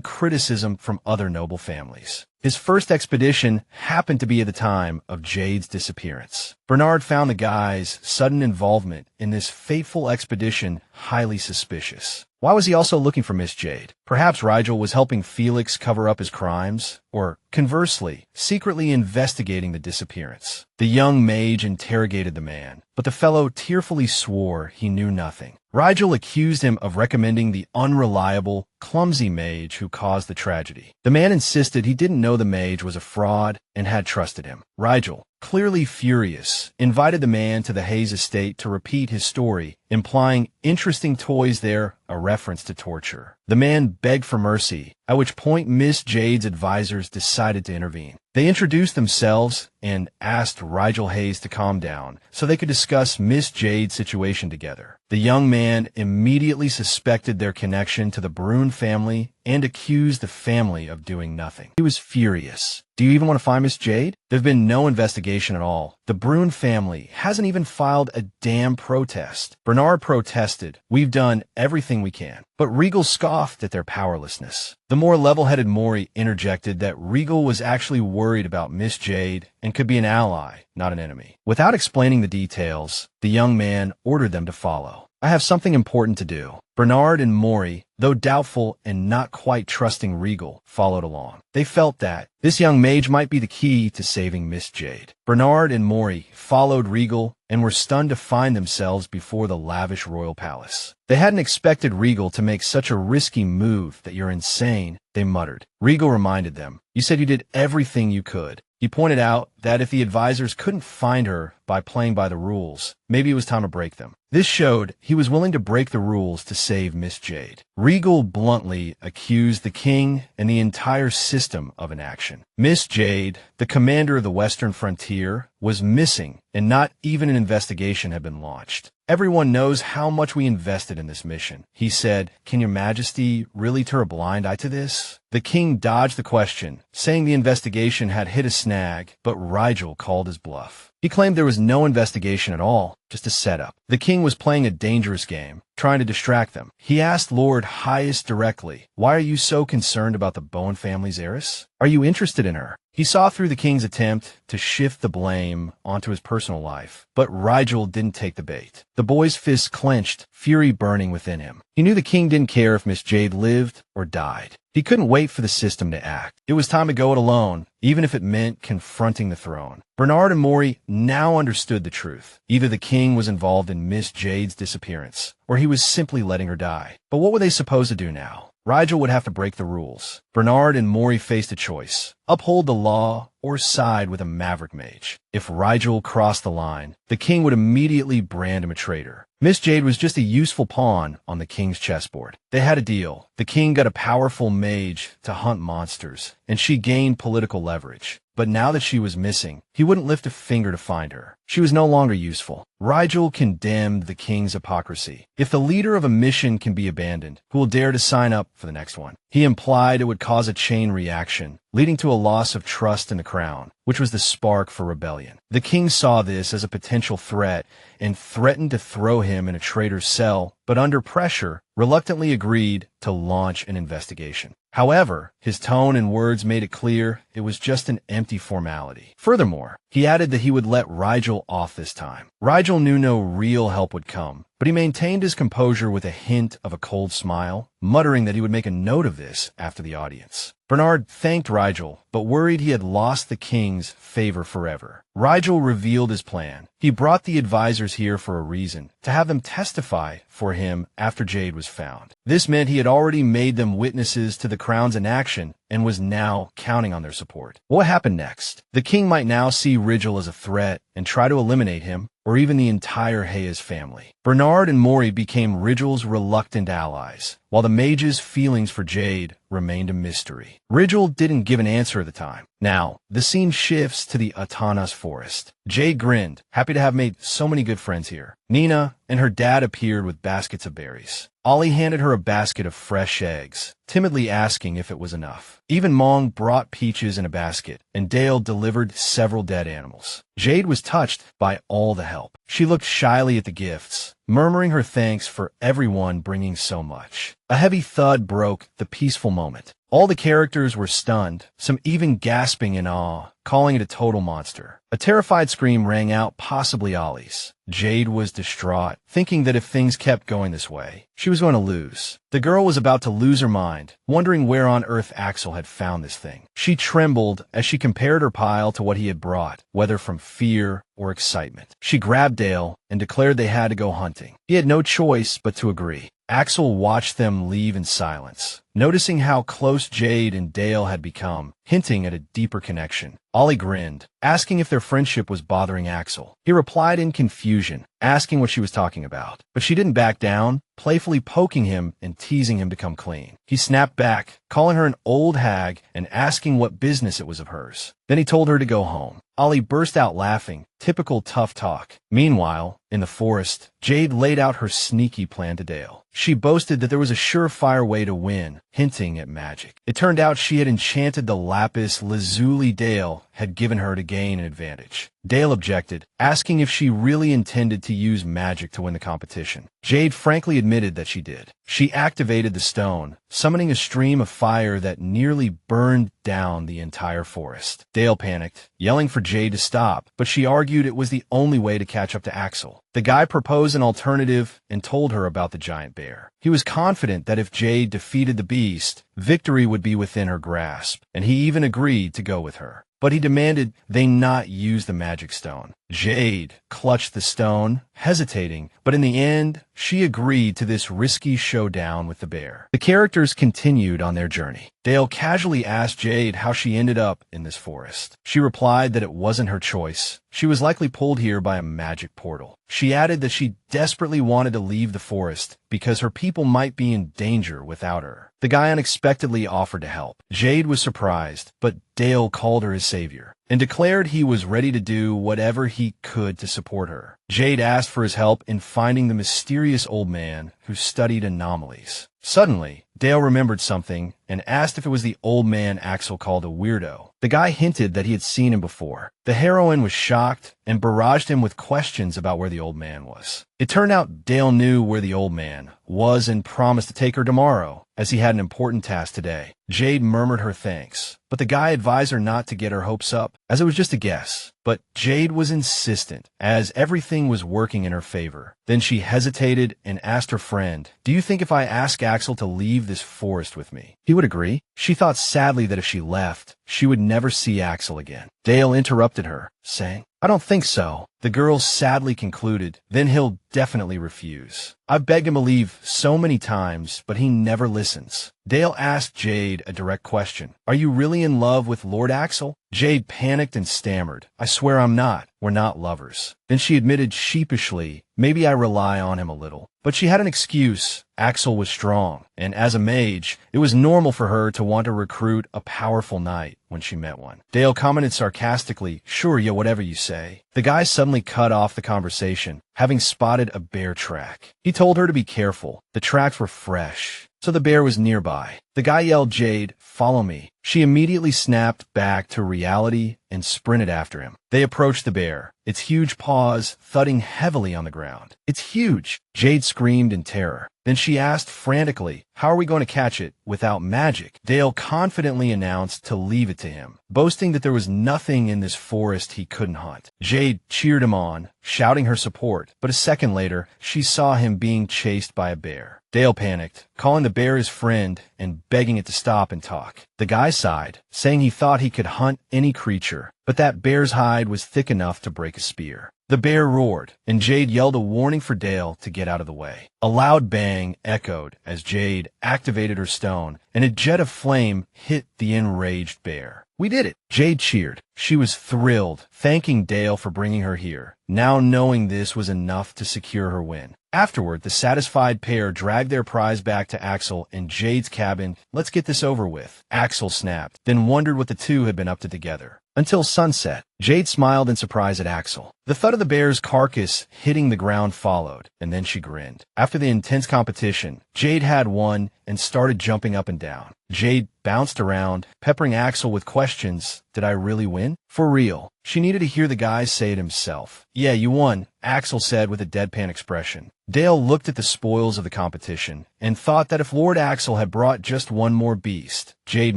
criticism from other noble families. His first expedition happened to be at the time of Jade's disappearance. Bernard found the guy's sudden involvement in this fateful expedition highly suspicious. Why was he also looking for Miss Jade? Perhaps Rigel was helping Felix cover up his crimes, or, conversely, secretly investigating the disappearance. The young mage interrogated the man, but the fellow tearfully swore he knew nothing. Rigel accused him of recommending the unreliable, clumsy mage who caused the tragedy. The man insisted he didn't know the mage was a fraud and had trusted him. Rigel, clearly furious, invited the man to the Hayes estate to repeat his story, implying interesting toys there, a reference to torture. The man begged for mercy, at which point Miss Jade's advisors decided to intervene. They introduced themselves and asked Rigel Hayes to calm down so they could discuss Miss Jade's situation together. The young man immediately suspected their connection to the Browen family and accused the family of doing nothing. He was furious. Do you even want to find Miss Jade? There's been no investigation at all. The Browen family hasn't even filed a damn protest. Bernard protested. We've done everything we can. But Regal scoffed at their powerlessness. The more level-headed Maury interjected that Regal was actually worried about Miss Jade and could be an ally, not an enemy. Without explaining the details, the young man ordered them to follow. I have something important to do. Bernard and Maury, though doubtful and not quite trusting Regal, followed along. They felt that this young mage might be the key to saving Miss Jade. Bernard and Maury followed Regal and were stunned to find themselves before the lavish royal palace. They hadn't expected Regal to make such a risky move. That you're insane, they muttered. Regal reminded them, you said you did everything you could. He pointed out that if the advisors couldn't find her by playing by the rules, maybe it was time to break them. This showed he was willing to break the rules to save Miss Jade. Regal bluntly accused the king and the entire system of inaction. Miss Jade, the commander of the Western Frontier, was missing, and not even an investigation had been launched. Everyone knows how much we invested in this mission. He said, can your majesty really turn a blind eye to this? The king dodged the question, saying the investigation had hit a snag, but Rigel called his bluff. He claimed there was no investigation at all, just a setup. The king was playing a dangerous game, trying to distract them. He asked Lord Highest directly, why are you so concerned about the Bowen family's heiress? Are you interested in her? He saw through the king's attempt to shift the blame onto his personal life, but Rigel didn't take the bait. The boy's fists clenched, fury burning within him. He knew the king didn't care if Miss Jade lived or died. He couldn't wait for the system to act. It was time to go it alone, even if it meant confronting the throne. Bernard and Maury now understood the truth. Either the king was involved in Miss Jade's disappearance, or he was simply letting her die. But what were they supposed to do now? Rigel would have to break the rules. Bernard and Maury faced a choice: uphold the law or side with a maverick mage. If Rigel crossed the line, the king would immediately brand him a traitor. Miss Jade was just a useful pawn on the king's chessboard. They had a deal. The king got a powerful mage to hunt monsters, and she gained political leverage. But now that she was missing, he wouldn't lift a finger to find her. She was no longer useful. Rigel condemned the king's hypocrisy. If the leader of a mission can be abandoned, who will dare to sign up for the next one? He implied it would cause a chain reaction, leading to a loss of trust in the crown, which was the spark for rebellion. The king saw this as a potential threat and threatened to throw him in a traitor's cell, but under pressure, reluctantly agreed to launch an investigation. However, his tone and words made it clear it was just an empty formality. Furthermore, he added that he would let Rigel off this time. Rigel knew no real help would come, but he maintained his composure with a hint of a cold smile, muttering that he would make a note of this after the audience. Bernard thanked Rigel, but worried he had lost the king's favor forever. Rigel revealed his plan. He brought the advisors here for a reason, to have them testify for him after Jade was found. This meant he had already made them witnesses to the crown's inaction and was now counting on their support. What happened next? The king might now see Rigel as a threat and try to eliminate him, or even the entire Hayes family. Bernard and Maury became Rigel's reluctant allies, while the mage's feelings for Jade remained a mystery. Rigel didn't give an answer at the time. Now, the scene shifts to the Atanas forest. Jade grinned, happy to have made so many good friends here. Nina and her dad appeared with baskets of berries. Ollie handed her a basket of fresh eggs, timidly asking if it was enough. Even Mong brought peaches in a basket, and Dale delivered several dead animals. Jade was touched by all the help. She looked shyly at the gifts, murmuring her thanks for everyone bringing so much. A heavy thud broke the peaceful moment. All the characters were stunned, some even gasping in awe, calling it a total monster. A terrified scream rang out, possibly Ollie's. Jade was distraught, thinking that if things kept going this way, she was going to lose. The girl was about to lose her mind, wondering where on earth Axel had found this thing. She trembled as she compared her pile to what he had brought, whether from fear or excitement. She grabbed Dale and declared they had to go hunting. He had no choice but to agree. Axel watched them leave in silence, noticing how close Jade and Dale had become, hinting at a deeper connection. Ollie grinned, asking if their friendship was bothering Axel. He replied in confusion, asking what she was talking about. But she didn't back down, playfully poking him and teasing him to come clean. He snapped back, calling her an old hag and asking what business it was of hers. Then he told her to go home. Ollie burst out laughing, typical tough talk. Meanwhile, in the forest, Jade laid out her sneaky plan to Dale. She boasted that there was a surefire way to win, hinting at magic. It turned out she had enchanted the lapis lazuli Dale had given her to gain an advantage. Dale objected, asking if she really intended to use magic to win the competition. Jade frankly admitted that she did. She activated the stone, summoning a stream of fire that nearly burned down the entire forest. Dale panicked, yelling for Jade to stop, but she argued it was the only way to catch up to Axel. The guy proposed an alternative and told her about the giant bear. He was confident that if Jade defeated the beast, victory would be within her grasp, and he even agreed to go with her. But he demanded they not use the magic stone. Jade clutched the stone, hesitating, but in the end, she agreed to this risky showdown with the bear. The characters continued on their journey. Dale casually asked Jade how she ended up in this forest. She replied that it wasn't her choice. She was likely pulled here by a magic portal. She added that she desperately wanted to leave the forest because her people might be in danger without her. The guy unexpectedly offered to help. Jade was surprised, but Dale called her his savior and declared he was ready to do whatever he could to support her. Jade asked for his help in finding the mysterious old man who studied anomalies. Suddenly, Dale remembered something and asked if it was the old man Axel called a weirdo. The guy hinted that he had seen him before. The heroine was shocked and barraged him with questions about where the old man was. It turned out Dale knew where the old man was and promised to take her tomorrow, as he had an important task today. Jade murmured her thanks, but the guy advised her not to get her hopes up, as it was just a guess. But Jade was insistent, as everything was working in her favor. Then she hesitated and asked her friend, "Do you think if I ask Axel to leave this forest with me, he would agree?" She thought sadly that if she left, she would never see Axel again. Dale interrupted her, saying, "I don't think so." The girl sadly concluded, "Then he'll definitely refuse. I've begged him to leave so many times, but he never listens." Dale asked Jade a direct question. "Are you really in love with Lord Axel?" Jade panicked and stammered, "I swear I'm not. We're not lovers." Then she admitted sheepishly, "Maybe I rely on him a little." But she had an excuse. Axel was strong, and as a mage, it was normal for her to want to recruit a powerful knight when she met one. Dale commented sarcastically, "Sure, yeah, whatever you say." The guy suddenly cut off the conversation, having spotted a bear track. He told her to be careful. The tracks were fresh, so the bear was nearby. The guy yelled, "Jade, follow me." She immediately snapped back to reality and sprinted after him. They approached the bear, its huge paws thudding heavily on the ground. "It's huge!" Jade screamed in terror. Then she asked frantically, "How are we going to catch it without magic?" Dale confidently announced to leave it to him, boasting that there was nothing in this forest he couldn't hunt. Jade cheered him on, shouting her support, but a second later, she saw him being chased by a bear. Dale panicked, calling the bear his friend and begging it to stop and talk. The guy sighed, saying he thought he could hunt any creature, but that bear's hide was thick enough to break a spear. The bear roared, and Jade yelled a warning for Dale to get out of the way. A loud bang echoed as Jade activated her stone, and a jet of flame hit the enraged bear. "We did it!" Jade cheered. She was thrilled, thanking Dale for bringing her here, now knowing this was enough to secure her win. Afterward, the satisfied pair dragged their prize back to Axel in Jade's cabin. "Let's get this over with." Axel snapped, then wondered what the two had been up to together. Until sunset, Jade smiled in surprise at Axel. The thud of the bear's carcass hitting the ground followed, and then she grinned. After the intense competition, Jade had won and started jumping up and down. Jade bounced around, peppering Axel with questions. Did I really win? For real. She needed to hear the guy say it himself. "Yeah, you won. Axel said with a deadpan expression. Dale looked at the spoils of the competition and thought that if Lord Axel had brought just one more beast, Jade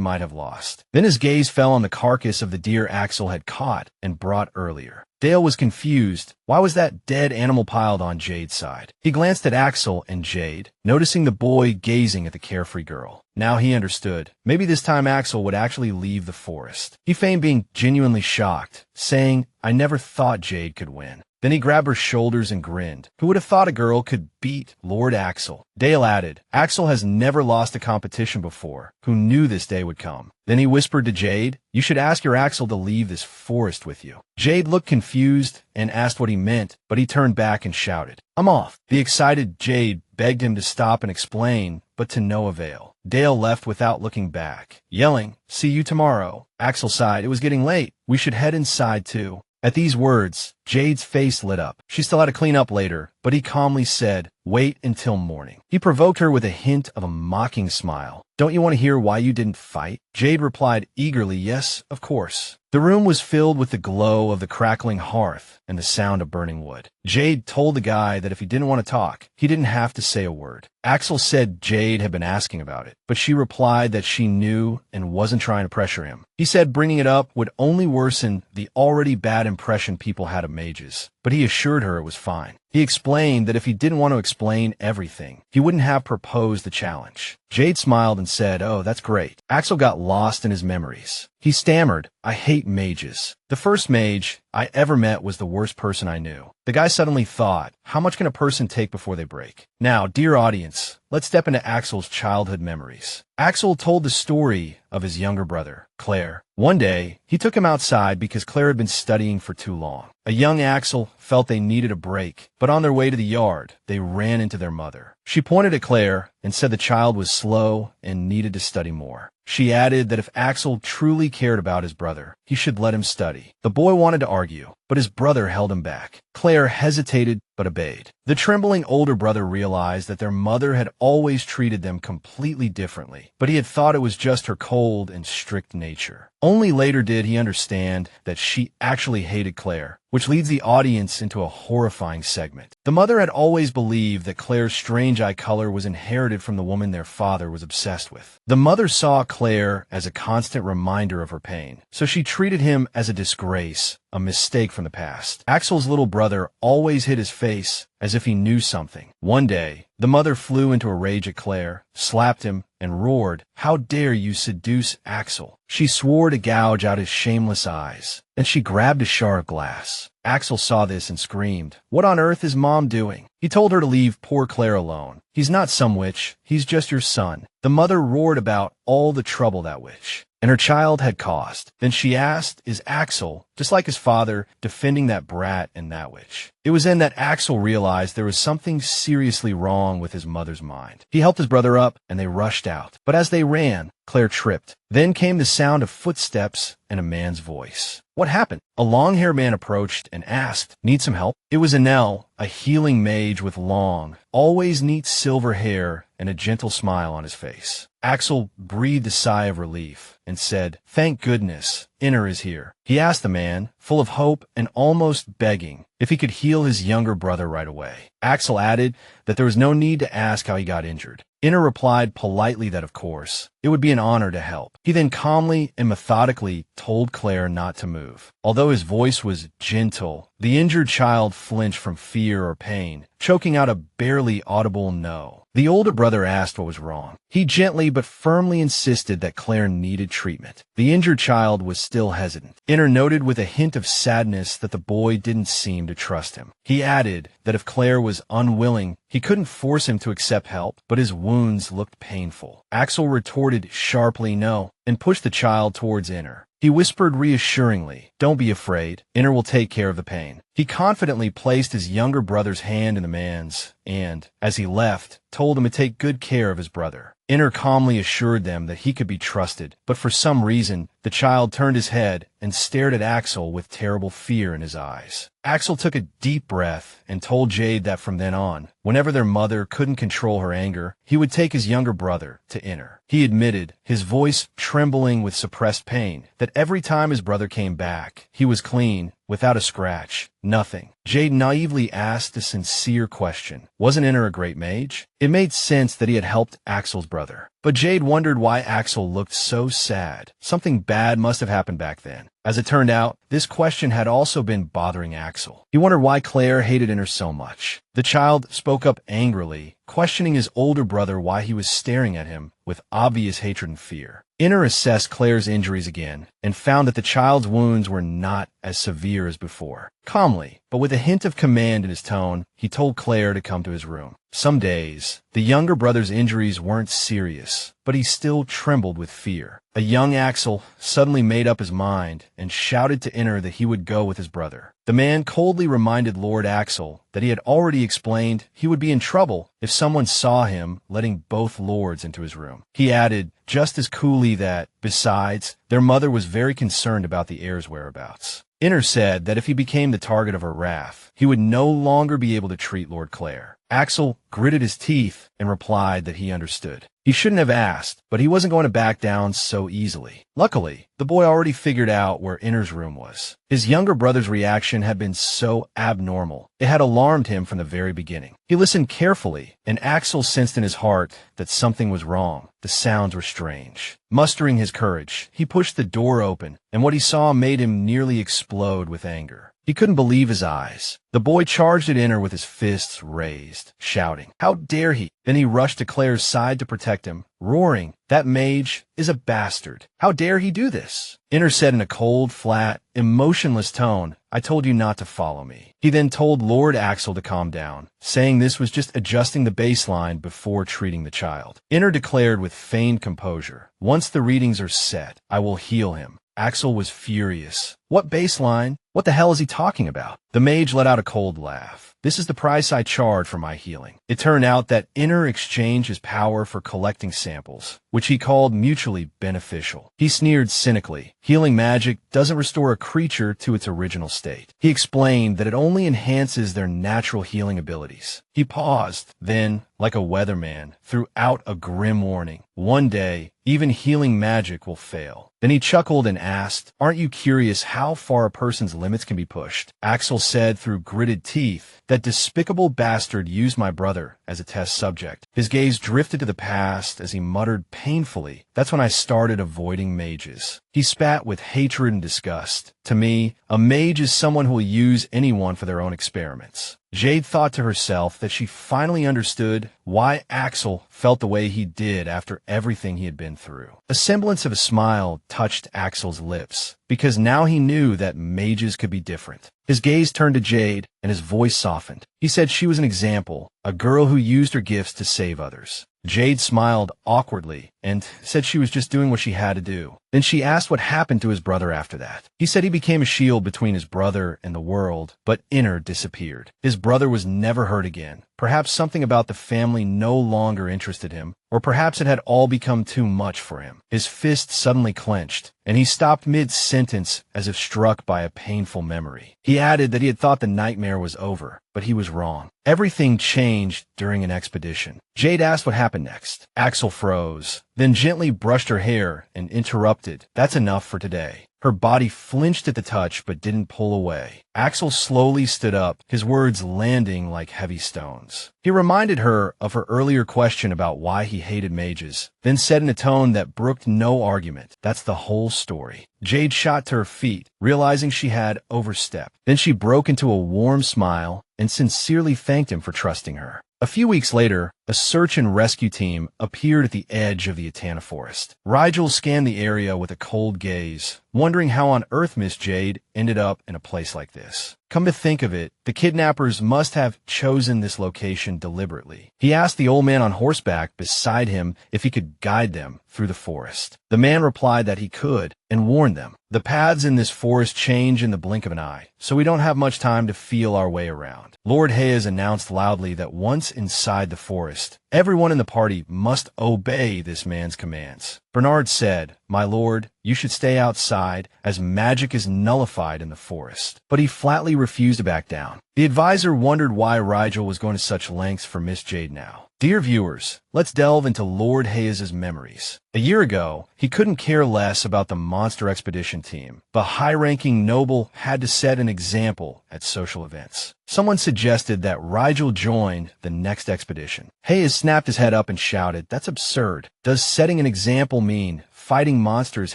might have lost. Then his gaze fell on the carcass of the deer Axel had caught and brought earlier. Dale was confused. Why was that dead animal piled on Jade's side? He glanced at Axel and Jade, noticing the boy gazing at the carefree girl. Now he understood. Maybe this time Axel would actually leave the forest. He feigned being genuinely shocked, saying, "I never thought Jade could win." Then he grabbed her shoulders and grinned. Who would have thought a girl could beat Lord Axel? Dale added, Axel has never lost a competition before. Who knew this day would come? Then he whispered to Jade, you should ask your Axel to leave this forest with you. Jade looked confused and asked what he meant, but he turned back and shouted, I'm off. The excited Jade begged him to stop and explain, but to no avail. Dale left without looking back, yelling, see you tomorrow. Axel sighed, it was getting late. We should head inside too. At these words, Jade's face lit up. She still had to clean up later, but he calmly said, wait until morning. He provoked her with a hint of a mocking smile. Don't you want to hear why you didn't fight? Jade replied eagerly, yes, of course. The room was filled with the glow of the crackling hearth and the sound of burning wood. Jade told the guy that if he didn't want to talk, he didn't have to say a word. Axel said Jade had been asking about it, but she replied that she knew and wasn't trying to pressure him. He said bringing it up would only worsen the already bad impression people had of mages, but he assured her it was fine. He explained that if he didn't want to explain everything, he wouldn't have proposed the challenge. Jade smiled and said, oh, that's great. Axel got lost in his memories. He stammered, I hate mages. The first mage I ever met was the worst person I knew. The guy suddenly thought, how much can a person take before they break? Now, dear audience, let's step into Axel's childhood memories. Axel told the story of his younger brother, Claire. One day, he took him outside because Claire had been studying for too long. A young Axel felt they needed a break, but on their way to the yard, they ran into their mother. She pointed at Claire and said the child was slow and needed to study more. She added that if Axel truly cared about his brother, he should let him study. The boy wanted to argue, but his brother held him back. Claire hesitated but obeyed. The trembling older brother realized that their mother had always treated them completely differently, but he had thought it was just her cold and strict nature. Only later did he understand that she actually hated Claire, which leads the audience into a horrifying segment. The mother had always believed that Claire's strange eye color was inherited from the woman their father was obsessed with. The mother saw Claire as a constant reminder of her pain, so she treated him as a disgrace, a mistake from the past. Axel's little brother always hid his face as if he knew something. One day, the mother flew into a rage at Claire, slapped him, and roared, how dare you seduce Axel? She swore to gouge out his shameless eyes. Then she grabbed a shard of glass. Axel saw this and screamed, what on earth is Mom doing? He told her to leave poor Claire alone. He's not some witch, he's just your son. The mother roared about all the trouble that witch and her child had caused. Then she asked, is Axel, just like his father, defending that brat and that witch? It was then that Axel realized there was something seriously wrong with his mother's mind. He helped his brother up, and they rushed out. But as they ran, Claire tripped. Then came the sound of footsteps and a man's voice. What happened? A long-haired man approached and asked, need some help? It was Anel, a healing mage with long, always neat silver hair and a gentle smile on his face. Axel breathed a sigh of relief and said, thank goodness, Inner is here. He asked the man, full of hope and almost begging, if he could heal his younger brother right away. Axel added that there was no need to ask how he got injured. Inner replied politely that of course, it would be an honor to help. He then calmly and methodically told Claire not to move. Although his voice was gentle, the injured child flinched from fear or pain, choking out a barely audible no. The older brother asked what was wrong. He gently but firmly insisted that Claire needed treatment. The injured child was still hesitant. Inner noted with a hint of sadness that the boy didn't seem to trust him. He added that if Claire was unwilling, he couldn't force him to accept help, but his wounds looked painful. Axel retorted sharply no and pushed the child towards Inner. He whispered reassuringly, don't be afraid, Inner will take care of the pain. He confidently placed his younger brother's hand in the man's and, as he left, told him to take good care of his brother. Inner calmly assured them that he could be trusted, but for some reason, The child turned his head and stared at Axel with terrible fear in his eyes. Axel took a deep breath and told Jade that from then on, whenever their mother couldn't control her anger, he would take his younger brother to Inner. He admitted, his voice trembling with suppressed pain, that every time his brother came back, he was clean, without a scratch, nothing. Jade naively asked a sincere question. Wasn't Inner a great mage? It made sense that he had helped Axel's brother. But Jade wondered why Axel looked so sad. Something bad must have happened back then. As it turned out, this question had also been bothering Axel. He wondered why Claire hated Inner so much. The child spoke up angrily, questioning his older brother why he was staring at him with obvious hatred and fear. Inner assessed Claire's injuries again and found that the child's wounds were not as severe as before. Calmly, but with a hint of command in his tone, he told Claire to come to his room. Some days, the younger brother's injuries weren't serious, but he still trembled with fear. A young Axel suddenly made up his mind and shouted to Inner that he would go with his brother. The man coldly reminded Lord Axel that he had already explained he would be in trouble if someone saw him letting both lords into his room. He added, just as coolly, that, besides, their mother was very concerned about the heir's whereabouts. Inner said that if he became the target of her wrath, he would no longer be able to treat Lord Claire. Axel gritted his teeth and replied that he understood. He shouldn't have asked, but he wasn't going to back down so easily. Luckily, the boy already figured out where Inner's room was. His younger brother's reaction had been so abnormal, it had alarmed him from the very beginning. He listened carefully, and Axel sensed in his heart that something was wrong. The sounds were strange. Mustering his courage, he pushed the door open, and what he saw made him nearly explode with anger. He couldn't believe his eyes. The boy charged at Inner with his fists raised, shouting, "How dare he!" Then he rushed to Claire's side to protect him, roaring, "That mage is a bastard. How dare he do this?" Inner said in a cold, flat, emotionless tone, "I told you not to follow me." He then told Lord Axel to calm down, saying this was just adjusting the baseline before treating the child. Inner declared with feigned composure, "Once the readings are set, I will heal him." Axel was furious. What baseline? What the hell is he talking about? The mage let out a cold laugh. "This is the price I charge for my healing." It turned out that Inner exchanged his power for collecting samples, which he called mutually beneficial. He sneered cynically, "Healing magic doesn't restore a creature to its original state." He explained that it only enhances their natural healing abilities. He paused, then, like a weatherman, threw out a grim warning. "One day, even healing magic will fail." Then he chuckled and asked, "Aren't you curious how far a person's limits can be pushed?" Axel said through gritted teeth, "That despicable bastard used my brother as a test subject." His gaze drifted to the past as he muttered painfully, "That's when I started avoiding mages." He spat with hatred and disgust. "To me, a mage is someone who will use anyone for their own experiments." Jade thought to herself that she finally understood why Axel felt the way he did after everything he had been through. A semblance of a smile touched Axel's lips, because now he knew that mages could be different. His gaze turned to Jade, and his voice softened. He said she was an example, a girl who used her gifts to save others. Jade smiled awkwardly and said she was just doing what she had to do. Then she asked what happened to his brother after that. He said he became a shield between his brother and the world, but Inner disappeared. His brother was never heard again. Perhaps something about the family no longer interested him, or perhaps it had all become too much for him. His fist suddenly clenched, and he stopped mid-sentence as if struck by a painful memory. He added that he had thought the nightmare was over, but he was wrong. Everything changed during an expedition. Jade asked what happened next. Axel froze, then gently brushed her hair and interrupted, "That's enough for today." Her body flinched at the touch but didn't pull away. Axel slowly stood up, his words landing like heavy stones. He reminded her of her earlier question about why he hated mages, then said in a tone that brooked no argument, "That's the whole story." Jade shot to her feet, realizing she had overstepped. Then she broke into a warm smile and sincerely thanked him for trusting her. A few weeks later, a search and rescue team appeared at the edge of the Atana forest. Rigel scanned the area with a cold gaze, wondering how on earth Miss Jade ended up in a place like this. Come to think of it, the kidnappers must have chosen this location deliberately. He asked the old man on horseback beside him if he could guide them through the forest. The man replied that he could, and warned them, "The paths in this forest change in the blink of an eye, so we don't have much time to feel our way around." Lord Hayes announced loudly that once inside the forest, Everyone in the party must obey this man's commands. Bernard said, "My lord, you should stay outside, as magic is nullified in the forest." But he flatly refused to back down. The advisor wondered why Rigel was going to such lengths for Miss Jade now. Dear viewers, let's delve into Lord Hayes's memories. A year ago, he couldn't care less about the monster expedition team. The high-ranking noble had to set an example at social events. Someone suggested that Rigel join the next expedition. Hayes snapped his head up and shouted, "That's absurd. Does setting an example mean fighting monsters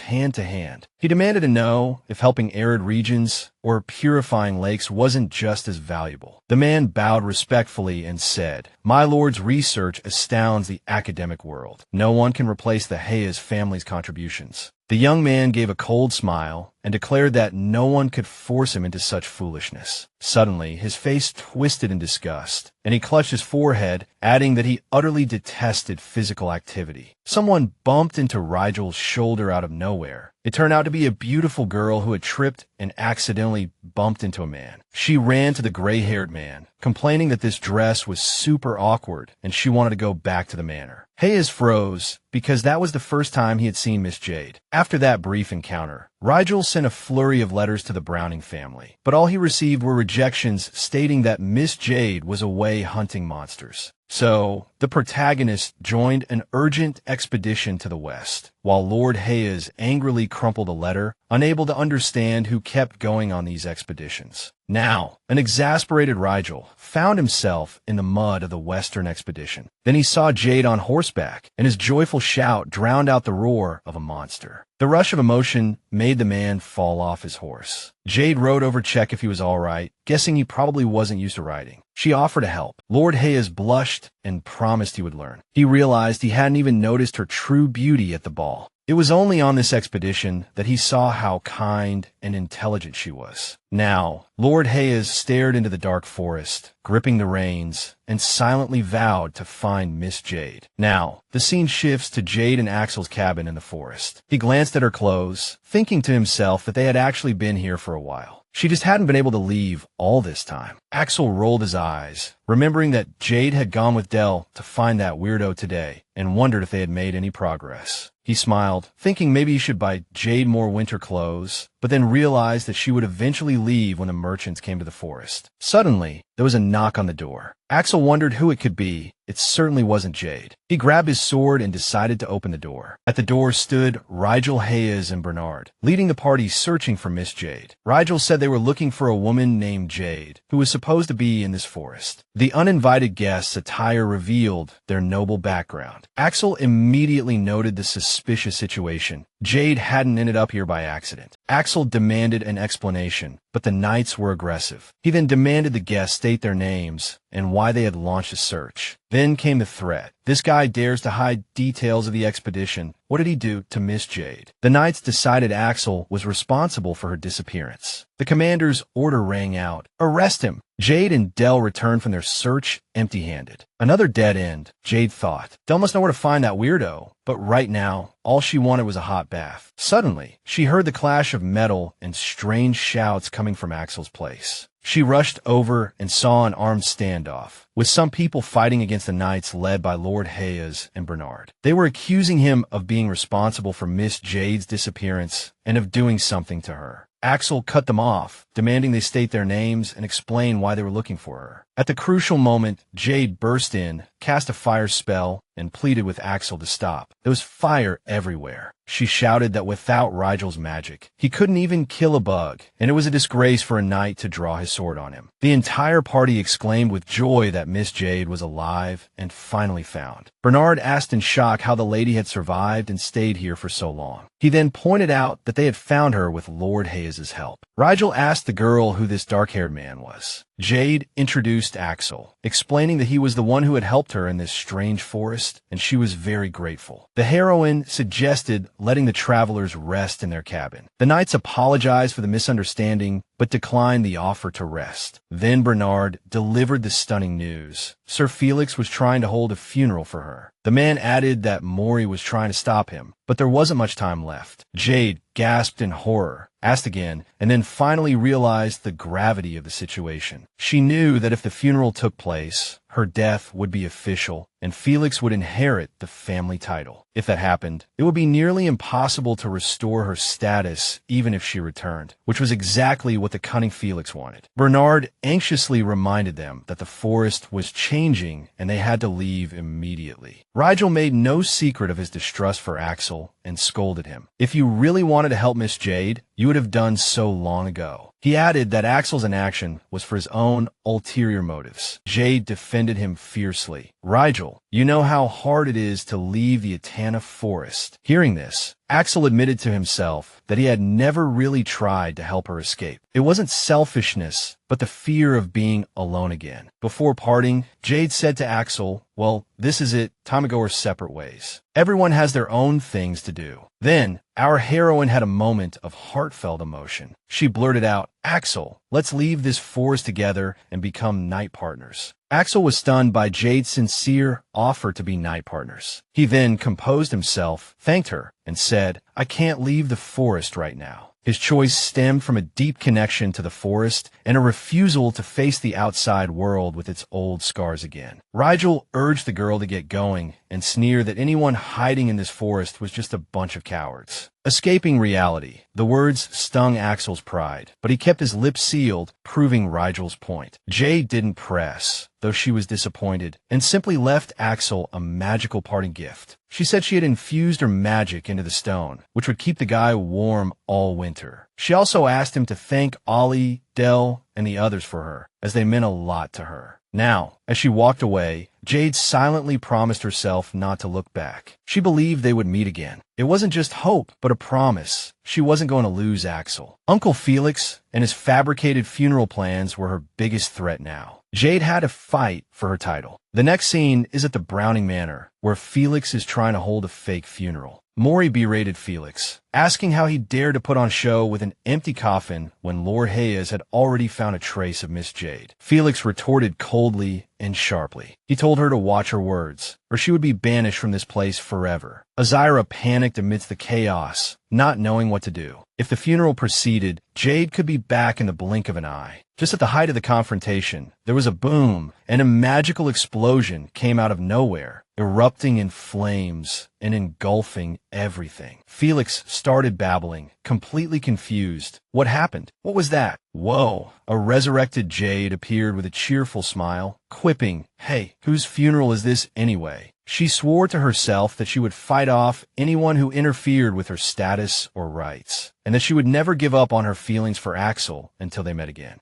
hand to hand?" He demanded to know if helping arid regions or purifying lakes wasn't just as valuable. The man bowed respectfully and said, "My lord's research astounds the academic world. No one can replace the Hayes family's contributions." The young man gave a cold smile and declared that no one could force him into such foolishness. Suddenly, his face twisted in disgust, and he clutched his forehead, adding that he utterly detested physical activity. Someone bumped into Rigel's shoulder out of nowhere. It turned out to be a beautiful girl who had tripped and accidentally bumped into a man. She ran to the gray-haired man, complaining that this dress was super awkward and she wanted to go back to the manor. Hayes froze because that was the first time he had seen Miss Jade. After that brief encounter, Rigel sent a flurry of letters to the Browning family, but all he received were rejections stating that Miss Jade was away hunting monsters. So, the protagonist joined an urgent expedition to the west, while Lord Hayes angrily crumpled a letter, unable to understand who kept going on these expeditions. Now, an exasperated Rigel found himself in the mud of the western expedition. Then he saw Jade on horseback, and his joyful shout drowned out the roar of a monster. The rush of emotion made the man fall off his horse. Jade rode over to check if he was all right, guessing he probably wasn't used to riding. She offered to help. Lord Hayes blushed and promised he would learn. He realized he hadn't even noticed her true beauty at the ball. It was only on this expedition that he saw how kind and intelligent she was. Now, Lord Hayes stared into the dark forest, gripping the reins, and silently vowed to find Miss Jade. Now, the scene shifts to Jade and Axel's cabin in the forest. He glanced at her clothes, thinking to himself that they had actually been here for a while. She just hadn't been able to leave all this time. Axel rolled his eyes, remembering that Jade had gone with Dell to find that weirdo today, and wondered if they had made any progress. He smiled, thinking maybe he should buy Jade more winter clothes, but then realized that she would eventually leave when the merchants came to the forest. Suddenly, there was a knock on the door. Axel wondered who it could be. It certainly wasn't Jade. He grabbed his sword and decided to open the door. At the door stood Rigel Hayes and Bernard, leading the party searching for Miss Jade. Rigel said they were looking for a woman named Jade, who was supposed to be in this forest. The uninvited guests' attire revealed their noble background. Axel immediately noted the suspicious situation. Jade hadn't ended up here by accident. Axel demanded an explanation, but the knights were aggressive. He then demanded the guests state their names and why they had launched a search. Then came the threat. This guy dares to hide details of the expedition. What did he do to Miss Jade? The knights decided Axel was responsible for her disappearance. The commander's order rang out. Arrest him! Jade and Dell returned from their search empty-handed. Another dead end, Jade thought. Dell must know where to find that weirdo. But right now, all she wanted was a hot bath. Suddenly, she heard the clash of metal and strange shouts coming from Axel's place. She rushed over and saw an armed standoff, with some people fighting against the knights led by Lord Hayes and Bernard. They were accusing him of being responsible for Miss Jade's disappearance and of doing something to her. Axel cut them off, demanding they state their names and explain why they were looking for her. At the crucial moment, Jade burst in, cast a fire spell, and pleaded with Axel to stop. There was fire everywhere. She shouted that without Rigel's magic, he couldn't even kill a bug, and it was a disgrace for a knight to draw his sword on him. The entire party exclaimed with joy that Miss Jade was alive and finally found. Bernard asked in shock how the lady had survived and stayed here for so long. He then pointed out that they had found her with Lord Hayes's help. Rigel asked the girl who this dark-haired man was. Jade introduced Axel, explaining that he was the one who had helped her in this strange forest, and she was very grateful. The heroine suggested letting the travelers rest in their cabin. The knights apologized for the misunderstanding, but declined the offer to rest. Then Bernard delivered the stunning news. Sir Felix was trying to hold a funeral for her. The man added that Mori was trying to stop him, but there wasn't much time left. Jade gasped in horror, asked again, and then finally realized the gravity of the situation. She knew that if the funeral took place, her death would be official, and Felix would inherit the family title. If that happened, it would be nearly impossible to restore her status even if she returned, which was exactly what the cunning Felix wanted. Bernard anxiously reminded them that the forest was changing and they had to leave immediately. Rigel made no secret of his distrust for Axel and scolded him. If you really wanted to help Miss Jade, you would have done so long ago. He added that Axel's inaction was for his own ulterior motives. Jade defended him fiercely. Rigel, you know how hard it is to leave the Atana forest. Hearing this, Axel admitted to himself that he had never really tried to help her escape. It wasn't selfishness, but the fear of being alone again. Before parting, Jade said to Axel, "Well, this is it, time to go our separate ways. Everyone has their own things to do." Then, our heroine had a moment of heartfelt emotion. She blurted out, "Axel, let's leave this forest together and become night partners." Axel was stunned by Jade's sincere offer to be night partners. He then composed himself, thanked her, and said, "I can't leave the forest right now." His choice stemmed from a deep connection to the forest and a refusal to face the outside world with its old scars again. Rigel urged the girl to get going and sneered that anyone hiding in this forest was just a bunch of cowards. Escaping reality, the words stung Axel's pride, but he kept his lips sealed, proving Rigel's point. Jade didn't press, though she was disappointed, and simply left Axel a magical parting gift. She said she had infused her magic into the stone, which would keep the guy warm all winter. She also asked him to thank Ollie, Dell, and the others for her, as they meant a lot to her. Now, as she walked away, Jade silently promised herself not to look back. She believed they would meet again. It wasn't just hope, but a promise. She wasn't going to lose Axel. Uncle Felix and his fabricated funeral plans were her biggest threat now. Jade had to fight for her title. The next scene is at the Browning Manor, where Felix is trying to hold a fake funeral. Maury berated Felix, asking how he dared to put on show with an empty coffin when Lord Hayes had already found a trace of Miss Jade. Felix retorted coldly and sharply. He told her to watch her words, or she would be banished from this place forever. Azira panicked amidst the chaos, not knowing what to do. If the funeral proceeded, Jade could be back in the blink of an eye. Just at the height of the confrontation, there was a boom, and a magical explosion came out of nowhere, erupting in flames and engulfing everything. Felix started babbling, completely confused. What happened? What was that? Whoa! A resurrected Jade appeared with a cheerful smile, quipping, "Hey, whose funeral is this anyway?" She swore to herself that she would fight off anyone who interfered with her status or rights, and that she would never give up on her feelings for Axel until they met again.